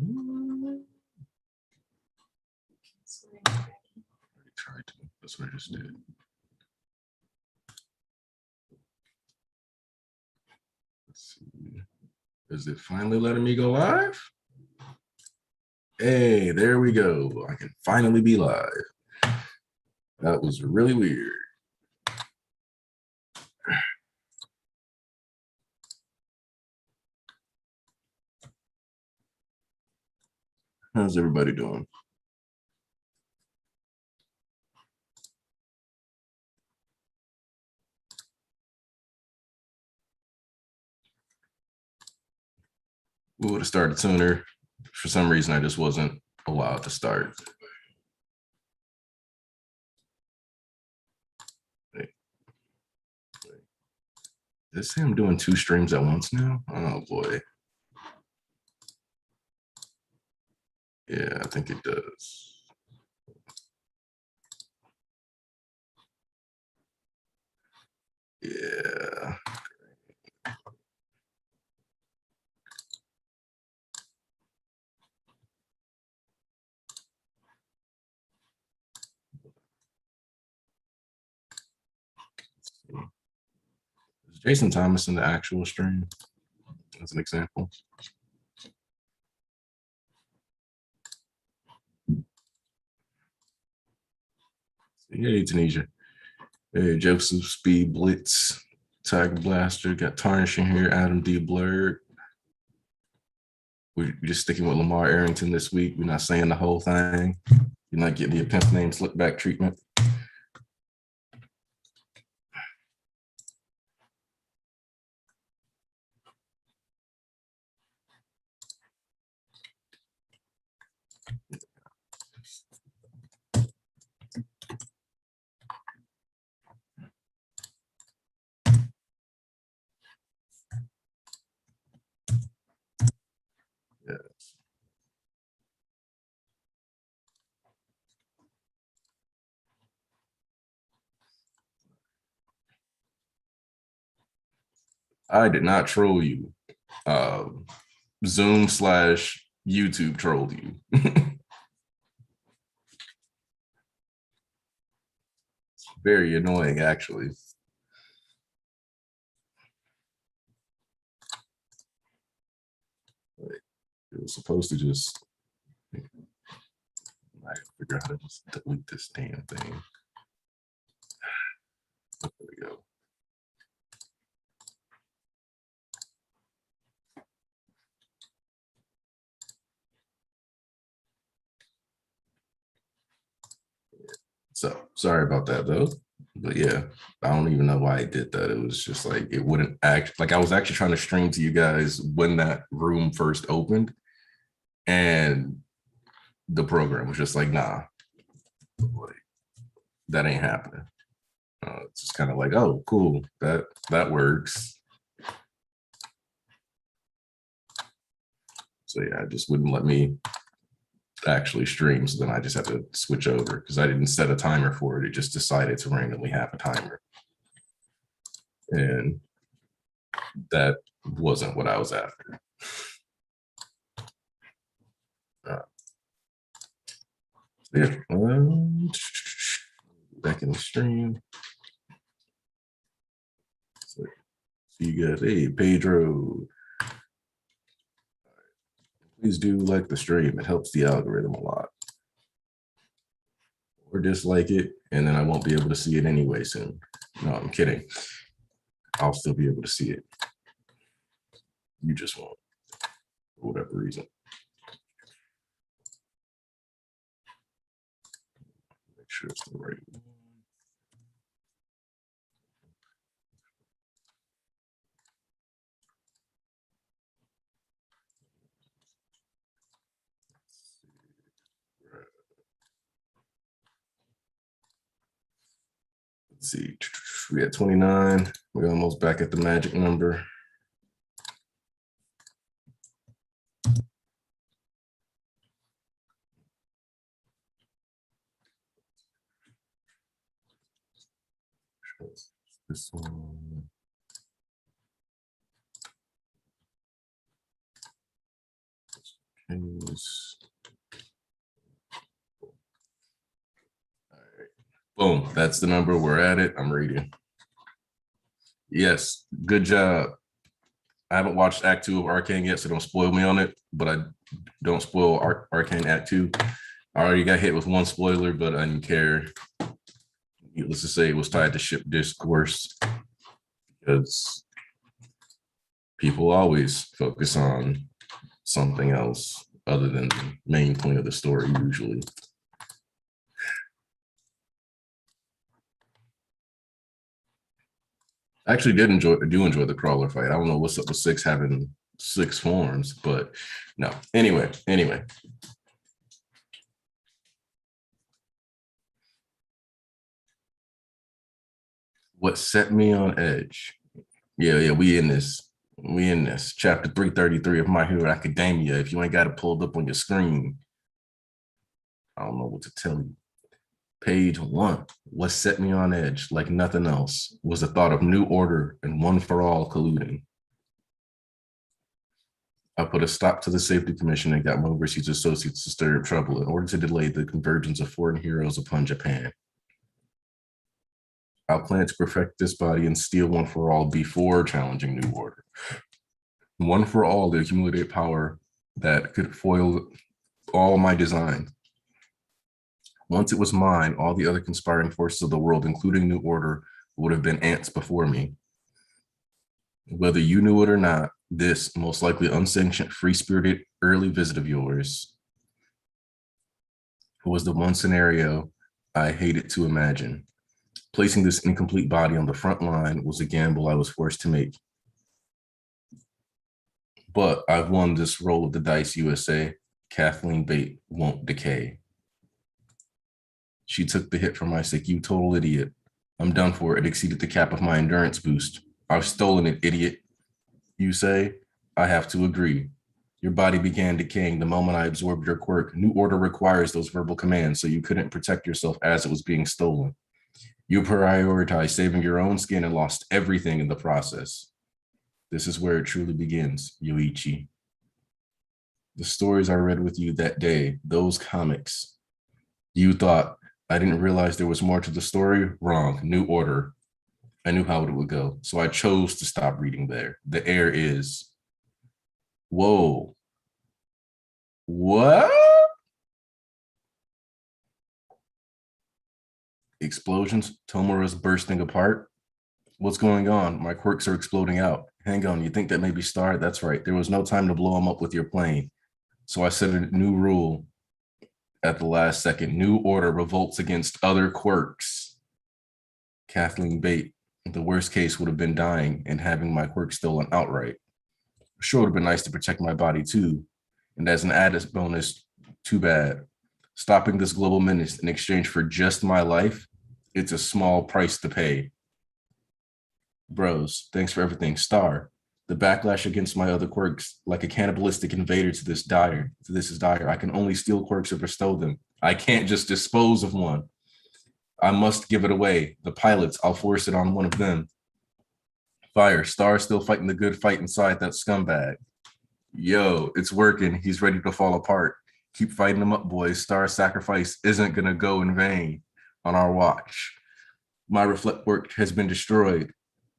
already tried to. That's what I just did. Let's see. Is it finally letting me go live? Hey, there we go. I can finally be live. That was really weird. How's everybody doing? We would have started sooner. For some reason, I just wasn't allowed to start. Wait. Does it say I'm doing 2 streams at once now? Oh boy. Yeah, I think it does. Yeah. Is Jason Thomas in the actual stream as an example? Hey, Tunisia. Hey, Joseph Speed Blitz, Tag Blaster, got Tarnishing here, Adam D. Blurred. We're just sticking with Lamar Arrington this week. We're not saying the whole thing. You're not getting the pimp name slip back treatment. I did not troll you. Zoom/YouTube trolled you. It's very annoying, actually. It was supposed to just. I gotta figure out how to just delete this damn thing. There we go. So sorry about that though. But yeah, I don't even know why I did that. It was just like it wouldn't act like I was actually trying to stream to you guys when that room first opened, and the program was just like, nah, like, that ain't happening. It's just kind of like, oh, cool, that works. So yeah, it just wouldn't let me actually stream. So then I just had to switch over because I didn't set a timer for it. It just decided to randomly have a timer. And that wasn't what I was after. Yeah, back in the stream. So, see you guys. Hey, Pedro. Please do like the stream. It helps the algorithm a lot. Or dislike it, and then I won't be able to see it anyway soon. No, I'm kidding. I'll still be able to see it. You just won't, for whatever reason. Make sure it's the right one. Let's see, we had 29. We're almost back at the magic number. This one. Boom, that's the number. We're at it. I'm reading. Yes, good job. I haven't watched Act 2 of Arcane yet, so don't spoil me on it, but I don't spoil Arcane Act 2. I already got hit with one spoiler, but I didn't care. Needless to say, it was tied to ship discourse because people always focus on something else other than the main point of the story, usually. I actually do enjoy the crawler fight. I don't know what's up with 6 having 6 forms, but no. Anyway. What set me on edge? Yeah, we in this. Chapter 333 of My Hero Academia. If you ain't got it pulled up on your screen, I don't know what to tell you. Page 1. What set me on edge like nothing else was the thought of new order and one for all colluding. I put a stop to the safety commission and got my overseas associates to stir up trouble in order to delay the convergence of foreign heroes upon Japan. I plan to perfect this body and steal one for all before challenging new order. One for all, the accumulated power that could foil all my design. Once it was mine, all the other conspiring forces of the world, including New Order, would have been ants before me. Whether you knew it or not, this most likely unsanctioned, free-spirited early visit of yours was the one scenario I hated to imagine. Placing this incomplete body on the front line was a gamble I was forced to make. But I've won this roll of the dice, USA. Kathleen Bate won't decay. She took the hit for my sake. You total idiot. I'm done for. It exceeded the cap of my endurance boost. I've stolen it, idiot. You say? I have to agree. Your body began decaying the moment I absorbed your quirk. New order requires those verbal commands, so you couldn't protect yourself as it was being stolen. You prioritized saving your own skin and lost everything in the process. This is where it truly begins, Yoichi. The stories I read with you that day, those comics, you thought I didn't realize there was more to the story? Wrong. New order. I knew how it would go, so I chose to stop reading there. The air is, whoa. What? Explosions, Tomura's bursting apart. What's going on? My quirks are exploding out. Hang on, you think that may be Star? That's right. There was no time to blow him up with your plane. So I set a new rule at the last second. New order revolts against other quirks. Kathleen Bate, the worst case would have been dying and having my quirk stolen outright. Sure, it would have been nice to protect my body too. And as an added bonus, too bad. Stopping this global menace in exchange for just my life, it's a small price to pay. Bros, thanks for everything. Star, the backlash against my other quirks, like a cannibalistic invader to this is dire. I can only steal quirks or bestow them. I can't just dispose of one. I must give it away. The pilots, I'll force it on one of them. Fire, Star's still fighting the good fight inside that scumbag. Yo, it's working. He's ready to fall apart. Keep fighting him up, boys. Star's sacrifice isn't gonna go in vain on our watch. My reflect work has been destroyed.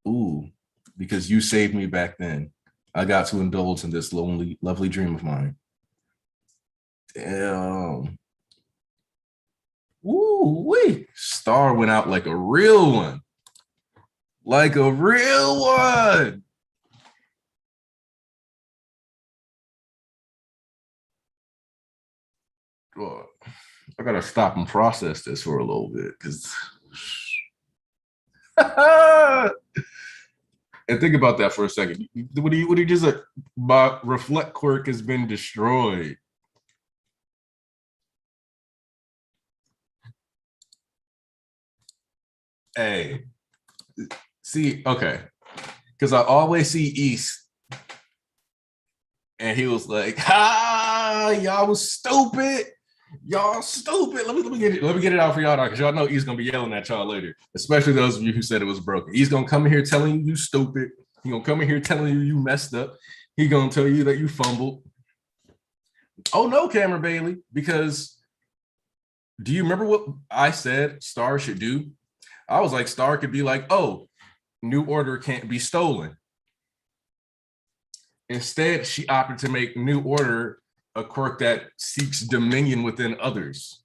Ooh, because you saved me back then. I got to indulge in this lovely dream of mine. Damn. Ooh, wait. Star went out like a real one. Like a real one. Well, I gotta stop and process this for a little bit because and think about that for a second. What do you just say? My reflect quirk has been destroyed. Hey, see, okay, because I always see East, and he was like, y'all was stupid. Y'all stupid. Let me get it out for y'all now, because y'all know East gonna be yelling at y'all later, especially those of you who said it was broken. He's gonna come in here telling you stupid. He gonna come in here telling you messed up. He gonna tell you that you fumbled. Oh no, Cameron Bailey, because do you remember what I said Star should do? I was like, Star could be like, oh, New Order can't be stolen. Instead, she opted to make New Order a quirk that seeks dominion within others.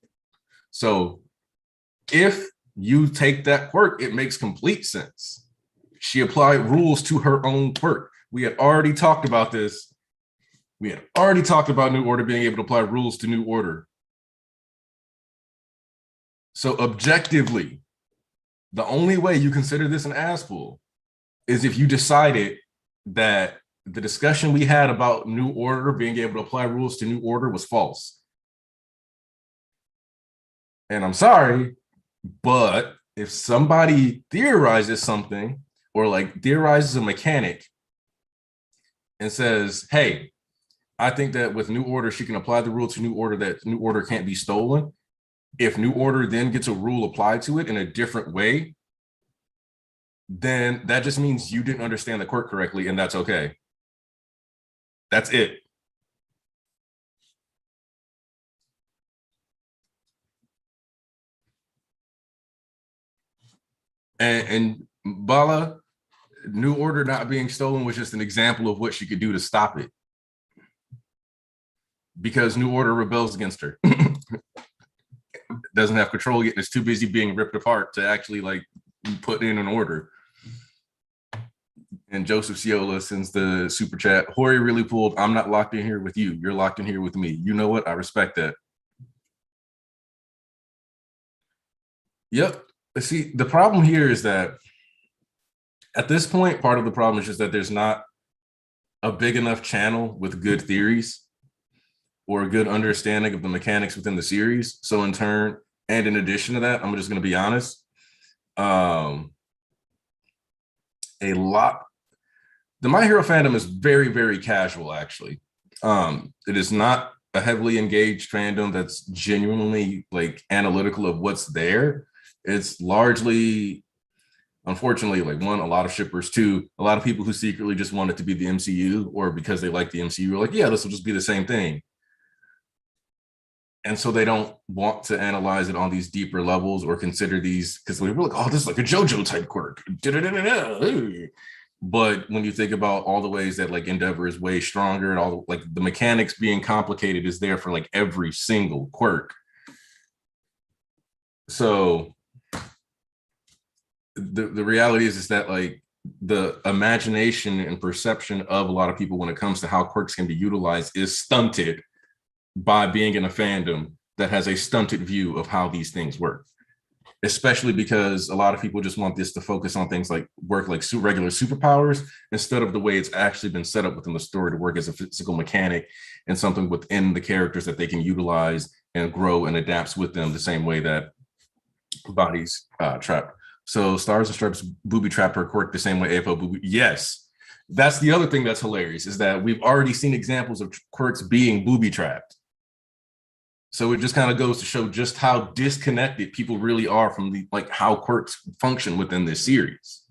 So if you take that quirk, it makes complete sense. She applied rules to her own quirk. We had already talked about this. We had already talked about New Order being able to apply rules to New Order. So objectively, the only way you consider this an ass pull is if you decided that the discussion we had about New Order being able to apply rules to New Order was false. And I'm sorry, but if somebody theorizes something or like theorizes a mechanic and says, hey, I think that with New Order, she can apply the rule to New Order that New Order can't be stolen. If New Order then gets a rule applied to it in a different way, then that just means you didn't understand the quirk correctly, and that's okay. That's it. And Bala, New Order not being stolen was just an example of what she could do to stop it. Because New Order rebels against her. Doesn't have control yet. It's too busy being ripped apart to actually like put in an order. And Joseph Ciola sends the super chat. Hori really pulled, I'm not locked in here with you. You're locked in here with me. You know what? I respect that. Yep. See, the problem here is that at this point, part of the problem is just that there's not a big enough channel with good theories or a good understanding of the mechanics within the series. So in turn, and in addition to that, I'm just going to be honest, a lot, the My Hero fandom is very, very casual, actually. It is not a heavily engaged fandom that's genuinely like analytical of what's there. It's largely, unfortunately, like one, a lot of shippers, two, a lot of people who secretly just want it to be the MCU, or because they like the MCU, are like, yeah, this will just be the same thing. And so they don't want to analyze it on these deeper levels or consider these, because we were like, oh, this is like a JoJo type quirk. But when you think about all the ways that like Endeavor is way stronger and all like the mechanics being complicated is there for like every single quirk. So the reality is that like the imagination and perception of a lot of people when it comes to how quirks can be utilized is stunted by being in a fandom that has a stunted view of how these things work, especially because a lot of people just want this to focus on things like work like regular superpowers instead of the way it's actually been set up within the story to work as a physical mechanic and something within the characters that they can utilize and grow and adapts with them the same way that bodies trap. So Stars and Stripes booby trapped her quirk the same way AFO booby. Yes, that's the other thing that's hilarious is that we've already seen examples of quirks being booby trapped. So it just kind of goes to show just how disconnected people really are from the like how quirks function within this series.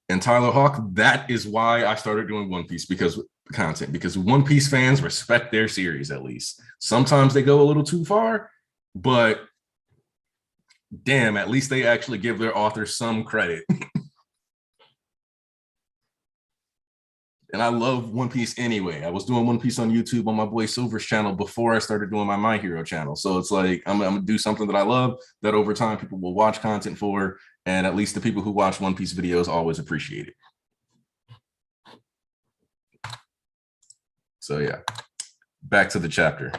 And Tyler Hawk, that is why I started doing One Piece because One Piece fans respect their series at least. Sometimes they go a little too far, but damn, at least they actually give their authors some credit. And I love One Piece anyway. I was doing One Piece on YouTube on my boy Silver's channel before I started doing my Hero channel. So it's like, I'm gonna do something that I love that over time people will watch content for. And at least the people who watch One Piece videos always appreciate it. So yeah, back to the chapter.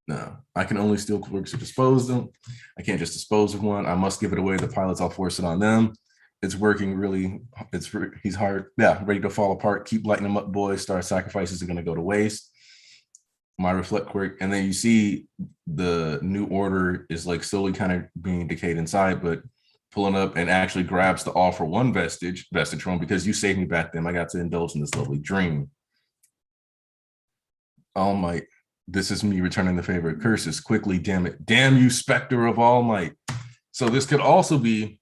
No, I can only steal quirks to dispose them. I can't just dispose of one. I must give it away. The pilots, I'll force it on them. It's working really. He's hard. Yeah, ready to fall apart. Keep lighting him up, boys. Star sacrifices are going to go to waste. My reflect quirk, and then you see the New Order is like slowly kind of being decayed inside, but pulling up and actually grabs the All for One vestige from because you saved me back then. I got to indulge in this lovely dream. All Might. This is me returning the favor. Curses quickly. Damn it. Damn you, Spectre of All Might. So this could also be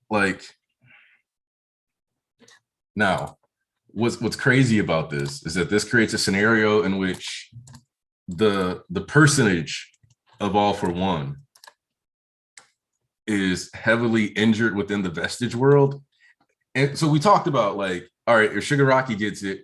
like now what's crazy about this is that this creates a scenario in which the personage of All for One is heavily injured within the vestige world. And so we talked about like, all right, if Shigaraki gets it,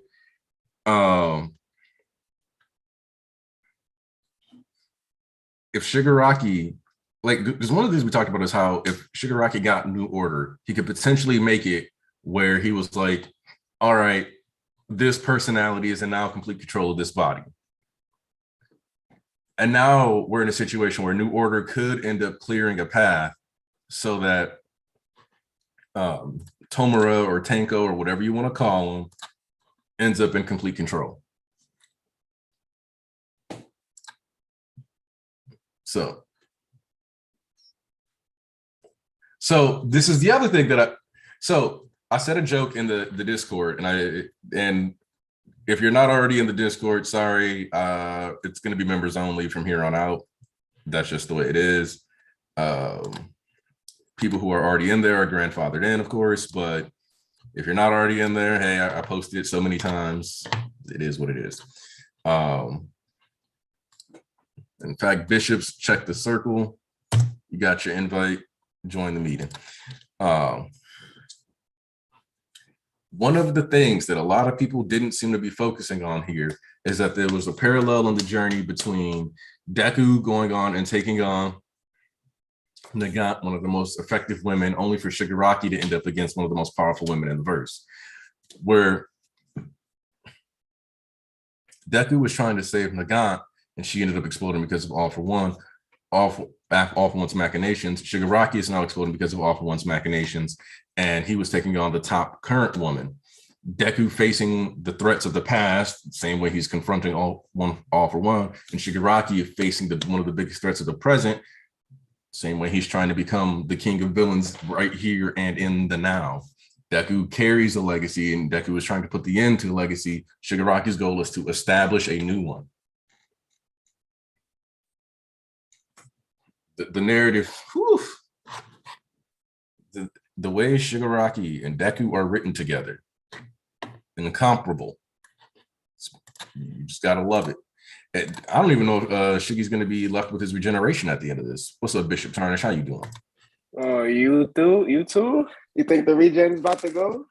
if Shigaraki, like, because one of the things we talked about is how if Shigaraki got New Order, he could potentially make it where he was like, all right, this personality is in now complete control of this body. And now we're in a situation where New Order could end up clearing a path so that Tomura or Tenko or whatever you want to call him ends up in complete control. So this is the other thing that I said a joke in the Discord, and if you're not already in the Discord, sorry, it's going to be members only from here on out. That's just the way it is. People who are already in there are grandfathered in, of course, but if you're not already in there, hey, I posted it so many times. It is what it is. In fact, bishops, check the circle. You got your invite. Join the meeting. One of the things that a lot of people didn't seem to be focusing on here is that there was a parallel in the journey between Deku going on and taking on Nagant, one of the most effective women, only for Shigaraki to end up against one of the most powerful women in the verse, where Deku was trying to save Nagant, and she ended up exploding because of All for One's machinations. Shigaraki is now exploding because of All for One's machinations, and he was taking on the top current woman. Deku facing the threats of the past, same way he's confronting All for One, and Shigaraki facing one of the biggest threats of the present, same way he's trying to become the king of villains right here and in the now. Deku carries a legacy, and Deku is trying to put the end to the legacy. Shigaraki's goal is to establish a new one. The narrative, the way Shigaraki and Deku are written together, incomparable. You just gotta love it. And I don't even know if Shiggy's gonna be left with his regeneration at the end of this. What's up, Bishop Tarnish? How you doing? Oh, you too? You think the regen's about to go?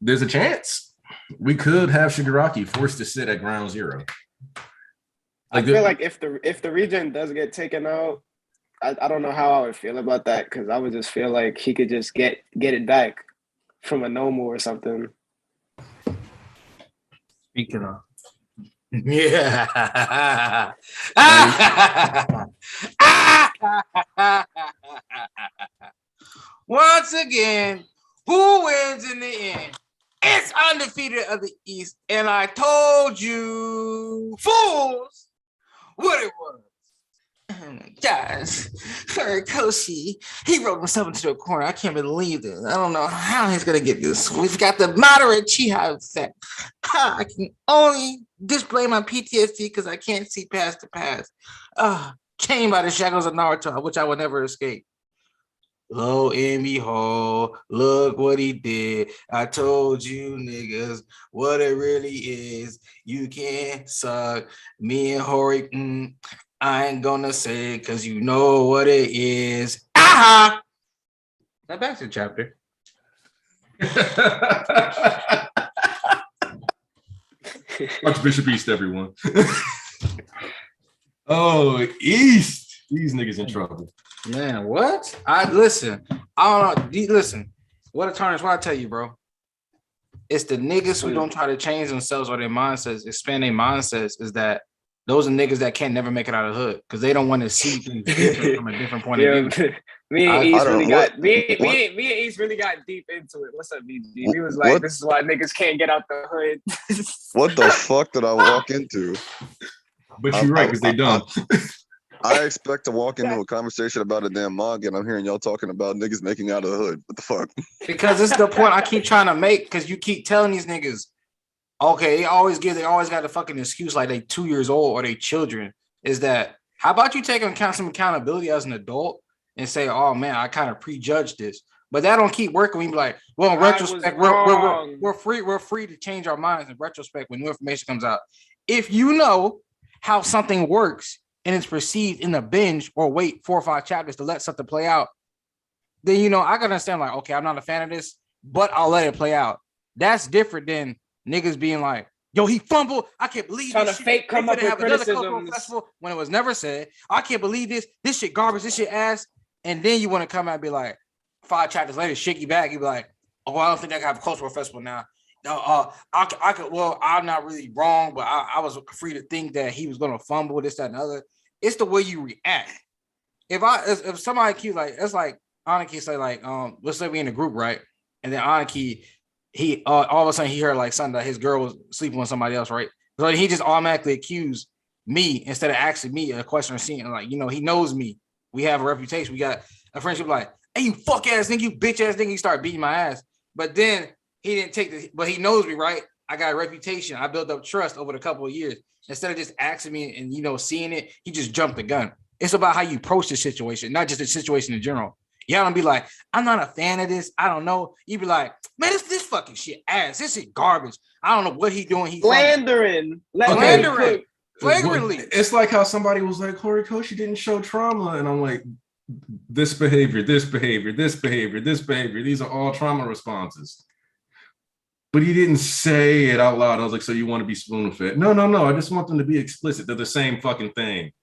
There's a chance. We could have Shigaraki forced to sit at ground zero. I feel like if the regen does get taken out, I don't know how I would feel about that, because I would just feel like he could just get it back from a Nomu or something. Speaking of. Yeah. Once again, who wins in the end? It's undefeated of the East, and I told you fools what it was. Guys, Koshi, he wrote himself into the corner. I can't believe it. I don't know how he's gonna get this. We've got the moderate Chiha effect. I can only display my PTSD because I can't see past the past. Chained by the shackles of Naruto, which I will never escape. Lo and behold, look what he did. I told you niggas what it really is. You can't suck me and Hori. I ain't gonna say it because you know what it is. Aha! Now back to the chapter. Watch Bishop East, everyone. Oh, East. These niggas in trouble. Man, what? I don't know. Listen, what a tarnish. What I tell you, bro. It's the niggas who don't try to change themselves or their mindsets, expand their mindsets, is that those are niggas that can't never make it out of the hood because they don't want to see things from a different point of view. Me and East really got deep into it. What's up, BG? He was like, this is why niggas can't get out the hood. What the fuck did I walk into? But you're right, because they don't. I expect to walk into a conversation about a damn manga, and I'm hearing y'all talking about niggas making out of the hood. What the fuck? Because this is the point I keep trying to make, because you keep telling these niggas, okay, they always got a fucking excuse like they 2 years old or they children. Is that, how about you take some accountability as an adult and say, oh man, I kind of prejudged this. But that don't keep working. We be like, well, in retrospect, we're free to change our minds in retrospect when new information comes out. If you know how something works and it's perceived in the binge or wait 4 or 5 chapters to let something play out, then you know I can understand like, okay, I'm not a fan of this, but I'll let it play out. That's different than niggas being like, yo, he fumbled. I can't believe trying this to fake come up with criticisms when it was never said. I can't believe this. This shit garbage. This shit ass. And then you want to come out and be like, 5 chapters later, shake you back. You be like, oh, I don't think I can have a cultural festival now. I could. Well, I'm not really wrong, but I was free to think that he was gonna fumble this, that, and the other. It's the way you react. If somebody keeps like, it's like Aniki say like, let's say we in a group, right? And then Aniki, he all of a sudden he heard like something that his girl was sleeping with somebody else, right? So he just automatically accused me instead of asking me a question or seeing like, you know, he knows me. We have a reputation. We got a friendship like, hey, you fuck ass nigga, you bitch ass nigga, you start beating my ass. But then he didn't take the, but he knows me, right? I got a reputation. I built up trust over the couple of years. Instead of just asking me and, you know, seeing it, he just jumped the gun. It's about how you approach the situation, not just the situation in general. Y'all don't be like, I'm not a fan of this. I don't know. You be like, man, this fucking shit ass. This shit garbage. I don't know what he doing. He slandering. Flagrantly. It's like how somebody was like, Horikoshi didn't show trauma. And I'm like, this behavior, this behavior, this behavior, this behavior. These are all trauma responses. But he didn't say it out loud. I was like, so you want to be spoon-fed? No. I just want them to be explicit. They're the same fucking thing.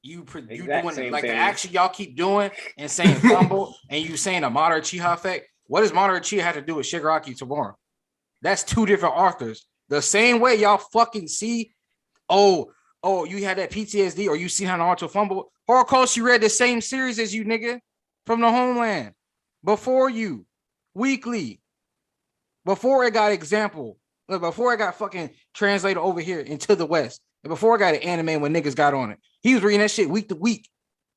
You doing like thing. The action y'all keep doing and saying fumble and you saying a moderate Chiha effect. What does moderate Chiha have to do with Shigaraki tomorrow? That's 2 different authors. The same way y'all fucking see, oh, you had that PTSD or you see how Naruto fumble. Horikoshi read the same series as you, nigga, from the homeland. Before you, weekly. Before it got example. Before it got fucking translated over here into the West. And before I got an anime when niggas got on it, he was reading that shit week to week,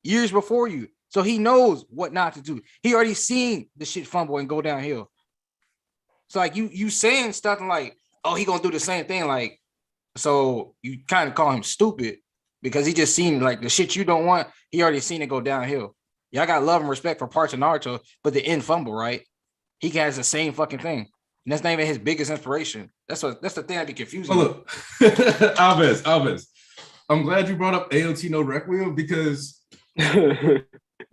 years before you. So he knows what not to do. He already seen the shit fumble and go downhill. So like you saying stuff like, oh, he gonna do the same thing. Like, so you kind of call him stupid because he just seen like the shit you don't want. He already seen it go downhill. Y'all got love and respect for parts of Naruto, but the end fumble, right? He has the same fucking thing. And that's not even his biggest inspiration. That's the thing that'd be confusing. Oh, look, Alves. I'm glad you brought up AOT No Requiem because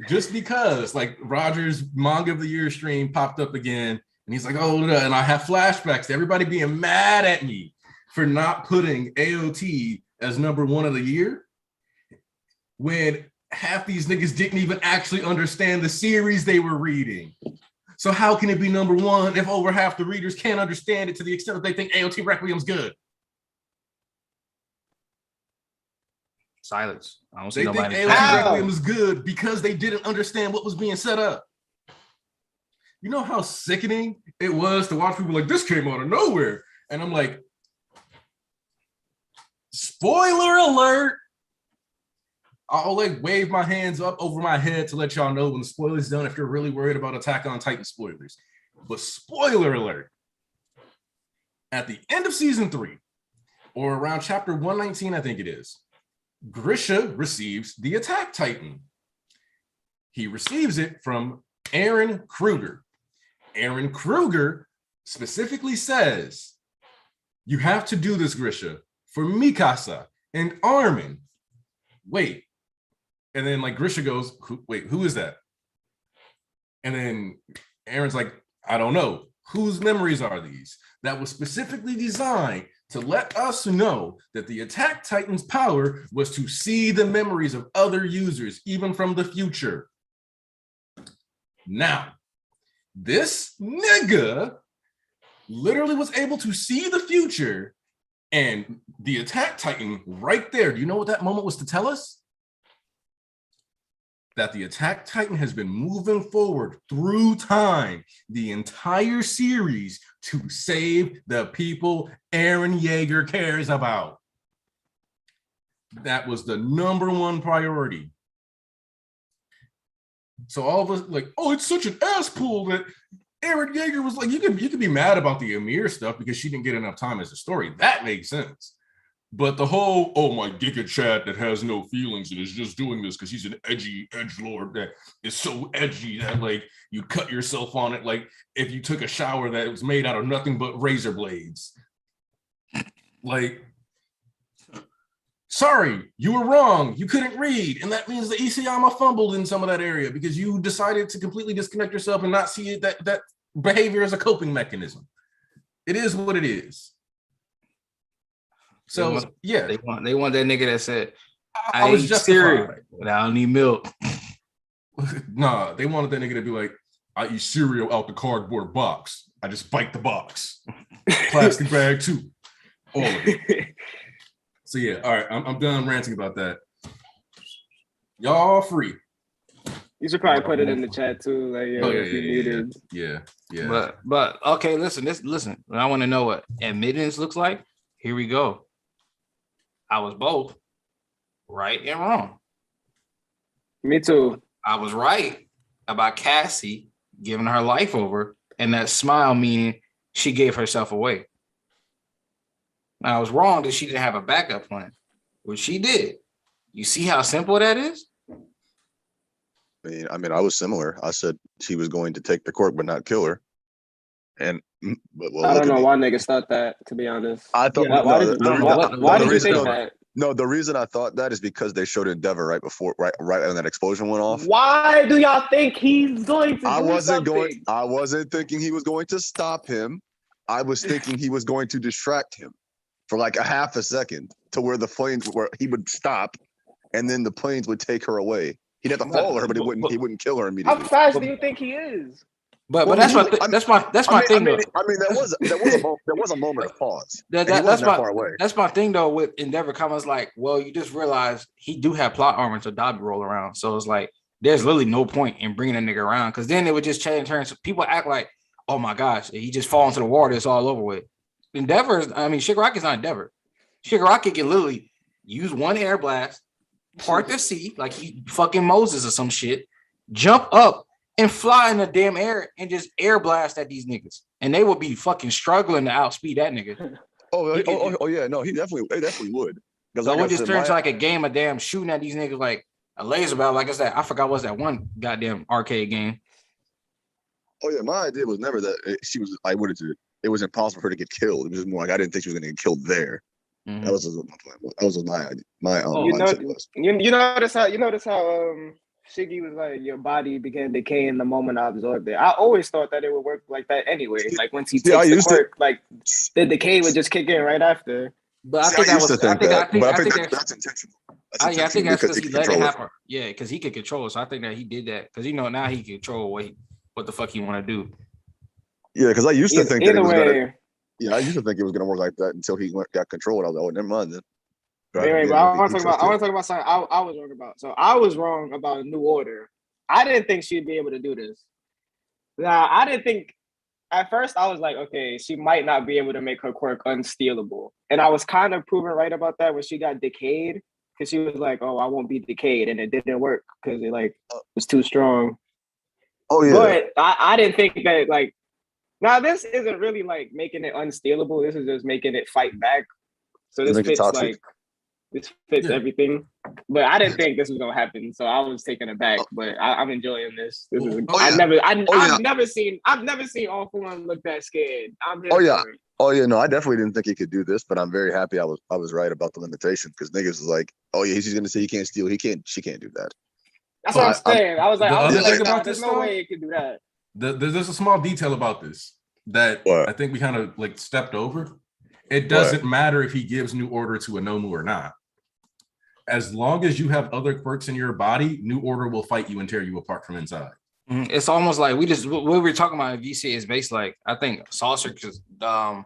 just because like Roger's Manga of the Year stream popped up again, and he's like, oh, and I have flashbacks to everybody being mad at me for not putting AOT as #1 of the year when half these niggas didn't even actually understand the series they were reading. So how can it be #1 if over half the readers can't understand it to the extent that they think AOT Requiem's good? Silence. I don't see they nobody. Think AOT Requiem is good because they didn't understand what was being set up. You know how sickening it was to watch people like, this came out of nowhere. And I'm like, spoiler alert. I'll like wave my hands up over my head to let y'all know when the spoilers done if you're really worried about Attack on Titan spoilers. But spoiler alert. At the end of season 3, or around chapter 119, I think it is, Grisha receives the Attack Titan. He receives it from Aaron Kruger. Aaron Kruger specifically says, you have to do this, Grisha, for Mikasa and Armin. Wait. And then like Grisha goes, who is that? And then Aaron's like, I don't know. Whose memories are these? That was specifically designed to let us know that the Attack Titan's power was to see the memories of other users, even from the future. Now, this nigga literally was able to see the future, and the Attack Titan right there, do you know what that moment was to tell us? That the Attack Titan has been moving forward through time, the entire series, to save the people Eren Yeager cares about. That was the #1 priority. So all of us like, oh, it's such an ass pull that Eren Yeager was like, you could be mad about the Amir stuff because she didn't get enough time as a story. That makes sense. But the whole, oh, my Giga chat that has no feelings and is just doing this because he's an edgy edgelord that is so edgy that like you cut yourself on it like if you took a shower that was made out of nothing but razor blades. Like, sorry, you were wrong. You couldn't read. And that means the Isayama fumbled in some of that area because you decided to completely disconnect yourself and not see it, that behavior as a coping mechanism. It is what it is. So yeah, they want that nigga that said, I was just cereal without any milk. Nah, they wanted that nigga to be like, I eat cereal out the cardboard box. I just bite the box. Plastic bag too. All of it. So yeah, all right, I'm done ranting about that. Y'all free. You should probably put it in the chat too, like if you needed. Yeah. But okay, listen. I want to know what admittance looks like. Here we go. I was both right and wrong. Me too. I was right about Cassie giving her life over, and that smile meaning she gave herself away. I was wrong that she didn't have a backup plan, which she did. You see how simple that is? I mean, I was similar. I said she was going to take the quirk but not kill her. And I don't know why niggas thought that, to be honest. I thought why did you think that? No, the reason I thought that is because they showed Endeavor right when that explosion went off. Why do y'all think he's going to I wasn't thinking he was going to stop him. I was thinking he was going to distract him for like a half a second to where he would stop and then the planes would take her away. He'd have to follow her, but he wouldn't kill her immediately. How fast do you think he is? But that's my thing. There was a moment of pause. That's my thing though with Endeavor comments like, well, you just realize he do have plot armor to Dobby roll around, so it's like there's literally no point in bringing a nigga around because then it would just change turns. People act like, oh my gosh, he just fall into the water, it's all over with. Shigaraki's not Endeavor. Shigaraki can literally use one air blast, part the sea like he fucking Moses or some shit, jump up and fly in the damn air and just air blast at these niggas. And they would be fucking struggling to outspeed that nigga. Oh yeah, no, they definitely would. So it just turns like a game of damn shooting at these niggas like a laser battle. Like I said, I forgot what's that one goddamn arcade game. Oh yeah, my idea was never that she was. It was impossible for her to get killed. It was just more like I didn't think she was going to get killed there. Mm-hmm. That was my plan. That was my mindset was. You notice how Shiggy was like, your body began decaying the moment I absorbed it. I always thought that it would work like that anyway. Like once he takes the quirk, like the decay would just kick in right after. But I think that's intentional. I think that's because he let it happen. Yeah, because he could control it. So I think that he did that because now he can control what the fuck he want to do. Yeah, because I used to think that it was I used to think it was gonna work like that until he got control. And I was like, oh, never mind then. Anyway, but I want to talk about something I was wrong about. So I was wrong about a New Order. I didn't think she'd be able to do this. Now, I didn't think at first I was like, okay, she might not be able to make her quirk unstealable. And I was kind of proven right about that when she got decayed, because she was like, oh, I won't be decayed, and it didn't work because it was too strong. Oh yeah. But I didn't think that now this isn't really making it unstealable. This is just making it fight back. So this fits everything. But I didn't think this was gonna happen, so I was taken aback. But I'm enjoying this. I've never seen all four of them look that scared. Oh yeah, no, I definitely didn't think he could do this, but I'm very happy I was right about the limitation because niggas was like, oh yeah, he's gonna say he can't steal, she can't do that. That's what I'm saying. I was like, there's no way he could do that. There's a small detail about this that I think we kind of stepped over. It doesn't matter if he gives New Order to a Nomu or not. As long as you have other quirks in your body, New Order will fight you and tear you apart from inside. It's almost like what we were talking about in VC is based I think Saucer because damn.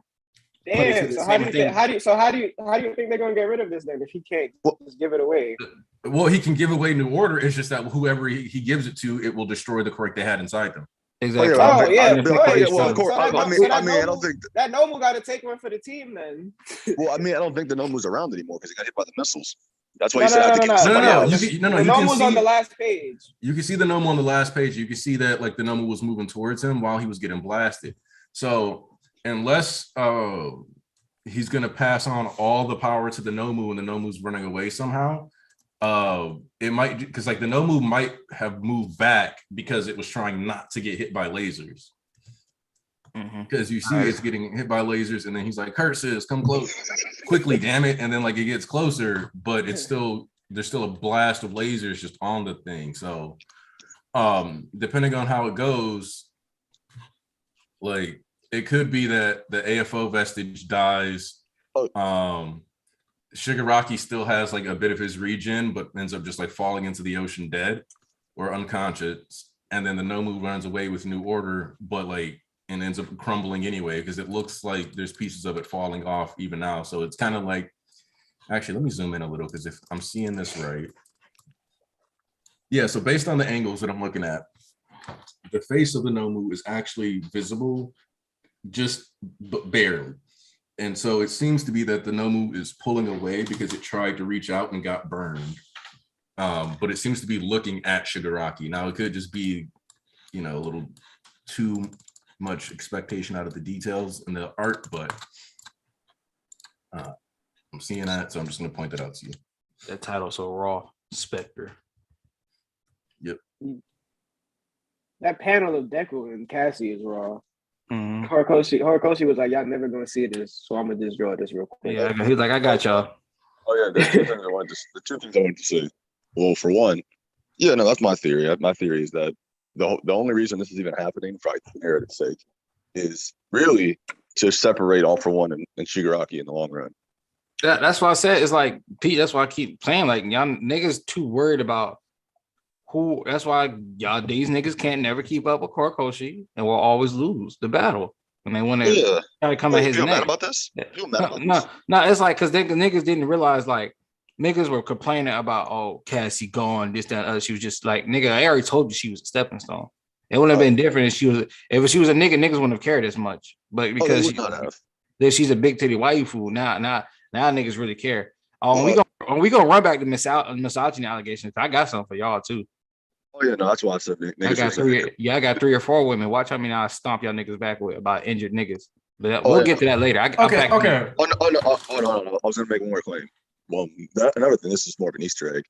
So how do you think they're gonna get rid of this then if he can't just give it away? Well, he can give away New Order. It's just that whoever he gives it to, it will destroy the quirk they had inside them. Exactly. Well, of course. I don't think that Nomu got to take one for the team then. Well, I don't think the Nomu's around anymore because he got hit by the missiles. That's why he said no. The Nomu's on the last page. You can see the Nomu on the last page. You can see that the Nomu was moving towards him while he was getting blasted. So unless he's gonna pass on all the power to the Nomu, and the Nomu's running away somehow. It might, because like the Nomu might have moved back because it was trying not to get hit by lasers. Because you see it's getting hit by lasers, and then he's like, curses, come close quickly, damn it. And then like it gets closer, but it's still, there's still a blast of lasers just on the thing. So depending on how it goes, like it could be that the AFO vestige dies. Shigaraki still has like a bit of his regen, but ends up just like falling into the ocean dead or unconscious. And then the Nomu runs away with New Order, but like, and ends up crumbling anyway, because it looks like there's pieces of it falling off even now. So it's kind of like, actually, let me zoom in a little, because if I'm seeing this right. Yeah, so based on the angles that I'm looking at, the face of the Nomu is actually visible, just barely. And so it seems to be that the Nomu is pulling away because it tried to reach out and got burned. But it seems to be looking at Shigaraki. Now it could just be, you know, a little too much expectation out of the details in the art, but I'm seeing that, so I'm just going to point that out to you. That title's so raw. Spectre. Yep. That panel of Deku and Cassie is raw. Mm-hmm. Horikoshi was like, y'all never gonna see this, so I'm gonna just draw this real quick. Yeah, he's like, I got y'all. Oh yeah, there's two things I wanted to say. Well, for one, yeah, no, that's my theory. My theory is that the only reason this is even happening, for narrative's sake, is really to separate All For One and Shigaraki in the long run. That's why I said it's like Pete. That's why I keep saying like y'all niggas too worried about who. That's why y'all these niggas can't never keep up with Horikoshi and will always lose the battle when they want to try to come at his neck. Mad about this? No, it's like because niggas didn't realize like niggas were complaining about Cassie gone this that other. She was just like nigga. I already told you she was a stepping stone. It wouldn't have been different if she was a nigga. Niggas wouldn't have cared as much. But because she's a big titty waifu now niggas really care. We gonna run back to misogyny allegations. I got something for y'all too. Oh yeah, no, that's why I said niggas. I got 3 or 4 women. Watch how many I stomp y'all niggas back with about injured niggas. But we'll get to that later. Okay. Oh no. I was gonna make one more claim. Well, another thing. This is more of an Easter egg.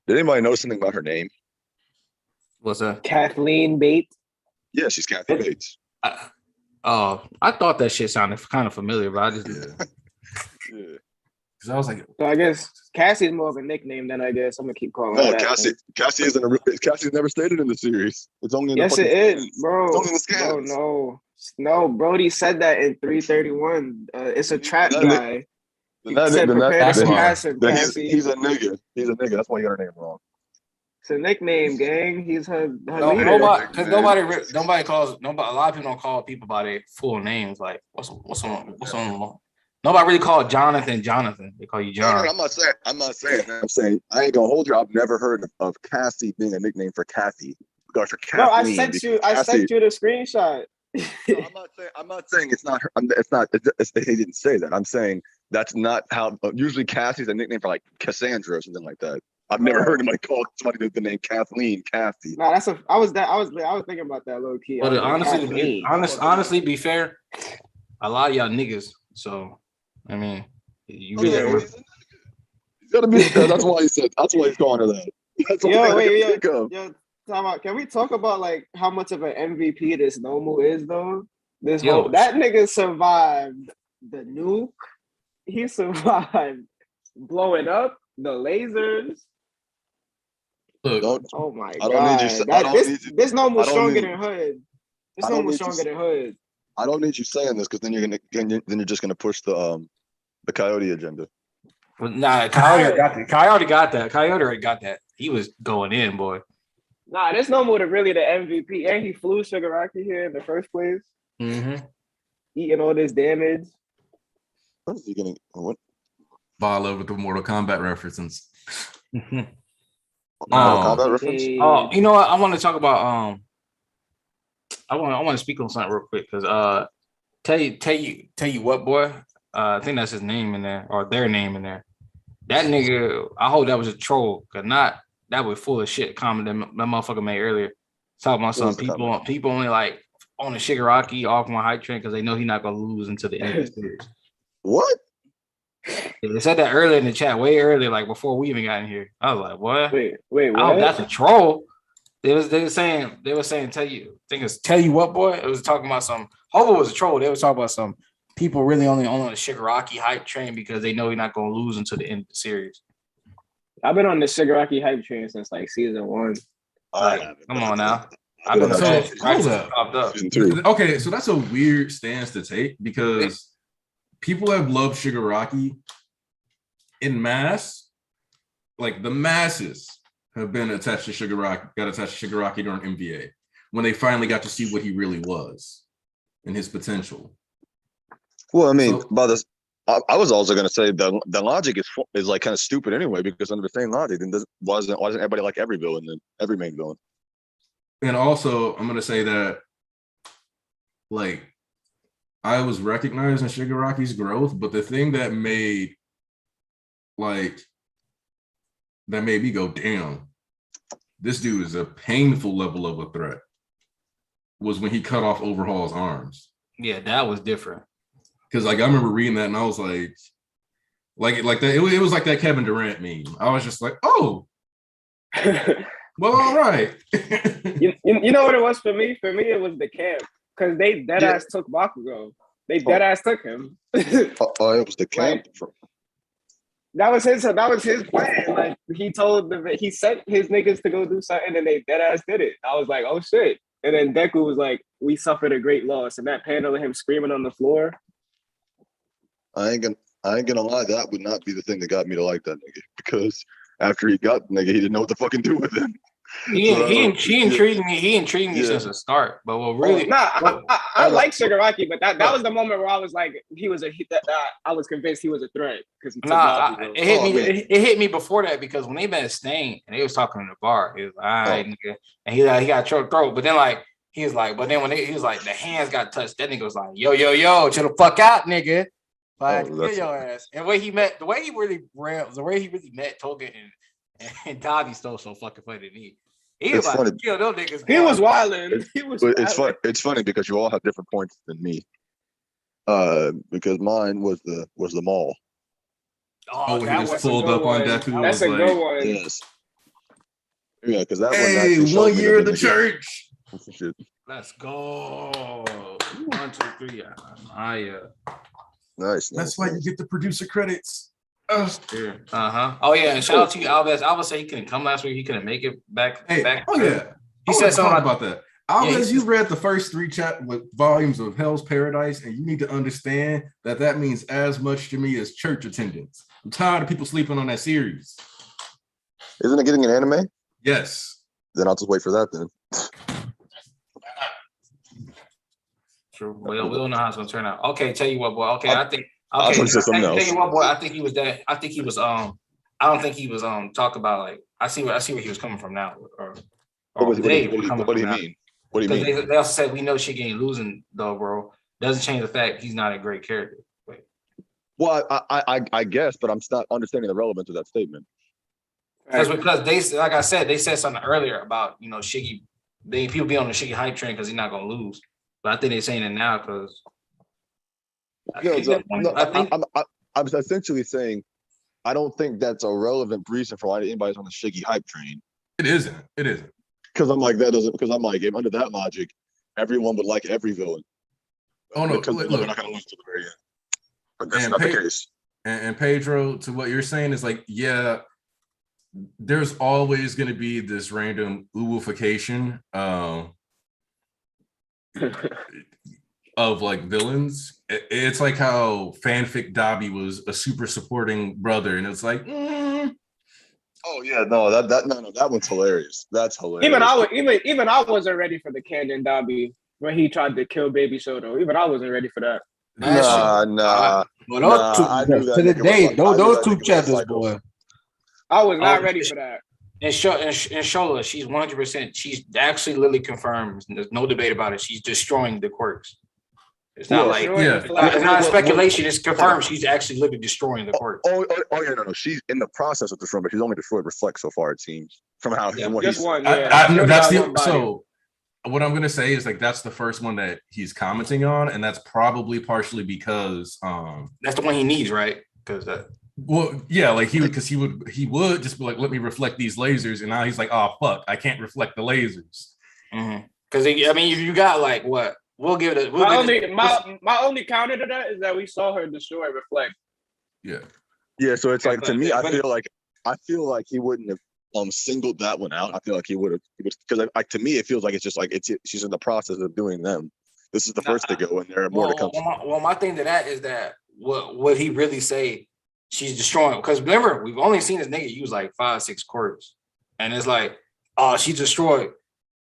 Did anybody know something about her name? What's that? Kathleen Bates. Yeah, she's Kathy Bates. I thought that shit sounded kind of familiar, but I just yeah. Because I was like, so I guess Cassie's more of a nickname than I guess I'm gonna keep calling. No, Cassie's never stated in the series. It's only in yes, the it is, bro. It's only in the scans. Bro, no, Brody said that in 331. It's a trap guy. He said prepare to pass him, Cassie. He's a nigga. That's why you got her name wrong. It's a nickname, gang. He's her leader. Nobody calls. A lot of people don't call people by their full names. Like what's on. Nobody really called Jonathan. They call you John. No, I'm not saying. I'm saying I ain't gonna hold you. I've never heard of Cassie being a nickname for Kathy. Or for Kathleen. No, I sent you the screenshot. No, I'm not saying it's not her. He didn't say that. I'm saying that's not how. Usually, Cassie's a nickname for like Cassandra or something like that. I've never heard anybody call somebody with the name Kathleen Kathy. No, I was thinking about that low key. But honestly, be fair, a lot of y'all niggas. So, I mean, you really. He's gotta be. That's why he said. That's why he's calling her that. That's Can we talk about like how much of an MVP this Nomu is though? That nigga survived the nuke. He survived blowing up the lasers. Look, oh my god! This Nomu stronger than Hood. This Nomu stronger than Hood. I don't need you saying this because then you're just gonna push the Coyote agenda. Well, nah, Coyote already got that. He was going in, boy. Nah, this Nomu really the MVP, and he flew Shigaraki here in the first place. Mm-hmm. Eating all this damage. What is he getting? What? Ball over the Mortal Kombat references. Mm-hmm. Mortal Kombat reference? Oh, you know what? I want to talk about I want to speak on something real quick because tell you what, boy. I think that's his name in there or their name in there. That nigga, I hope that was a troll, cause that was full of shit. Comment that motherfucker made earlier, talking about some people only like on the Shigaraki off my hype train because they know he's not gonna lose until the end of the series. What? They said that earlier in the chat, way earlier, like before we even got in here. I was like, what? Wait, Oh, what? that's a troll. They were saying, tell you what, boy. It was talking about some. Hobo was a troll. They were talking about some people really only on the Shigaraki hype train because they know you're not going to lose until the end of the series. I've been on the Shigaraki hype train since like season 1. Come on now. I've been on So hold up. season 2. Okay, so that's a weird stance to take because people have loved Shigaraki in mass, like the masses have been attached to Shigaraki, got attached to Shigaraki during MVA when they finally got to see what he really was and his potential. Well, I mean, about this, I was also going to say the logic is like kind of stupid anyway, because under the same logic, then why doesn't everybody like every villain, then every main villain? And also, I'm going to say that, like, I was recognizing Shigaraki's growth, but the thing that made me go, damn, this dude is a painful level of a threat, was when he cut off Overhaul's arms. Yeah, that was different. Because like I remember reading that and I was like that. It was like that Kevin Durant meme. I was just like, oh, well, all right. you know what it was for me? For me, it was the camp because they dead ass took Bakugo. They dead ass took him. It was the camp. That was his plan. Like he sent his niggas to go do something, and they dead ass did it. I was like, oh shit. And then Deku was like, we suffered a great loss, and that panel of him screaming on the floor. I ain't gonna lie, that would not be the thing that got me to like that nigga, because after he got the nigga, he didn't know what to fucking do with him. He intrigued me. He intrigued me since the start. But what really? I like Shigaraki, but that was the moment where I was like, I was convinced he was a threat because it hit me before that because when they met Stain and they was talking in the bar, he was like, all right, nigga, and he got choked throat. But then he was like, he was like the hands got touched. That nigga was like, yo, chill the fuck out, nigga. Like, kill your ass. And the way he really met Toga and Tavi stole so fucking funny to me. He was like, kill those niggas. He was wilding. It's funny because you all have different points than me. Because mine was the mall. Oh, he was pulled up on Deku. That's a good one. Yes. Yeah, because that one. Hey, 1 year of the church. Shit. Let's go. 1, 2, 3. Nice. That's why you get the producer credits. Oh yeah, and shout out to you, Alves. Alves said he couldn't come last week. He couldn't make it back. Oh yeah, he said something about that. Alves, you read the first 3 volumes of Hell's Paradise, and you need to understand that means as much to me as church attendance. I'm tired of people sleeping on that series. Isn't it getting an anime? Yes. Then I'll just wait for that then. True. We don't know how it's gonna turn out. Okay, tell you what, boy. Okay, I think. I'll Okay, say something else. Tell you what, boy. I think he was that. I think he was. I don't think he was. Talk about like. I see where he was coming from now. What do you mean? What do you mean? They also said we know Shigaraki ain't losing though, bro. Doesn't change the fact he's not a great character. Wait. Well, I guess, but I'm not understanding the relevance of that statement. Because they, like I said, they said something earlier about Shiggy. People be on the Shiggy hype train because he's not gonna lose. But I think they're saying it now because I'm essentially saying I don't think that's a relevant reason for why anybody's on the Shiggy hype train. It isn't. Because I'm like under that logic, everyone would like every villain. Oh no, because they're not gonna lose to the very end. But that's not the case. And Pedro, to what you're saying is like, yeah, there's always gonna be this random uwufication of like villains. It's like how fanfic Dobby was a super supporting brother, and it's like, oh yeah, no, that one's hilarious. That's hilarious. Even I wasn't ready for the Canyon Dobby when he tried to kill Baby Soto. Even I wasn't ready for that. Nah. Well, to the day, those 2 chapters, boy. I was not ready for that. And Shola, she's 100%. She's actually literally confirmed. There's no debate about it. She's destroying the quirks. It's not it's not speculation. It's confirmed. She's actually literally destroying the quirks. Oh yeah, no. She's in the process of destroying, but she's only destroyed Reflect so far. It seems from how just one. that's the so. what I'm gonna say is like that's the first one that he's commenting on, and that's probably partially because that's the one he needs, right? Because that. Well, yeah, like he would just be like, let me reflect these lasers, and now he's like, oh fuck, I can't reflect the lasers. Because I mean, you got like what? We'll give it. My only counter to that is that we saw her destroy reflect. Yeah. Yeah, so it's like to me, I feel like he wouldn't have singled that one out. I feel like he would have, because to me it feels like it's just like she's in the process of doing them. This is the first to go, and there are more to come. Well, my thing to that is that what he really say she's destroying? Because remember, we've only seen this nigga use like 5-6 quirks, and it's like, oh, she destroyed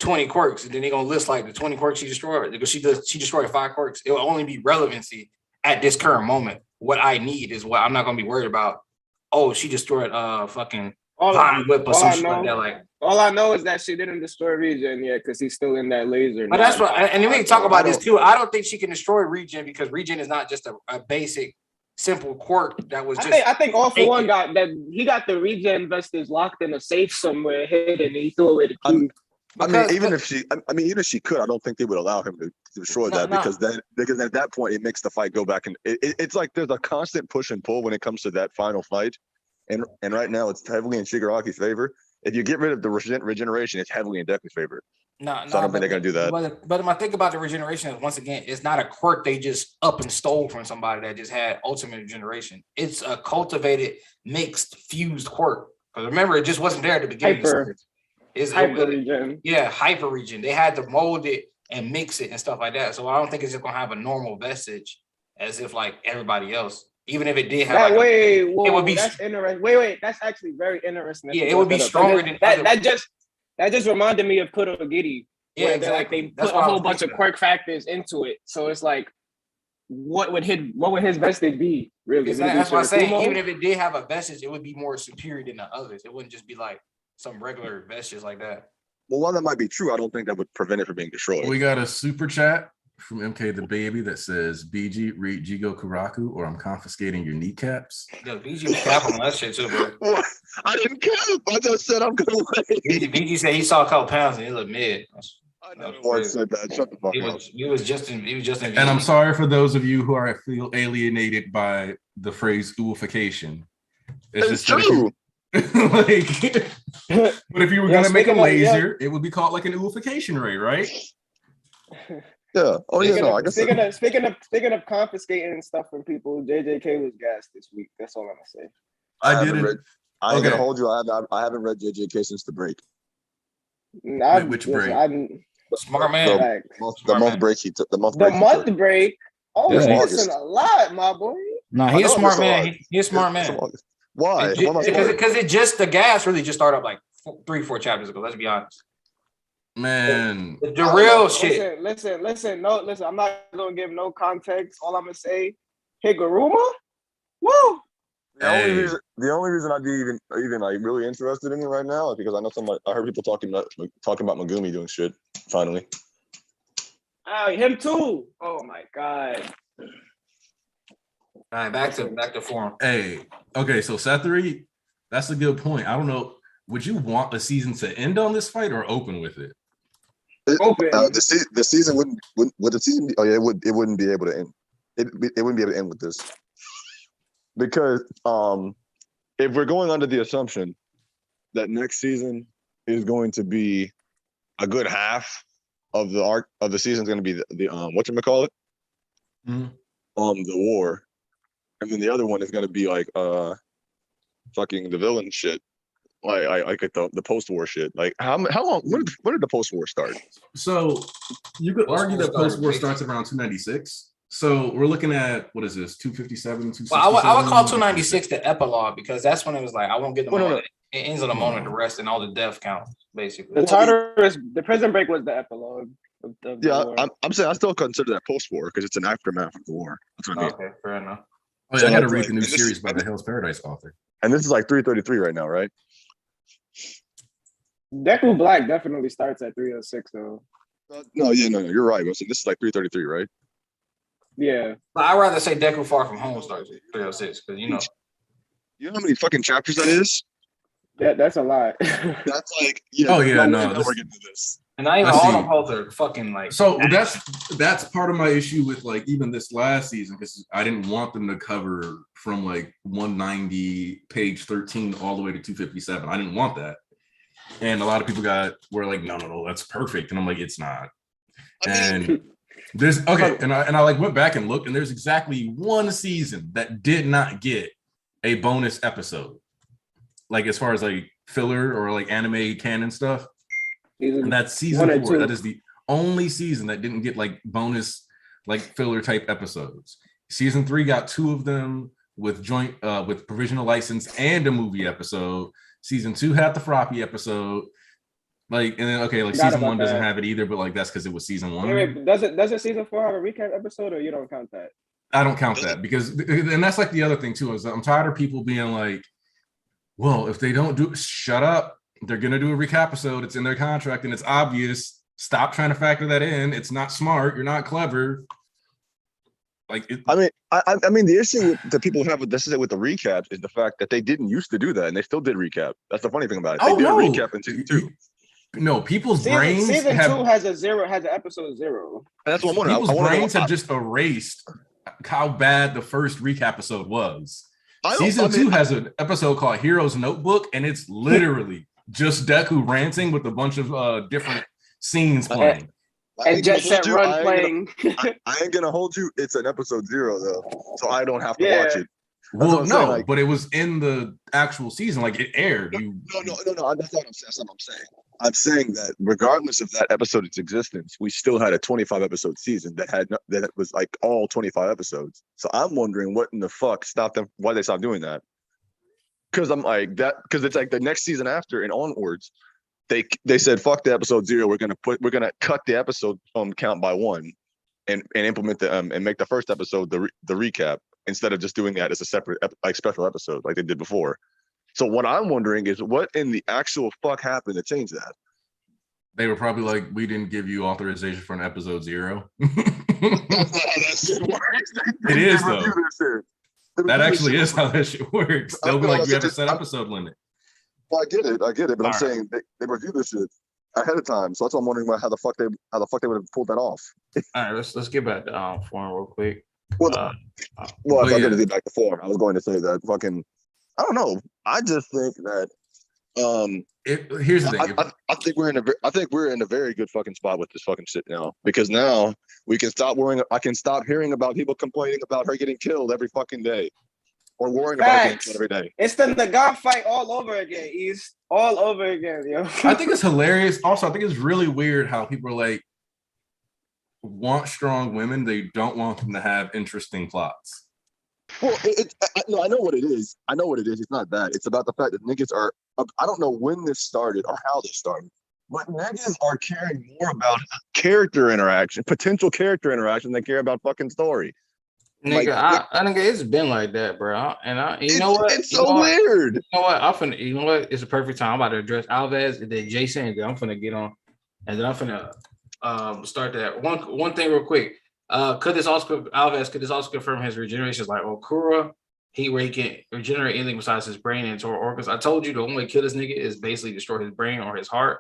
20 quirks, and then they're gonna list like the 20 quirks she destroyed because she destroyed 5 quirks. It will only be relevancy at this current moment. What I need is what I'm not gonna be worried about. Oh, she destroyed fucking whip or some shit like that. Like all I know is that she didn't destroy Regen yet because he's still in that laser. But that's what, and then we can talk about this too. I don't think she can destroy Regen because Regen is not just a basic simple quirk that was just. I think All For One got that. He got the Regen Vestige locked in a safe somewhere hidden, and he threw away the key. Even if she could, I don't think they would allow him to destroy that because at that point it makes the fight go back, and it's like there's a constant push and pull when it comes to that final fight, and right now it's heavily in Shigaraki's favor. If you get rid of the regeneration, it's heavily in Deku's favor. So I don't think they're gonna do that. But my thing about the regeneration is, once again, it's not a quirk they just up and stole from somebody that just had ultimate regeneration. It's a cultivated, mixed, fused quirk. Because remember, it just wasn't there at the beginning. Hyper regen. Yeah, hyper regen. They had to mold it and mix it and stuff like that. So I don't think it's just gonna have a normal vestige as if like everybody else. Even if it did have it would be. That's interesting. Wait, that's actually very interesting. Yeah, it would be stronger than that. That just reminded me of Kurogiri. Yeah, exactly. Like they put a whole bunch of quirk factors into it. So it's like, what would his vestige be? Really? Exactly. That's what I'm saying. Even if it did have a vestige, it would be more superior than the others. It wouldn't just be like some regular vestiges like that. Well, while that might be true, I don't think that would prevent it from being destroyed. We got a super chat from MK the Baby that says, BG, read Jigo Kuraku or I'm confiscating your kneecaps. Yo, BG was capping on that shit too, bro. What? I didn't cap. I just said I'm gonna wait. BG said he saw a couple pounds and he looked mid. I never once said that. Shut the fuck up. He was just in. And I'm sorry for those of you who feel alienated by the phrase ooification. It's true. Like, but if you were gonna make a laser, it would be called like an ooification ray, right? Yeah. Oh yeah. No. I guess. Speaking of confiscating stuff from people, JJK was gassed this week. That's all I'm gonna say. I ain't gonna hold you. I haven't read JJK since the break. Which break? Smart man. The month break he took. The month break. Oh, you're missing a lot, my boy. No, he's a smart man. He's a smart man. Why? Because the gas really just started up like 3-4 chapters ago. Let's be honest. Man, the real shit. Listen. No, listen. I'm not gonna give no context. All I'm gonna say, Higuruma, woo. The only reason I'd be even like really interested in it right now is because I know I heard people talking about Megumi doing shit finally. Oh, him too. Oh my god. All right, back to form. Hey, okay, so Sethri, that's a good point. I don't know. Would you want the season to end on this fight or open with it? Open. The season wouldn't. Would the season? Oh yeah, it wouldn't be able to end. It wouldn't be able to end with this because if we're going under the assumption that next season is going to be a good half of the arc of the season is going to be the whatchamacallit? Mm-hmm. The war. And then the other one is going to be like fucking the villain shit, like the post-war shit. Like how long? When did the post-war start? So you could argue that post-war starts around 296. So we're looking at what is this 257? Well, I would call 296 the epilogue because that's when it was like I won't get the moment. It ends on the moment of rest and all the death count basically. The prison break was the epilogue. I'm saying I still consider that post-war because it's an aftermath of the war. That's what I mean. Okay, fair enough. Oh, yeah, I got to read the new series by the Hell's Paradise author. And this is like 333 right now, right? Deku Black definitely starts at 306 though. No, you're right. So this is like 333, right? Yeah. But I'd rather say Deku Far From Home starts at 306 because you know how many fucking chapters that is? That's a lot. That's like we're getting to this. And not even Let's all see. them hoes are fucking like. So that's part of my issue with like even this last season, because I didn't want them to cover from like 190 page 13 all the way to 257. I didn't want that. And a lot of people were like, no, that's perfect. And I'm like, it's not. And there's and I like went back and looked, and there's exactly one season that did not get a bonus episode. Like as far as like filler or like anime canon stuff. And that's season 4. That is the only season that didn't get like bonus, like filler type episodes. Season 3 got 2 of them with joint, with provisional license and a movie episode. Season 2 had the Froppy episode. Like, and then like season 1 doesn't have it either, but like that's because it was season 1. Wait, does season 4 have a recap episode, or you don't count that? I don't count that because, and that's like the other thing too, is I'm tired of people being like, well, if they don't shut up. They're gonna do a recap episode. It's in their contract and it's obvious. Stop trying to factor that in. It's not smart. You're not clever. Like, I mean, the issue that people have with this with the recaps is the fact that they didn't used to do that, and they still did recap. That's the funny thing about it. They did a recap in season 2. No, people's brains season 2 has an episode 0. And that's what I'm wondering. People's brains have just erased how bad the first recap episode was. Season 2 has an episode called Hero's Notebook, and it's literally just Deku ranting with a bunch of different scenes playing. And Jet Set Run playing. I ain't gonna hold you. It's an episode 0 though, so I don't have to watch it. Well, no, like, but it was in the actual season, like it aired. No. That's not what I'm saying. I'm saying that regardless of that episode's existence, we still had a 25 episode season that was like all 25 episodes. So I'm wondering what in the fuck stopped them. Why they stopped doing that? Because I'm like that. Because it's like the next season after and onwards, they said fuck the episode 0. We're gonna cut the episode count by 1, and implement the and make the first episode the recap instead of just doing that as a separate like special episode like they did before. So what I'm wondering is what in the actual fuck happened to change that? They were probably like, we didn't give you authorization for an episode 0. It is though. That actually is how that shit works. They'll be like, we have a set episode limit. Well, I get it, but I'm saying they review this shit ahead of time. So that's what I'm wondering about how the fuck they would have pulled that off. All right, let's get back to form real quick. Well, I was going to get back to form. I was going to say that fucking, I don't know. I just think that here's the thing. I think we're in a very good fucking spot with this fucking shit now, because now we can stop worrying. I can stop hearing about people complaining about her getting killed every fucking day, or worrying about her getting killed every day. It's the Naga fight all over again. He's all over again, yo. I think it's hilarious. Also, I think it's really weird how people are like, want strong women. They don't want them to have interesting plots. Well, I know what it is. It's not that. It's about the fact that niggas are. I don't know when this started or how this started, but niggas are caring more about potential character interaction, than care about fucking story. Nigga, I think it's been like that, bro. And you know what? It's so weird. You know what? You know what? It's a perfect time. I'm about to address Alves and then Jason, and then I'm finna get on, and then I'm finna start that one thing real quick. Could this also confirm his regeneration? Like Okura, where he can regenerate anything besides his brain and Toro organs. I told you the only way to kill this nigga is basically destroy his brain or his heart.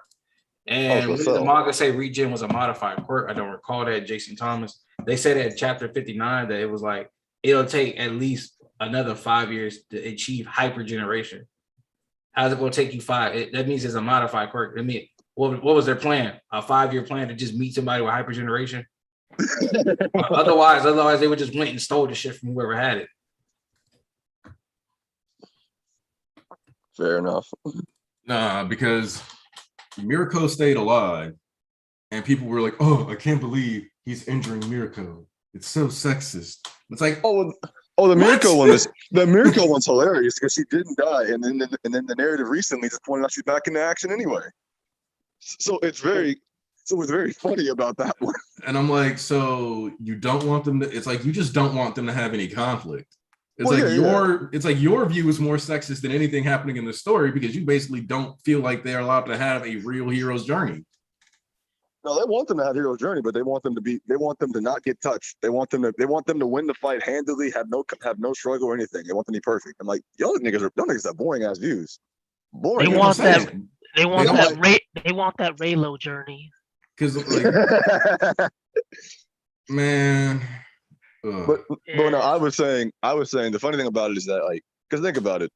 And the manga say regen was a modified quirk. I don't recall that. Jason Thomas. They said in chapter 59 that it was like it'll take at least another 5 years to achieve hypergeneration. How's it going to take you 5? That means it's a modified quirk. I mean, what was their plan? A 5-year plan to just meet somebody with hypergeneration? Otherwise, they would just went and stole the shit from whoever had it. Fair enough. Nah, because Mirko stayed alive, and people were like, "Oh, I can't believe he's injuring Mirko. It's so sexist." It's like, the Mirko one is the Mirko one's hilarious because she didn't die, and then the narrative recently just pointed out she's back into action anyway. So it's very funny about that one. And I'm like, so you don't want them to? It's like you just don't want them to have any conflict. It's like your view is more sexist than anything happening in the story because you basically don't feel like they're allowed to have a real hero's journey. No, they want them to have hero's journey, but they want them to not get touched. They want them to win the fight handily, have no struggle or anything. They want them to be perfect. I'm like, y'all niggas have boring ass views. Boring. They want that Raylo journey. Because like, man. but no, I was saying the funny thing about it is that like, because think about it,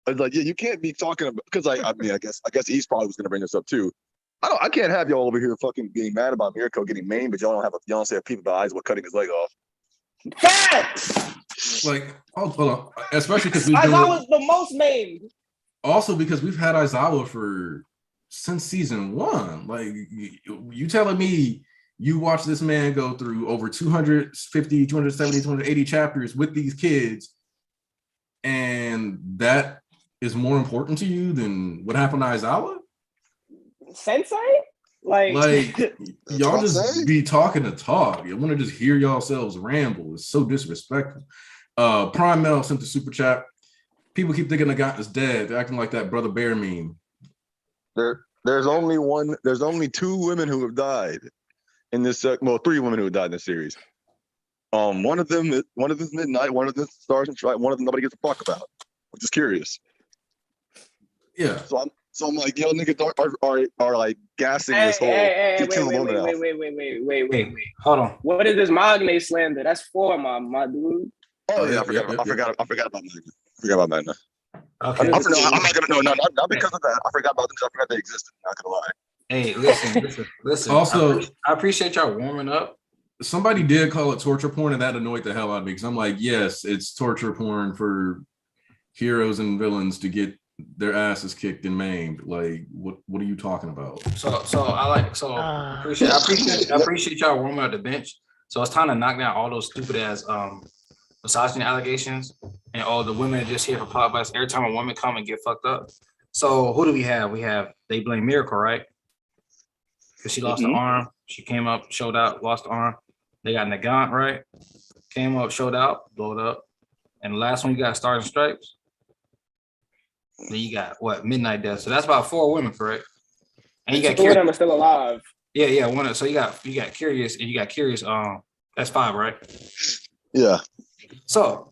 it's like, yeah, you can't be talking about, because like, I mean, I guess East probably was gonna bring this up too. I can't have y'all over here fucking being mad about Mirko getting maimed, but y'all don't say a peep about Aizawa cutting his leg off. Facts. Like, hold on, especially because Aizawa was the most maimed. Also, because we've had Aizawa since season 1. Like, you telling me you watch this man go through over 250, 270, 280 chapters with these kids, and that is more important to you than what happened to Aizawa? Sensei? Like y'all just be talking to talk. You want to just hear yourselves ramble. It's so disrespectful. Prime Mel sent the super chat. People keep thinking Nagant is dead. They're acting like that Brother Bear meme. There's only 2 women who have died in this. 3 women who have died in this series. One of them is Midnight. One of them Stars and Stripes. One of them nobody gives a fuck about. I'm just curious. Yeah. So I'm like, yo, niggas are like gassing this whole. Wait. Hold on. What is this Magne slander? That's 4, my dude. Oh yeah, I forgot about Magna. Okay. I'm not gonna not because of that. I forgot about them. I forgot they existed. Not gonna lie. Hey, listen. Also, I appreciate y'all warming up. Somebody did call it torture porn, and that annoyed the hell out of me because I'm like, yes, it's torture porn for heroes and villains to get their asses kicked and maimed. Like, what are you talking about? I appreciate y'all warming up the bench. So it's time to knock down all those stupid ass misogyny allegations and all the women that just here for podcasts. Every time a woman come and get fucked up. So who do we have? They blame Miracle, right? Because she lost the arm. She came up, showed out, lost the arm. They got Nagant, right? Came up, showed out, blowed up. And the last one you got Stars and Stripes. Then you got Midnight Death. So that's about 4 women, correct? And you got 2 of them are still alive. Yeah. So you got Curious and you got Curious. That's 5, right? Yeah. So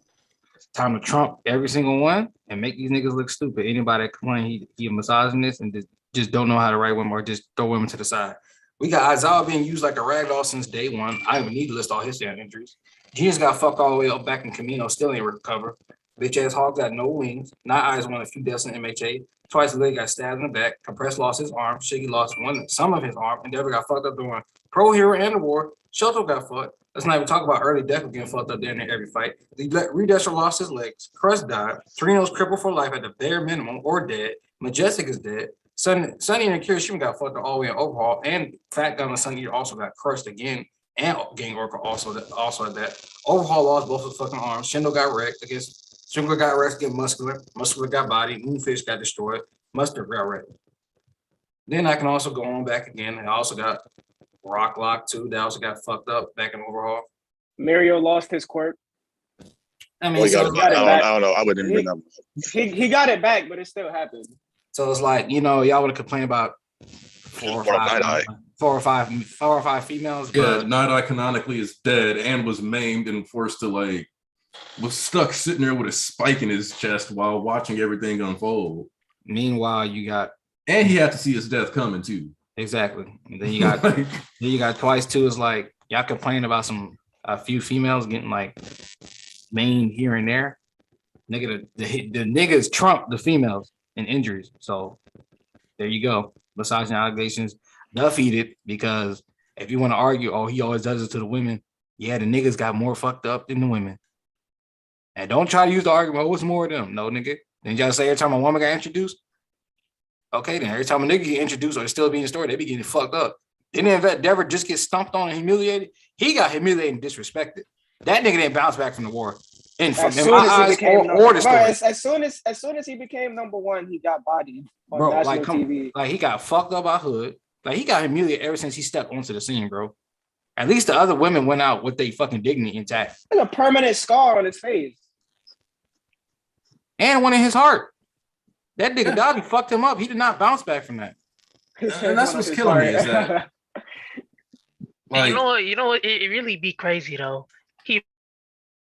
time to trump every single one and make these niggas look stupid. Anybody that complain he a misogynist and just don't know how to write women or just throw women to the side. We got Aizawa being used like a ragdoll since day 1. I don't even need to list all his damn injuries. Genius got fucked all the way up back in Camino, still ain't recovered. Bitch ass Hog got no wings. Not Eyes won a few deaths in MHA. Twice Lily got stabbed in the back. Compressed lost his arm. Shiggy lost some of his arm. Endeavor got fucked up during Pro Hero and the War. Shelter got fucked. Let's not even talk about early Deku getting fucked up there in every fight. Redesher lost his legs. Crust died. Torino's crippled for life at the bare minimum or dead. Majestic is dead. Sunny and Kirishima got fucked up all the way in Overhaul. And Fat Gun and Sunny also got crushed again. And Gang Oracle also at that. Overhaul lost both his fucking arms. Shindo got wrecked against Sugar got wrecked against Muscular got body. Moonfish got destroyed. Mustard got wrecked. Then I can also go on back again. I also got Rock Lock too. That also got fucked up back in Overhaul. Mario lost his quirk. I mean, I don't know. I wouldn't even bring that up. He got it back, but it still happened. So it's like, y'all would have complained about 4 or 5 females. Yeah, Night Eye canonically is dead and was maimed and forced to was stuck sitting there with a spike in his chest while watching everything unfold. Meanwhile, you got, and he had to see his death coming too. Exactly. And then you got twice too. Is like y'all complain about a few females getting maimed here and there. Nigga, the niggas trump the females in injuries. So there you go. Misogyny allegations defeated, because if you want to argue, he always does it to the women. Yeah, the niggas got more fucked up than the women. And don't try to use the argument, what's more of them? No, nigga. Then y'all say every time a woman got introduced? Okay, then every time a nigga get introduced or still being stored, they be getting fucked up. Didn't Endeavor just get stumped on and humiliated? He got humiliated and disrespected. That nigga didn't bounce back from the war. As soon as he became number 1, he got bodied on national TV. He got fucked up by Hood. He got humiliated ever since he stepped onto the scene, bro. At least the other women went out with their fucking dignity intact. There's a permanent scar on his face. And one in his heart. That nigga Dobby fucked him up. He did not bounce back from that. And that's what's killing me is that. You know what? It really be crazy though. He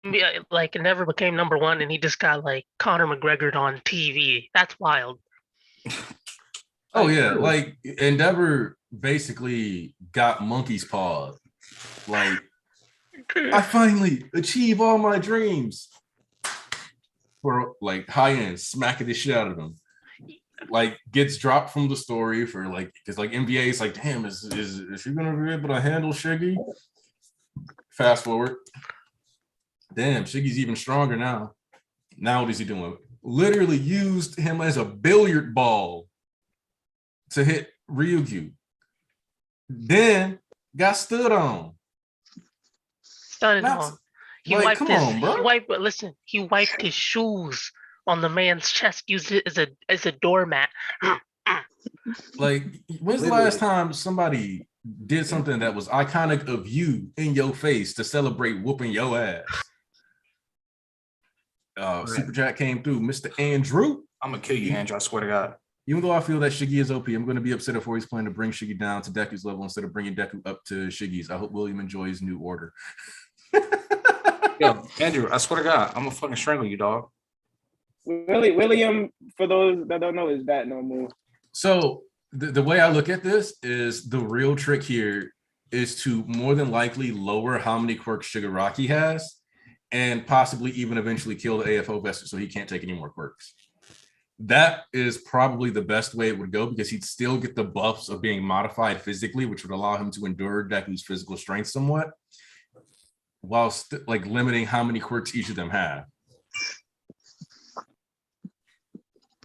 never became number 1, and he just got Conor McGregor on TV. That's wild. Oh yeah, Endeavor basically got monkey's paw. Like, I finally achieve all my dreams. For like high end, smacking the shit out of him. Like gets dropped from the story for like, because like NBA is like, damn, is she gonna be able to handle Shiggy? Fast forward. Damn, Shiggy's even stronger now. Now what is he doing? Literally used him as a billiard ball to hit Ryukyu. Then got stood on. Stunned on. He like, wiped he wiped his shoes on the man's chest, used it as a doormat. Like, when's the last time somebody did something that was iconic of you in your face to celebrate whooping your ass? Super chat came through. Mr. Andrew. I'm gonna kill you, Andrew. I swear to God. Even though I feel that Shiggy is OP, I'm going to be upset if he's planning to bring Shiggy down to Deku's level instead of bringing Deku up to Shiggy's. I hope William enjoys new order. Yo, Andrew, I swear to God, I'm gonna fucking strangle you, dog. William, for those that don't know, is that Nomu. So the way I look at this is the real trick here is to more than likely lower how many quirks Shigaraki has and possibly even eventually kill the AFO Vestige so he can't take any more quirks. That is probably the best way it would go because he'd still get the buffs of being modified physically, which would allow him to endure Deku's physical strength somewhat, while like limiting how many quirks each of them have.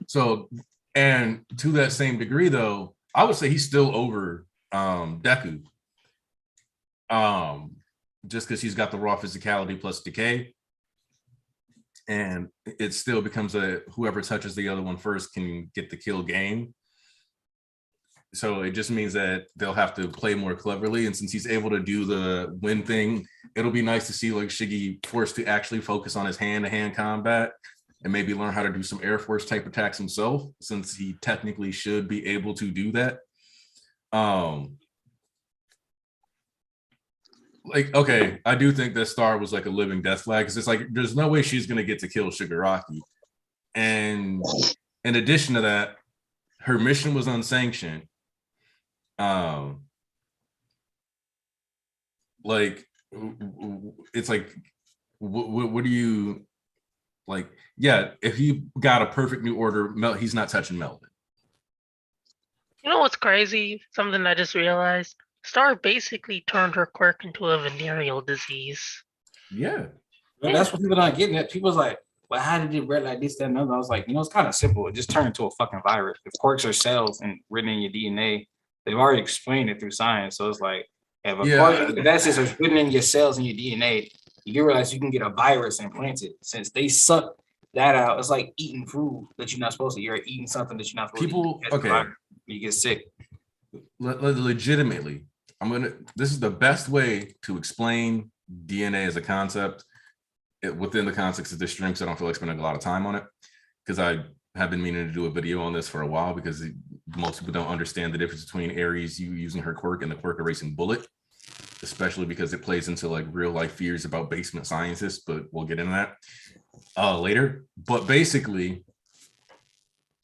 So, and to that same degree, though, I would say he's still over Deku. Just because he's got the raw physicality plus decay. And it still becomes a whoever touches the other one first can get the kill game. So it just means that they'll have to play more cleverly. And since he's able to do the win thing, it'll be nice to see like Shiggy forced to actually focus on his hand-to-hand combat and maybe learn how to do some Air Force type attacks himself, since he technically should be able to do that. Like, okay, I do think that Star was like a living death flag because it's like there's no way she's gonna get to kill Shigaraki. And in addition to that, her mission was unsanctioned. Like it's like what do you like? Yeah, if he got a perfect new order, he's not touching Melvin. You know what's crazy? Something I just realized. Star basically turned her quirk into a venereal disease. Yeah. Well, that's what people not getting at. People's like, well, how did it read like this, that, and other? I was like, it's kind of simple. It just turned into a fucking virus. If quirks are cells and written in your DNA, they've already explained it through science. So it's like, if a quirk, that's just written in your cells and your DNA, you realize you can get a virus implanted. Since they suck that out, it's like eating food that you're not supposed to. You're eating something that you're not supposed to eat. Okay. You get sick. Legitimately, this is the best way to explain DNA as a concept within the context of this stream, because I don't feel like spending a lot of time on it, because I have been meaning to do a video on this for a while, because most people don't understand the difference between Ares using her quirk and the quirk erasing bullet, especially because it plays into like real life fears about basement scientists, but we'll get into that later. But basically,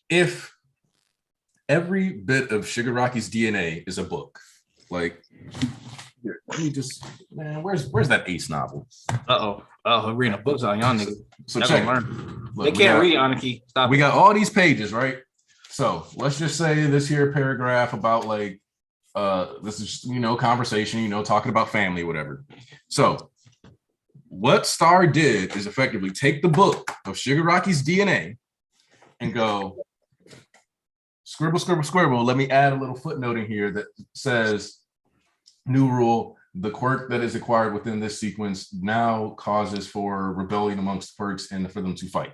if every bit of Shigaraki's DNA is a book, like, here, let me just, man, where's that Ace novel? We're reading books on y'all niggas. So check. They can't read, Anarchy. Stop. We got all these pages, right? So let's just say this here paragraph about like, this is just, conversation, talking about family, whatever. So what Star did is effectively take the book of Shigaraki's DNA and go, scribble, scribble, scribble. Let me add a little footnote in here that says, new rule, the quirk that is acquired within this sequence now causes for rebellion amongst quirks and for them to fight.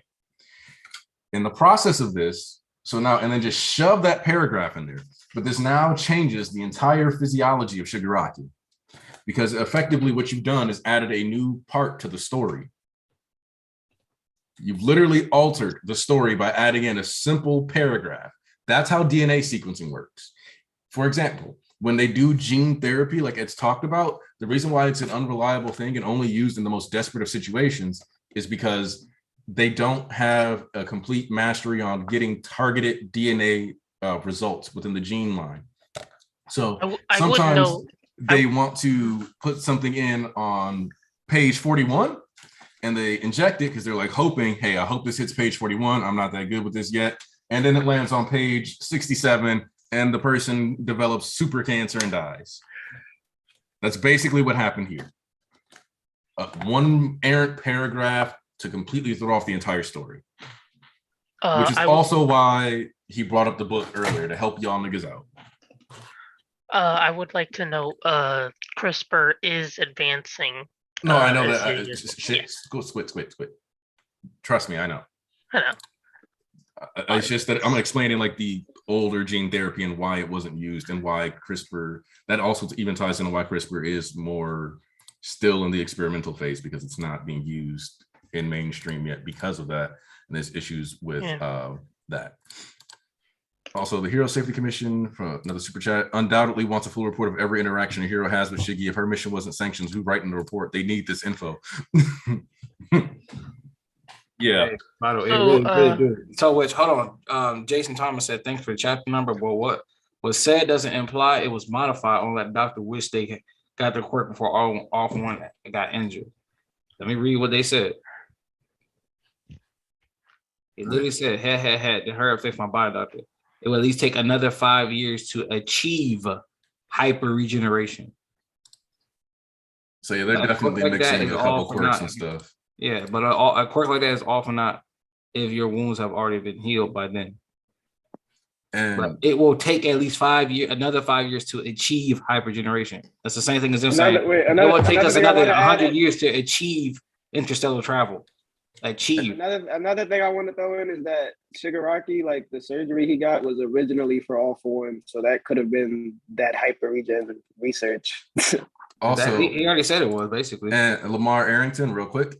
In the process of this, so now, and then just shove that paragraph in there. But this now changes the entire physiology of Shigaraki, because effectively what you've done is added a new part to the story. You've literally altered the story by adding in a simple paragraph. That's how DNA sequencing works. For example, when they do gene therapy, like it's talked about, the reason why it's an unreliable thing and only used in the most desperate of situations is because they don't have a complete mastery on getting targeted DNA results within the gene line. So I wouldn't sometimes know. they want to put something in on page 41 and they inject it because they're like hoping, hey, I hope this hits page 41. I'm not that good with this yet. And then it lands on page 67 and the person develops super cancer and dies. That's basically what happened here. One errant paragraph to completely throw off the entire story. Which is also why he brought up the book earlier, to help y'all niggas out. I would like to know, CRISPR is advancing. No, I know that. Squid. Trust me, I know. I know. It's just that I'm explaining like the older gene therapy and why it wasn't used and why CRISPR, that also even ties into why CRISPR is more still in the experimental phase, because it's not being used in mainstream yet because of that. And there's issues with that. Also, the Hero Safety Commission, from another super chat, undoubtedly wants a full report of every interaction a hero has with Shiggy. If her mission wasn't sanctioned, who write in the report? They need this info. Yeah. Hey, by the way, really good. So, which, hold on. Jason Thomas said, thanks for the chapter number. But what was said doesn't imply it was modified, only that Dr. wish they got the quirk before all one got injured. Let me read what they said. It literally said, had to hurry up, fix my body, doctor. It will at least take another 5 years to achieve hyper regeneration. So yeah, they're definitely mixing a couple quirks and stuff. Yeah, but a quirk like that is often not if your wounds have already been healed by then. But it will take at least another 5 years to achieve hypergeneration. That's the same thing as them saying it will take us another 100 years to achieve interstellar travel. Achieve. Another thing I want to throw in is that Shigaraki, like the surgery he got was originally for all foreign, so that could have been that hyperregen research. Also, he already said it was basically. And Lamar Arrington, real quick.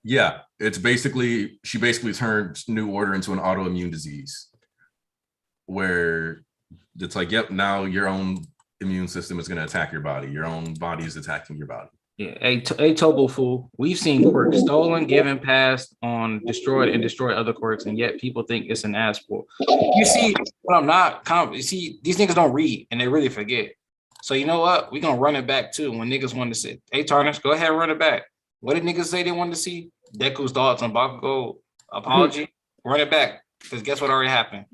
Yeah, it's basically she basically turned New Order into an autoimmune disease, where it's like, yep, now your own immune system is going to attack your body. Your own body is attacking your body. Yeah, a total fool. We've seen quirks stolen, given, passed on, destroyed, and destroyed other quirks, and yet people think it's an ass pull. You see, what I'm not. You see, these niggas don't read, and they really forget. So you know what? We're gonna run it back too. When niggas want to say, "Hey, Tarnish, go ahead and run it back." What did niggas say they wanted to see? Deku's thoughts on Bakugo apology. Run it back, because guess what already happened?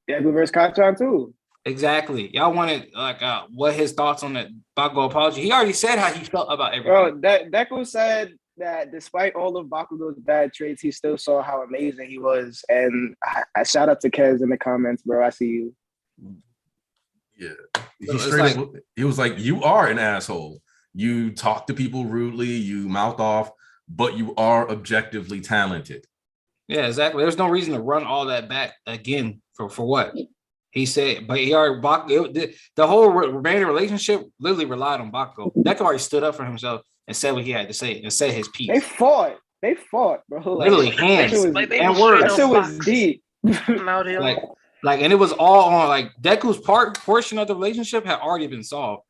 Deku versus Kachan too. Exactly. Y'all wanted like what his thoughts on the Bakugo apology. He already said how he felt about everything. Bro, Deku said that despite all of Bakugo's bad traits, he still saw how amazing he was. And I shout out to Kez in the comments, bro. I see you. Yeah. He was like, you are an asshole. You talk to people rudely, you mouth off, but you are objectively talented. Yeah, exactly. There's no reason to run all that back again for what? He said, but he already the whole remaining relationship literally relied on Bakugo. Deku already stood up for himself and said what he had to say and said his piece. They fought, bro. Literally hands and words. That shit was deep. like, and it was all on like Deku's portion of the relationship had already been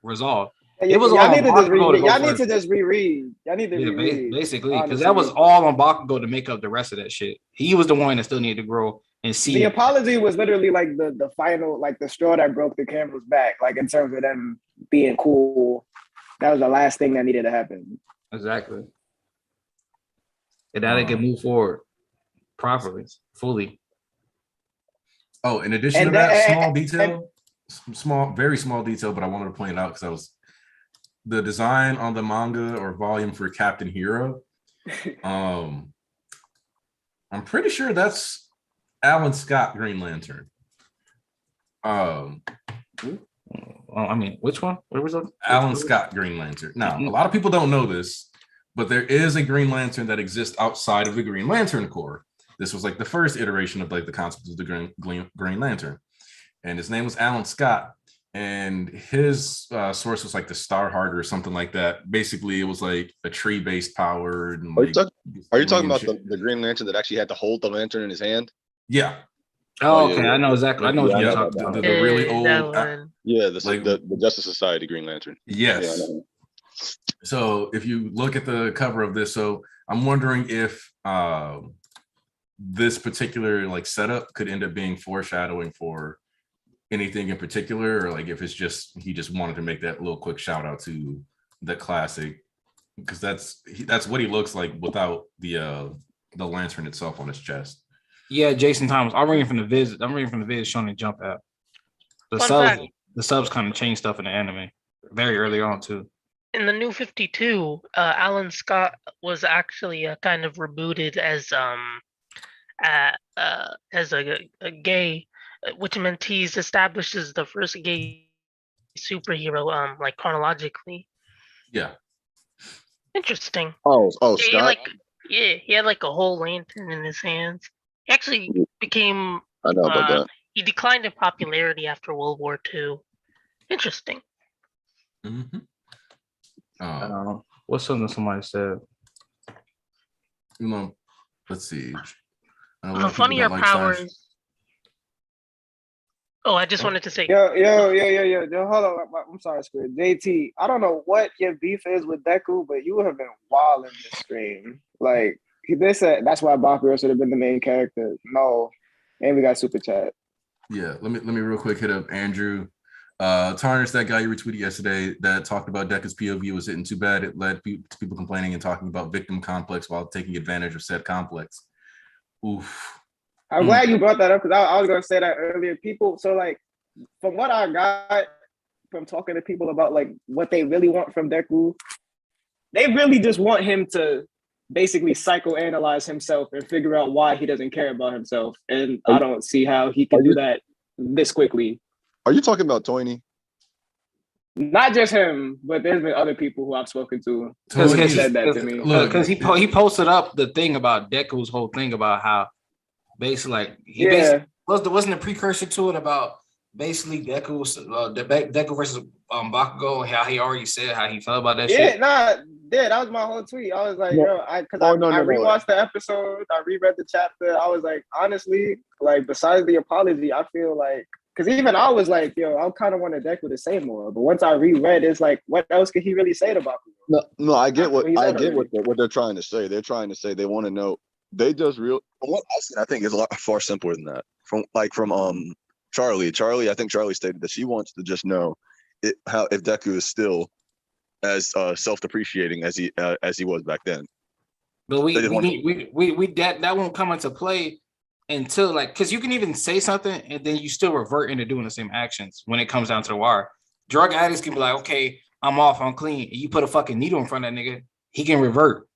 resolved. It was y'all need to just reread. Y'all need to reread. Basically, because that was all on Bakugo to make up the rest of that shit. He was the one that still needed to grow and see. The apology was literally like the final, like the straw that broke the camel's back. Like in terms of them being cool, that was the last thing that needed to happen. Exactly. And now they can move forward properly, fully. Oh, in addition to that, very small detail, but I wanted to point it out because I was. The design on the manga or volume for Captain Hero, I'm pretty sure that's Alan Scott Green Lantern. Well, I mean, which one? Where was it? Alan Scott Green Lantern. Now, a lot of people don't know this, but there is a Green Lantern that exists outside of the Green Lantern Corps. This was like the first iteration of like the concept of the Green Lantern, and his name was Alan Scott. And his source was like the Starheart or something like that. Basically, it was like a tree-based power. And are you talking about the Green Lantern that actually had to hold the lantern in his hand? Yeah. Oh, okay. I know exactly. I know what you're talking about. The really old. The Justice Society Green Lantern. Yes. Yeah, so if you look at the cover of this, so I'm wondering if this particular like setup could end up being foreshadowing for anything in particular, or like if it's just he just wanted to make that little quick shout out to the classic, because that's what he looks like without the lantern itself on his chest. Yeah, Jason Thomas. I'm reading from the viz showing the Jump app. The subs kind of changed stuff in the anime very early on too. In the New 52, Alan Scott was actually kind of rebooted as a gay, which meant he's established as the first gay superhero, like chronologically. Yeah. Interesting. Oh, Scott. Scott. He had like a whole lantern in his hands. He actually became. I know about that. He declined in popularity after World War II. Interesting. Mm-hmm. What's something somebody said? Let's see. Funnier powers. Oh, I just wanted to say. Yo, hold on. I'm sorry, Squid. JT, I don't know what your beef is with Deku, but you have been wild in this stream. Like, they said that's why Bakuro should have been the main character. No. And we got super chat. Yeah, let me real quick hit up Andrew. Tarnish, that guy you retweeted yesterday that talked about Deku's POV was hitting too bad. It led to people complaining and talking about victim complex while taking advantage of said complex. Oof. I'm glad you brought that up, because I was going to say that earlier. People, so like, from what I got from talking to people about like what they really want from Deku, they really just want him to basically psychoanalyze himself and figure out why he doesn't care about himself. And I don't see how he can do that this quickly. Are you talking about Toyney? Not just him, but there's been other people who I've spoken to who said that to me. Because he posted up the thing about Deku's whole thing about how basically like basically wasn't a precursor to it about basically Deku versus Bakugo, and how he already said how he felt about that shit. That was my whole tweet. I was like, I rewatched the episode, I reread the chapter. I was like, honestly, like besides the apology, I feel like, because even I was like, I kind of wanted Deku to say more. But once I reread, it's like, what else could he really say to Bakugo? No, I get what they're trying to say. They're trying to say they want to know. They just what I said, I think is a lot far simpler than that. From Charlie. I think Charlie stated that she wants to just know if Deku is still as self-depreciating as he was back then. But that won't come into play until like, because you can even say something and then you still revert into doing the same actions when it comes down to the wire. Drug addicts can be like, okay, I'm off, I'm clean. And you put a fucking needle in front of that nigga, he can revert.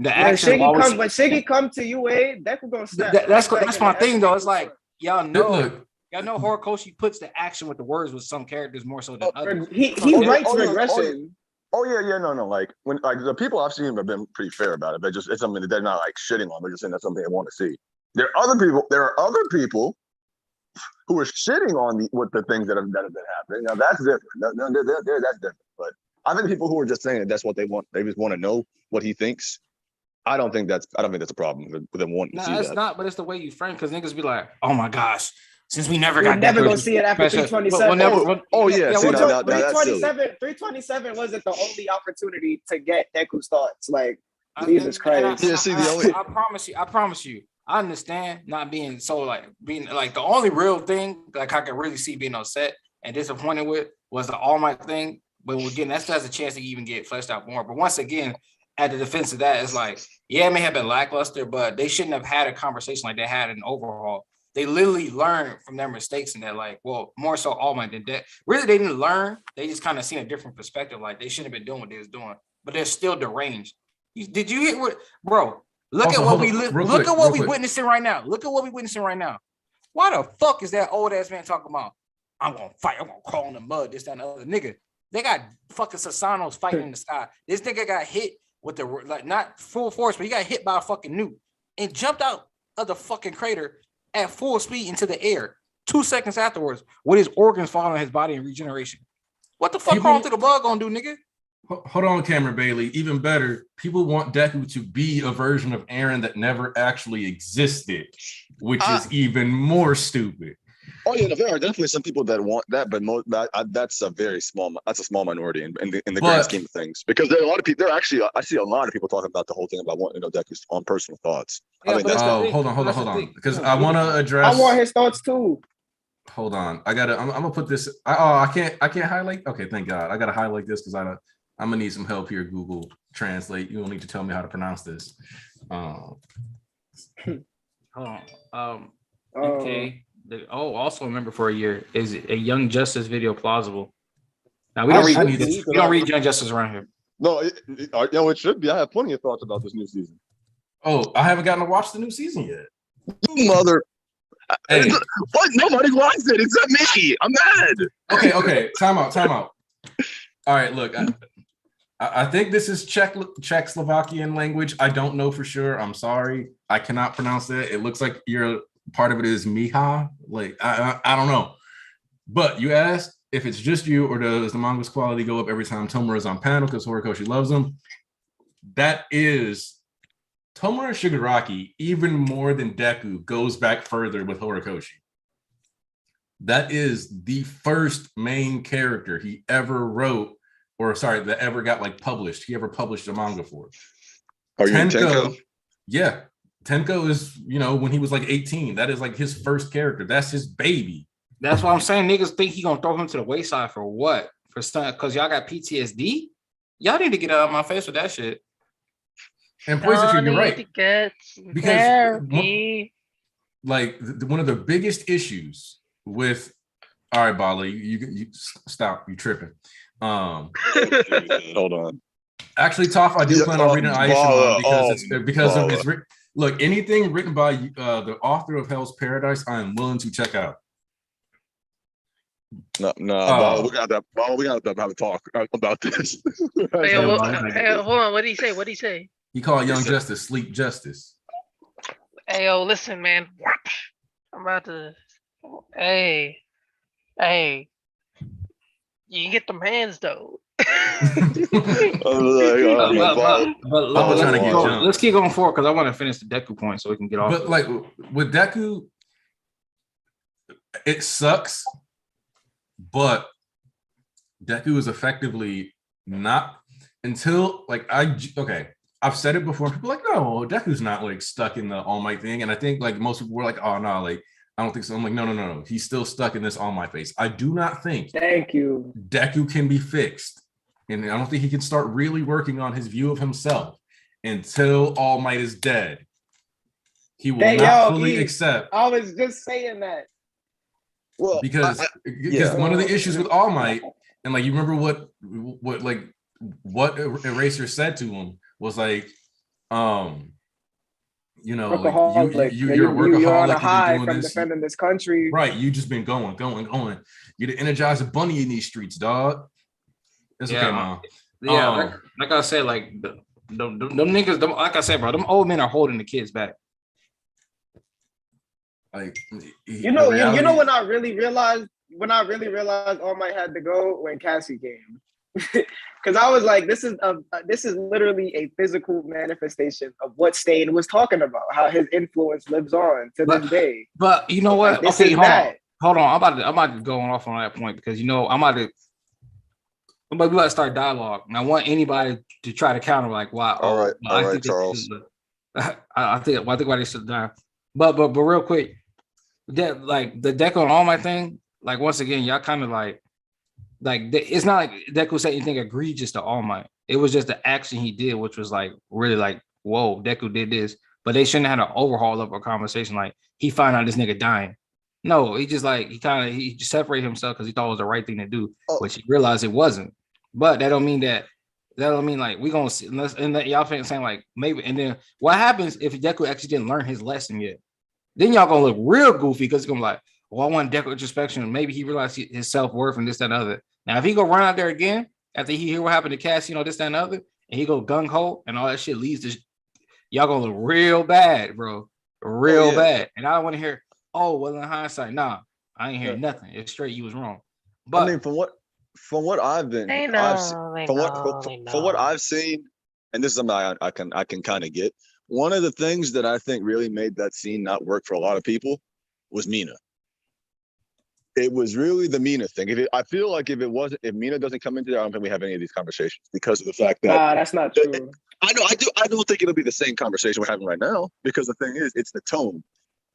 The action when Shiggy come to UA, Deku gonna snap. That's my thing though. It's like y'all know Horikoshi puts the action with the words with some characters more so than others. He writes regression. No. Like when the people I've seen have been pretty fair about it. It's something that they're not like shitting on. They're just saying that's something they want to see. There are other people who are shitting on the things that have been happening. Now that's different. That's different. But I think people who are just saying that's what they want. They just want to know what he thinks. I don't think that's a problem with them wanting to see that. No, it's not, but it's the way you frame, because niggas be like, oh my gosh, since we never got that. We're never going to see it after 327. 327 wasn't the only opportunity to get Deku's thoughts. Like, Jesus Christ. I promise you, I understand not being so like, being like the only real thing like I could really see being upset and disappointed with was the All Might thing. But again, that still has a chance to even get fleshed out more. But once again, at the defense of that, it's like, yeah, it may have been lackluster, but they shouldn't have had a conversation like they had in overhaul. They literally learned from their mistakes in that, like, well, more so All Might than that. Really, they didn't learn. They just kind of seen a different perspective. Like, they shouldn't have been doing what they was doing, but they're still deranged. Did you hear what, bro? Look at what we witnessing right now. Look at what we witnessing right now. Why the fuck is that old ass man talking about? I'm gonna fight. I'm gonna crawl in the mud. This, that, and the other nigga. They got fucking Sasanos fighting in the sky. This nigga got hit with the, like, not full force, but he got hit by a fucking nuke and jumped out of the fucking crater at full speed into the air 2 seconds afterwards with his organs falling on his body in regeneration. What the fuck wrong to the bug gonna do, nigga? Hold on, Cameron Bailey. Even better, people want Deku to be a version of Eren that never actually existed, which is even more stupid. Oh yeah, no, there are definitely some people that want that, but that's a very small. That's a small minority in the grand scheme of things. Because there are a lot of people. I see a lot of people talking about the whole thing about wanting to know Deku's on personal thoughts. Yeah, I think but that's that's the thing. hold on, because Yeah, I want to address. I want his thoughts too. Hold on, I'm gonna put this. I can't highlight. Okay, thank God. I gotta highlight this because I'm gonna need some help here. Google Translate. You don't need to tell me how to pronounce this. Hold on. Okay. Also remember for a year is a Young Justice video plausible. Now we don't read Young Justice around here. No, it should be. I have plenty of thoughts about this new season. Oh, I haven't gotten to watch the new season yet. Mother. Hey. What? Nobody watched it except me. I'm mad. Okay. Time out. All right, look. I think this is Czechoslovakian language. I don't know for sure. I'm sorry. I cannot pronounce that. It looks like part of it is MHA. Like I don't know. But you asked if it's just you or does the manga's quality go up every time Tomura is on panel because Horikoshi loves him? That is Tomura Shigaraki, even more than Deku, goes back further with Horikoshi. That is the first main character he ever wrote, that ever got like published. He ever published a manga for. Are you in Tenko? Yeah. Tenko is, when he was like 18. That is like his first character. That's his baby. That's what I'm saying. Niggas think he gonna throw him to the wayside for what? For stunt? Because y'all got PTSD? Y'all need to get out of my face with that shit. And Poison, you're right. Because one of the biggest issues with, all right, Bala, you stop, you tripping. Hold on. Actually, Toph, I do plan on reading Aisha because it's written. Look, anything written by the author of Hell's Paradise, I am willing to check out. No, Bala, we got to have a talk about this. Hey, hold on. What did he say? He called Young Justice Sleep Justice. Hey, yo, listen, man. I'm about to. Hey, you can get them hands though. Let's keep going forward because I want to finish the Deku point so we can get off. But like with Deku, it sucks, but Deku is effectively not until I've said it before. People are like, no, Deku's not like stuck in the All Might thing, and I think like most people were like, oh no, like I don't think so. I'm like, no, he's still stuck in this All Might face. I do not think. Thank you. Deku can be fixed. And I don't think he can start really working on his view of himself until All Might is dead. He will not fully accept. I was just saying that. Well, because one of the issues with All Might, and like you remember what Eraser said to him was like, you're a workaholic. You're on a high from this. Defending this country. Right. You just been going. You're the Energizer Bunny in these streets, dog. It's okay, Mom. Yeah, like I said, like them niggas, like I said, bro, them old men are holding the kids back. Like you know when I really realized All Might had to go when Cassie came. Because I was like, this is literally a physical manifestation of what Stain was talking about, how his influence lives on to this day. But you know what? Like, okay, hold on. I'm about to go off on that point because I'm about to start dialogue. And I want anybody to try to counter like why. All right, Charles. I think why they should die. But real quick, that like the Deku and All Might thing, like once again, y'all kind of like it's not like Deku said anything egregious to All Might. It was just the action he did, which was like really like, whoa, Deku did this. But they shouldn't have had an overhaul of a conversation like he found out this nigga dying. No, he just like he just separated himself because he thought it was the right thing to do, which he realized it wasn't. But that don't mean like we gonna see and y'all saying like maybe. And then what happens if Deku actually didn't learn his lesson yet? Then y'all gonna look real goofy because it's gonna be like, well, I want Deku introspection. Maybe he realized his self-worth and this, that, and other. Now, if he go run out there again after he hear what happened to Cass, this, that, and other, and he go gung-ho and all that shit leads to y'all gonna look real bad, bro. Real bad. And I don't want to hear, oh, well, in hindsight, nah, I ain't hearing nothing. It's straight, you was wrong. But I mean, from what I've been, what I've seen, and this is something I can kind of get. One of the things that I think really made that scene not work for a lot of people was Mina. It was really the Mina thing. I feel like if Mina doesn't come into there, I don't think we have any of these conversations because of the fact that Nah, that's not true. I don't think it'll be the same conversation we're having right now because the thing is, it's the tone.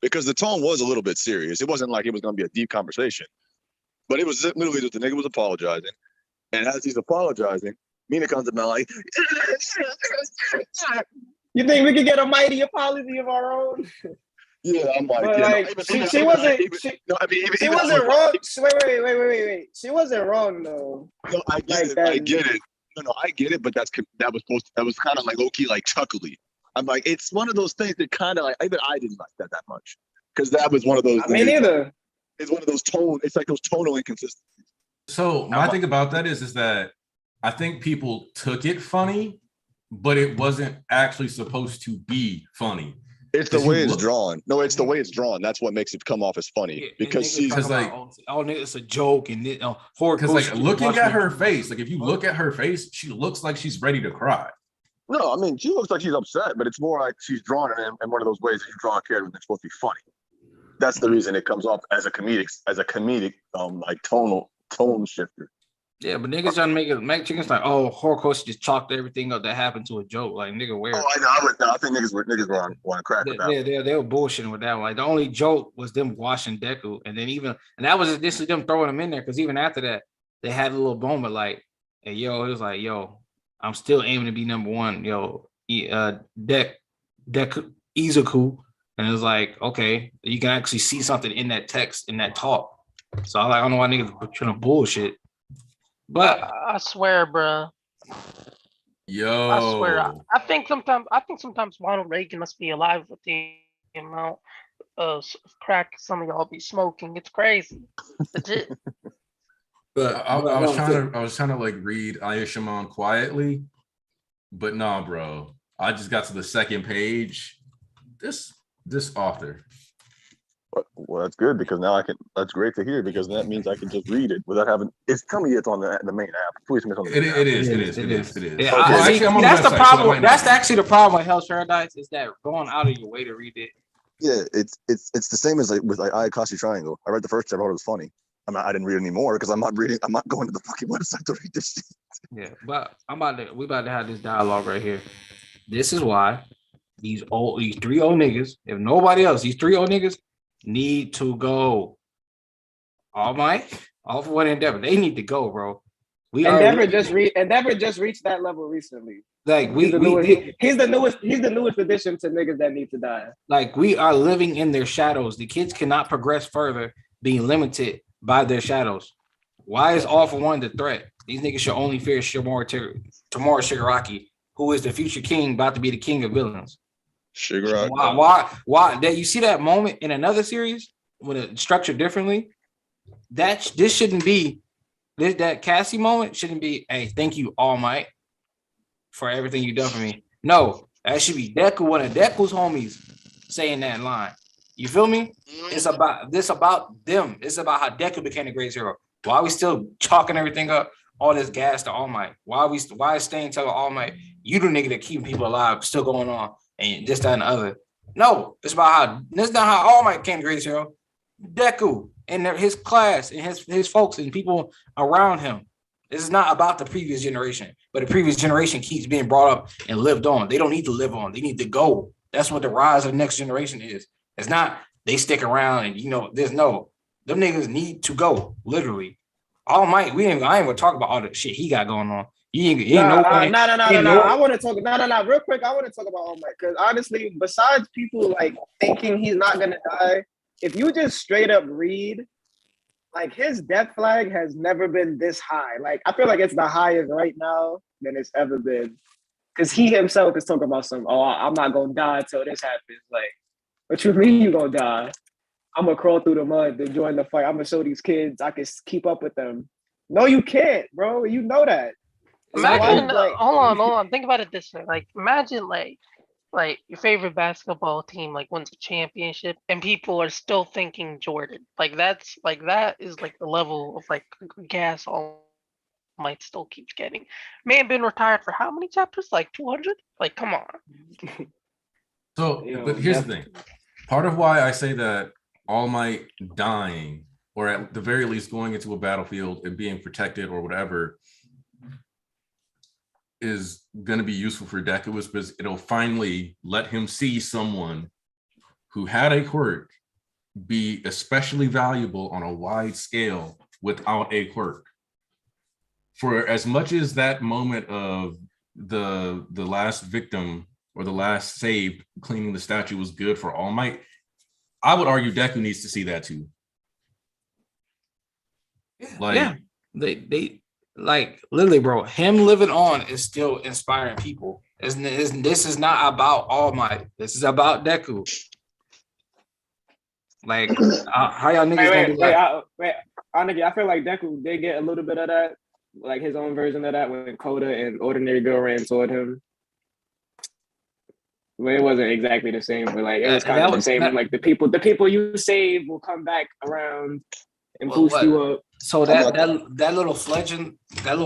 Because the tone was a little bit serious. It wasn't like it was going to be a deep conversation, but it was literally just the nigga was apologizing, and as he's apologizing, Mina comes about like, You think we could get a mighty apology of our own? yeah, I'm like, But yeah, like, she wasn't wrong. Wait. She wasn't wrong though. No, I get it. I get it. No, I get it. But that was kind of like low key, like chuckly. I'm like, it's one of those things that kind of like even I didn't like that much because that was one of those. Me neither. It's one of those tone. It's like those tonal inconsistencies. So my thing about that is that I think people took it funny, but it wasn't actually supposed to be funny. It's the way it's drawn. No, it's the way it's drawn. That's what makes it come off as funny because she's like, oh, it's a joke and horror. Because like looking at her face, like if you look at her face, she looks like she's ready to cry. No, I mean she looks like she's upset, but it's more like she's drawn it in one of those ways that you draw a character that's supposed to be funny. That's the reason it comes off as a comedic, like tone shifter. Yeah, but niggas trying to make chickens like, oh, Horikoshi just chalked everything up that happened to a joke. Like, nigga, where? Oh, I know. I think niggas were want to crack with that. Yeah, they were bullshitting with that one. Like, the only joke was them washing Deku, and then that was initially them throwing him in there because even after that, they had a little moment like, hey, yo, it was like, yo, I'm still aiming to be number one, yo, Deku Izuku, and it was like, okay, you can actually see something in that text, in that talk. So I don't know why niggas were trying to bullshit. But I swear, bro. Yo, I swear. I think sometimes Ronald Reagan must be alive with the amount of crack some of y'all be smoking. It's crazy. Legit. But I was trying to like read Ayashimon quietly, but nah, bro. I just got to the second page. This author. Well, that's good because now that's great to hear because that means I can just read it without having. It's telling me it's on the main app. Please, it's on the main app. It is. Yeah, okay. That's the problem. That's actually the problem with Hell's Paradise is that going out of your way to read it. Yeah, it's the same as like with like Ayakashi Triangle. I read the first chapter, it was funny. I didn't read anymore because I'm not going to the fucking website to read this shit. Yeah, but we about to have this dialogue right here. This is why these 3 old niggas, if nobody else, these 3 old niggas need to go. All for one Endeavor. They need to go, bro. Endeavor just reached that level recently. Like he's the newest addition to niggas that need to die. Like we are living in their shadows. The kids cannot progress further, being limited by their shadows. Why is All for One the threat? These niggas should only fear Tomorrow Shigaraki, who is the future king, about to be the king of villains. Shigaraki. Why? That you see that moment in another series when it's structured differently. That Cassie moment shouldn't be, hey, thank you, All Might, for everything you done for me. No, that should be Deku, one of Deku's homies, saying that line. You feel me? It's about them. It's about how Deku became the greatest hero. Why are we still chalking everything up? All this gas to All Might. Why is staying telling All Might, you the nigga that keeping people alive, still going on, and this, that, and the other. No, it's about that's not how All Might became the greatest hero. Deku and his class and his folks and people around him. This is not about the previous generation, but the previous generation keeps being brought up and lived on. They don't need to live on. They need to go. That's what the rise of the next generation is. It's not they stick around and them niggas need to go, literally. All Might, I ain't gonna talk about all the shit he got going on. No. I want to talk. No. Real quick, I want to talk about All Might because honestly, besides people like thinking he's not gonna die, if you just straight up read, like his death flag has never been this high. Like I feel like it's the highest right now than it's ever been. Because he himself is talking about I'm not gonna die until this happens. Like, what you mean you gonna die? I'm gonna crawl through the mud to join the fight. I'm gonna show these kids I can keep up with them. No, you can't, bro. You know that. Imagine, hold on. Think about it this way. Like, imagine like your favorite basketball team like wins a championship and people are still thinking Jordan. That is like the level of like gas All Might still keeps getting. Man been retired for how many chapters? Like 200? Like, come on. So, but here's the thing. Part of why I say that All Might dying or at the very least going into a battlefield and being protected or whatever, is going to be useful for Deku, because it'll finally let him see someone who had a quirk be especially valuable on a wide scale without a quirk. For as much as that moment of the last victim or the last save cleaning the statue was good for All Might, I would argue Deku needs to see that too. Like, yeah, they like literally, bro. Him living on is still inspiring people. This is not about All Might. This is about Deku. Like, how y'all niggas gonna be like? Wait, honestly, I feel like Deku did get a little bit of that, like his own version of that when Koda and Ordinary Girl ran toward him. Well, it wasn't exactly the same, but like it was kind of the same. Like the people you save will come back around and boost you up. So that little